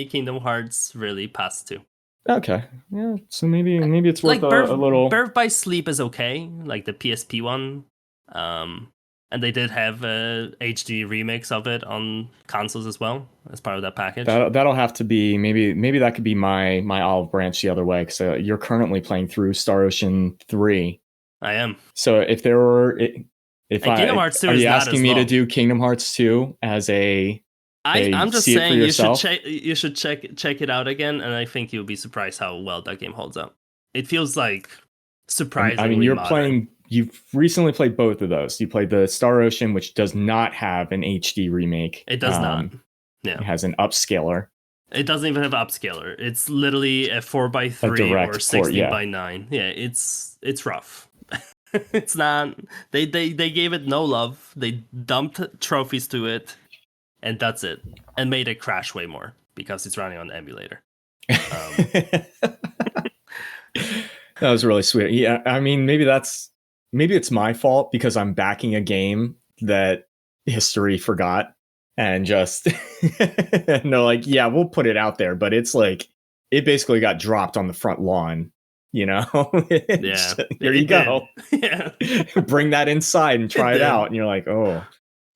Kingdom Hearts really past 2. Okay. Yeah. So maybe it's worth a little. Birth by Sleep is okay, like the PSP one. And they did have a HD remix of it on consoles as well as part of that package. That'll have to be maybe that could be my olive branch the other way, because you're currently playing through Star Ocean 3. I am. So if there were Kingdom Hearts 2 are is you not asking as me long. to do Kingdom Hearts 2 as I'm just saying you should check it out again, and I think you'll be surprised how well that game holds up. It feels surprisingly I mean, modern. You've recently played both of those. You played the Star Ocean, which does not have an HD remake. It does not. Yeah. It has an upscaler. It doesn't even have upscaler. It's literally a 4x3 or 16x9. Yeah, it's rough. It's not. They gave it no love. They dumped trophies to it, and that's it. And made it crash way more because it's running on the emulator. That was really sweet. Yeah, I mean, maybe that's maybe it's my fault because I'm backing a game that history forgot and just and they're like, yeah, we'll put it out there, but it's like it basically got dropped on the front lawn, you know. Yeah, Here you go. Yeah, Bring that inside and try it out, and you're like, oh,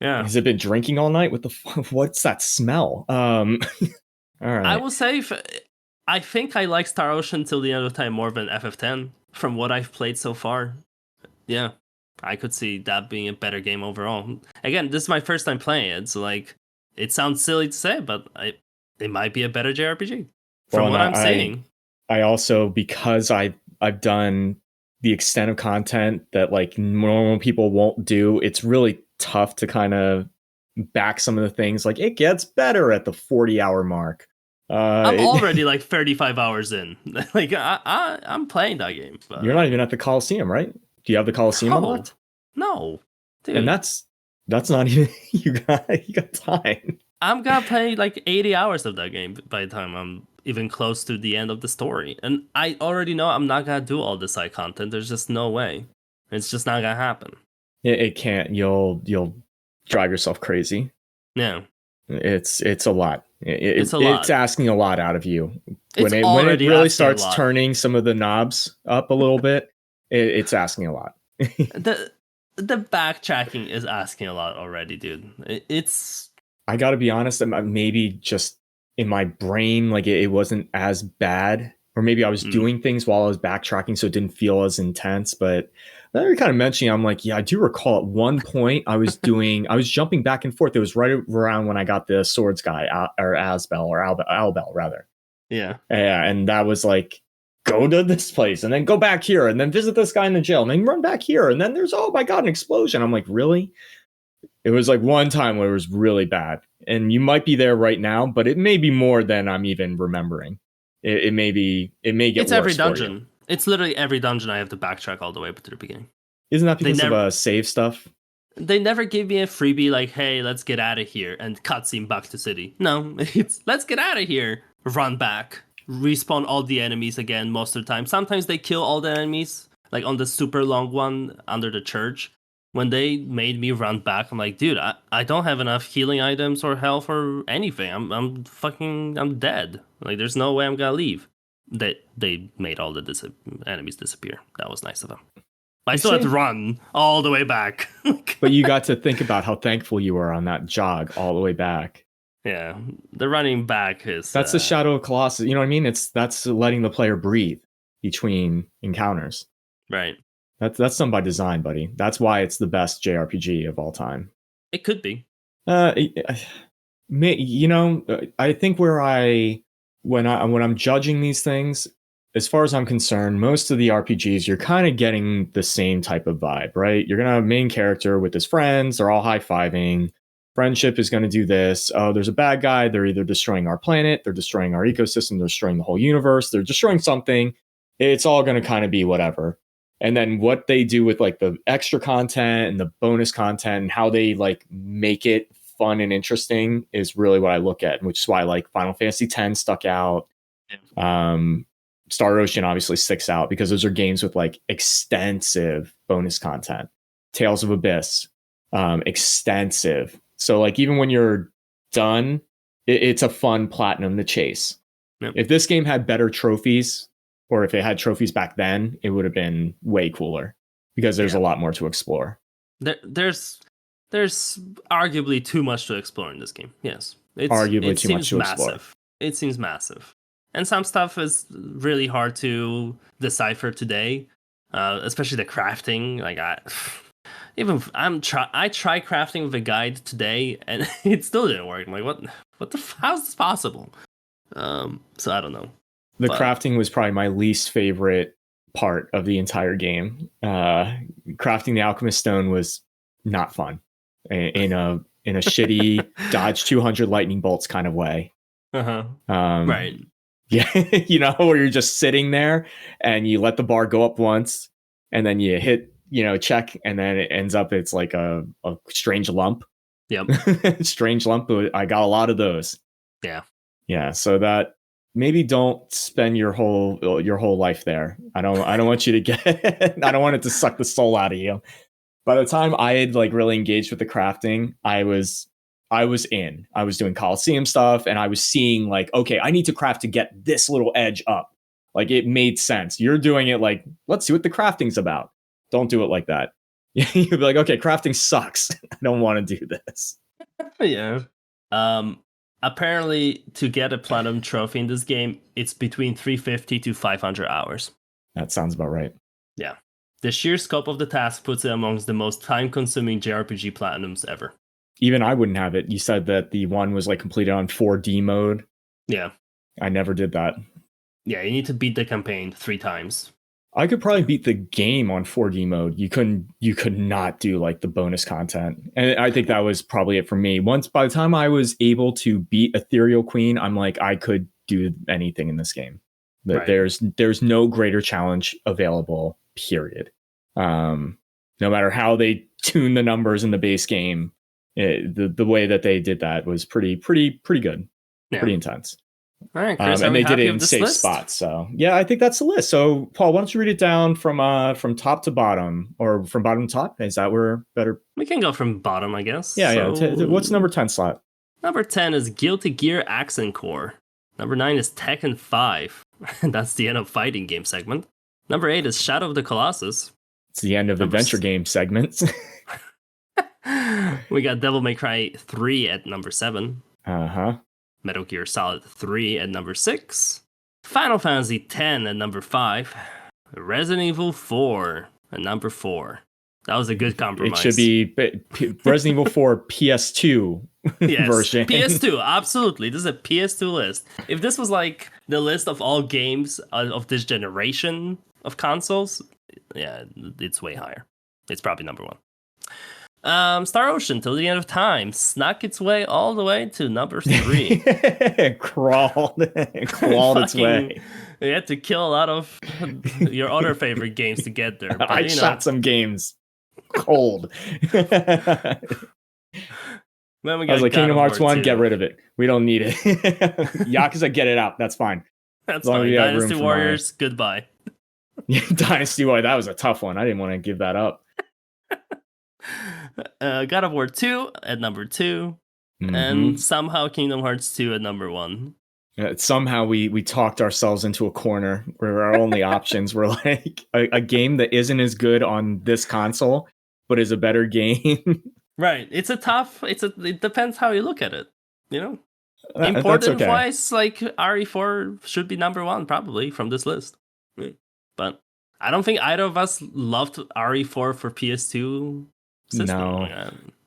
yeah. has it been drinking all night? What the what's that smell? All right. I will say, I think I like Star Ocean till the end of time more than FF10 from what I've played so far. Yeah, I could see that being a better game overall. Again, this is my first time playing it, so like, it sounds silly to say, but it might be a better JRPG from what I'm seeing. I also, because I've done the extent of content that like normal people won't do, it's really tough to kind of back some of the things. Like it gets better at the 40-hour mark. I'm already like 35 hours in. Like I'm playing that game. But... You're not even at the Coliseum, right? Do you have the Coliseum unlocked? No, dude. And that's not even you got time. I'm gonna play like 80 hours of that game by the time I'm even close to the end of the story. And I already know I'm not gonna do all the side content. There's just no way. It's just not gonna happen. It can't. You'll drive yourself crazy. Yeah. It's a lot. It's a lot. It's asking a lot out of you. When it really starts turning some of the knobs up a little bit, it's asking a lot. The backtracking is asking a lot already, dude. It's... I gotta be honest, maybe just in my brain, like it wasn't as bad. Or maybe I was doing things while I was backtracking, so it didn't feel as intense. But now you're kind of mentioning, I'm like, yeah, I do recall at one point I was jumping back and forth. It was right around when I got the swords guy, or Albel rather. Yeah. Yeah, and that was like, go to this place, and then go back here, and then visit this guy in the jail, and then run back here, and then there's, oh my god, an explosion. I'm like, really? It was like one time where it was really bad. And you might be there right now, but it may be more than I'm even remembering. It may get it's worse. Every dungeon. It's literally every dungeon I have to backtrack all the way up to the beginning. Isn't that because of save stuff? They never give me a freebie like, hey, let's get out of here and cutscene back to city. No, it's let's get out of here, run back, respawn all the enemies again most of the time. Sometimes they kill all the enemies, like on the super long one under the church. When they made me run back, I'm like, dude, I don't have enough healing items or health or anything. I'm dead. Like, there's no way I'm gonna leave. They made all the enemies disappear. That was nice of them. I still had to run all the way back. But you got to think about how thankful you were on that jog all the way back. Yeah, the running back is... That's the Shadow of Colossus. You know what I mean? That's letting the player breathe between encounters. Right. That's done by design, buddy. That's why it's the best JRPG of all time. It could be. You know, I think when I'm judging these things, as far as I'm concerned, most of the RPGs, you're kind of getting the same type of vibe, right? You're gonna have a main character with his friends. They're all high-fiving. Friendship is going to do this. Oh, there's a bad guy. They're either destroying our planet, they're destroying our ecosystem, they're destroying the whole universe, they're destroying something. It's all going to kind of be whatever. And then what they do with like the extra content and the bonus content and how they like make it fun and interesting is really what I look at, which is why like Final Fantasy X stuck out. Yeah. Star Ocean obviously sticks out because those are games with like extensive bonus content. Tales of Abyss, extensive. So like even when you're done, it's a fun platinum to chase. Yep. If this game had better trophies, or if it had trophies back then, it would have been way cooler because there's a lot more to explore. There's arguably too much to explore in this game. Yes, it seems massive. Explore. It seems massive, and some stuff is really hard to decipher today, especially the crafting. Like I tried crafting with a guide today, and it still didn't work. I'm like, what the? How's this possible? So I don't know. The crafting was probably my least favorite part of the entire game. Crafting the alchemist stone was not fun in a shitty dodge 200 lightning bolts kind of way. Right. Yeah, you know, where you're just sitting there and you let the bar go up once and then you hit, check, and then it ends up it's like a strange lump. Yep. Strange lump. I got a lot of those. Yeah. Yeah. So that maybe don't spend your whole life there. I don't want you to get I don't want it to suck the soul out of you. By the time I had like really engaged with the crafting, I was in. I was doing Coliseum stuff, and I was seeing like, okay, I need to craft to get this little edge up. Like it made sense. You're doing it like, let's see what the crafting's about. Don't do it like that. You'd be like, okay, crafting sucks. I don't want to do this. Yeah. Apparently, to get a platinum trophy in this game, it's between 350 to 500 hours. That sounds about right. Yeah. The sheer scope of the task puts it amongst the most time-consuming JRPG platinums ever. Even I wouldn't have it. You said that the one was like completed on 4D mode. Yeah. I never did that. Yeah, you need to beat the campaign 3 times. I could probably beat the game on 4D mode. You could not do like the bonus content. And I think that was probably it for me. Once by the time I was able to beat Ethereal Queen, I'm like, I could do anything in this game. Right. There's no greater challenge available, period. No matter how they tune the numbers in the base game, the way that they did that was pretty good. Yeah. Pretty intense. All right, Chris, and they did it in safe spots. So yeah, I think that's the list. So Paul, why don't you read it down from top to bottom, or from bottom to top? Is that where better? We can go from bottom, I guess. Yeah, so, yeah. What's number 10 slot? Number 10 is Guilty Gear Accent Core. Number 9 is Tekken 5. That's the end of fighting game segment. Number 8 is Shadow of the Colossus. It's the end of adventure game segments. We got Devil May Cry 3 at number 7. Uh-huh. Metal Gear Solid 3 at number 6. Final Fantasy X at number 5. Resident Evil 4 at number 4. That was a good compromise. It should be Resident Evil 4 PS2 version. PS2, absolutely. This is a PS2 list. If this was like the list of all games of this generation of consoles, yeah, it's way higher. It's probably number 1. Star Ocean Till the End of Time snuck its way all the way to number 3. Clawed its way. You had to kill a lot of your other favorite games to get there. But, I shot some games cold. Then we got I was like, Kingdom Hearts 1, get rid of it. We don't need it. Yakuza, get it out. That's fine. That's fine. Dynasty Warriors, goodbye. Dynasty Warriors, that was a tough one. I didn't want to give that up. God of War 2 at number 2, and somehow Kingdom Hearts 2 at number 1. Somehow we talked ourselves into a corner where our only options were like a game that isn't as good on this console, but is a better game. Right. It depends how you look at it, you know? Important wise, like RE4 should be number 1 probably from this list. But I don't think either of us loved RE4 for PS2 system.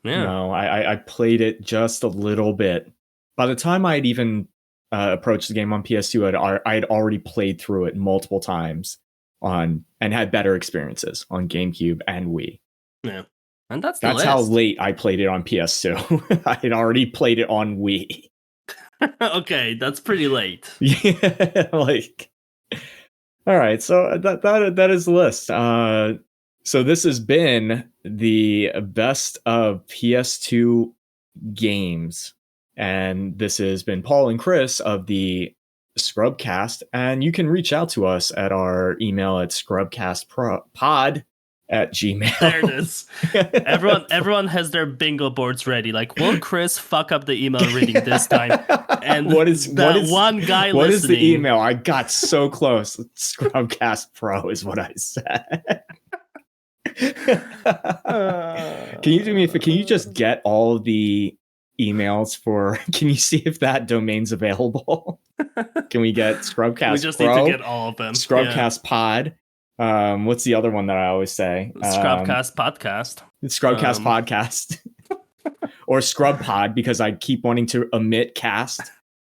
No, I played it just a little bit. By the time I had even approached the game on PS2, I had already played through it multiple times and had better experiences on GameCube and Wii. Yeah, and that's how late I played it on PS2. I had already played it on Wii. Okay, that's pretty late. Yeah, like. All right, so that is the list. So this has been the best of PS2 games, and this has been Paul and Chris of the Scrubcast, and you can reach out to us at our email at scrubcastpod@gmail.com. There it is. Everyone has their bingo boards ready. Like, will Chris fuck up the email reading this time? And what is one guy what listening? Is the email? I got so close. Scrubcast Pro is what I said. Can you do me a favor? Can you just get all the emails for? Can you see if that domain's available? Can we get Scrubcast? We just Pro, need to get all of them. Scrubcast Pod. What's the other one that I always say? Scrubcast Podcast. Scrubcast Podcast. Or Scrub Pod, because I keep wanting to omit cast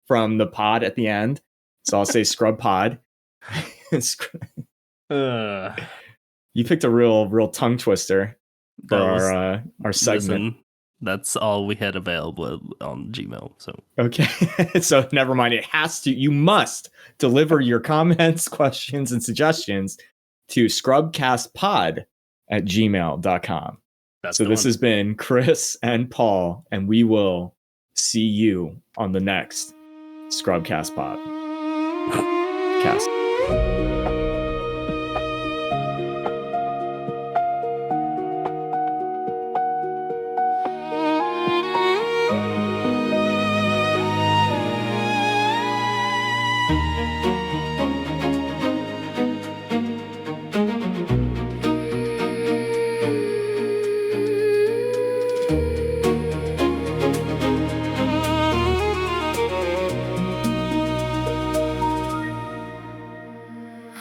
from the pod at the end. So I'll say Scrub Pod. You picked a real tongue twister for our segment. Listen, that's all we had available on Gmail. So okay, so never mind. You must deliver your comments, questions, and suggestions to scrubcastpod@gmail.com. So this has been Chris and Paul, and we will see you on the next Scrubcast Pod. Cast.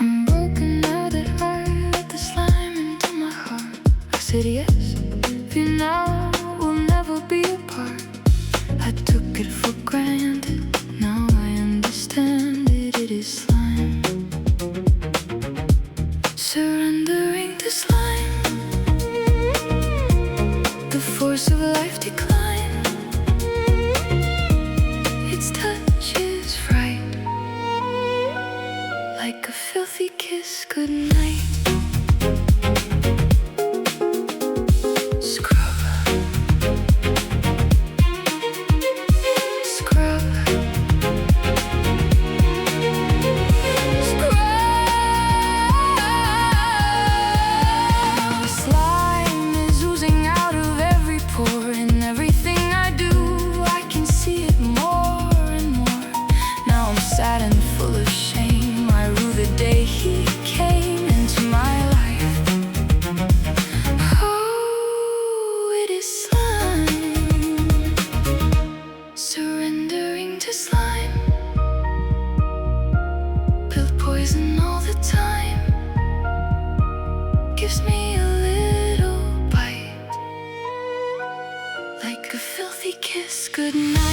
I'm broken now that I let the slime into my heart. I said yes, if you now will never be apart. I took it for granted, now I understand it, it is slime. Surrendering to slime, the force of life decline. Its touch is right, like a filthy kiss goodnight. Scrub, scrub, scrub. Slime is oozing out of every pore. In everything I do, I can see it more and more. Now I'm sad and full of shame. I rue the day he came into my life. Oh, it is slime. Surrendering to slime. Build poison all the time. Gives me a little bite, like a filthy kiss goodnight.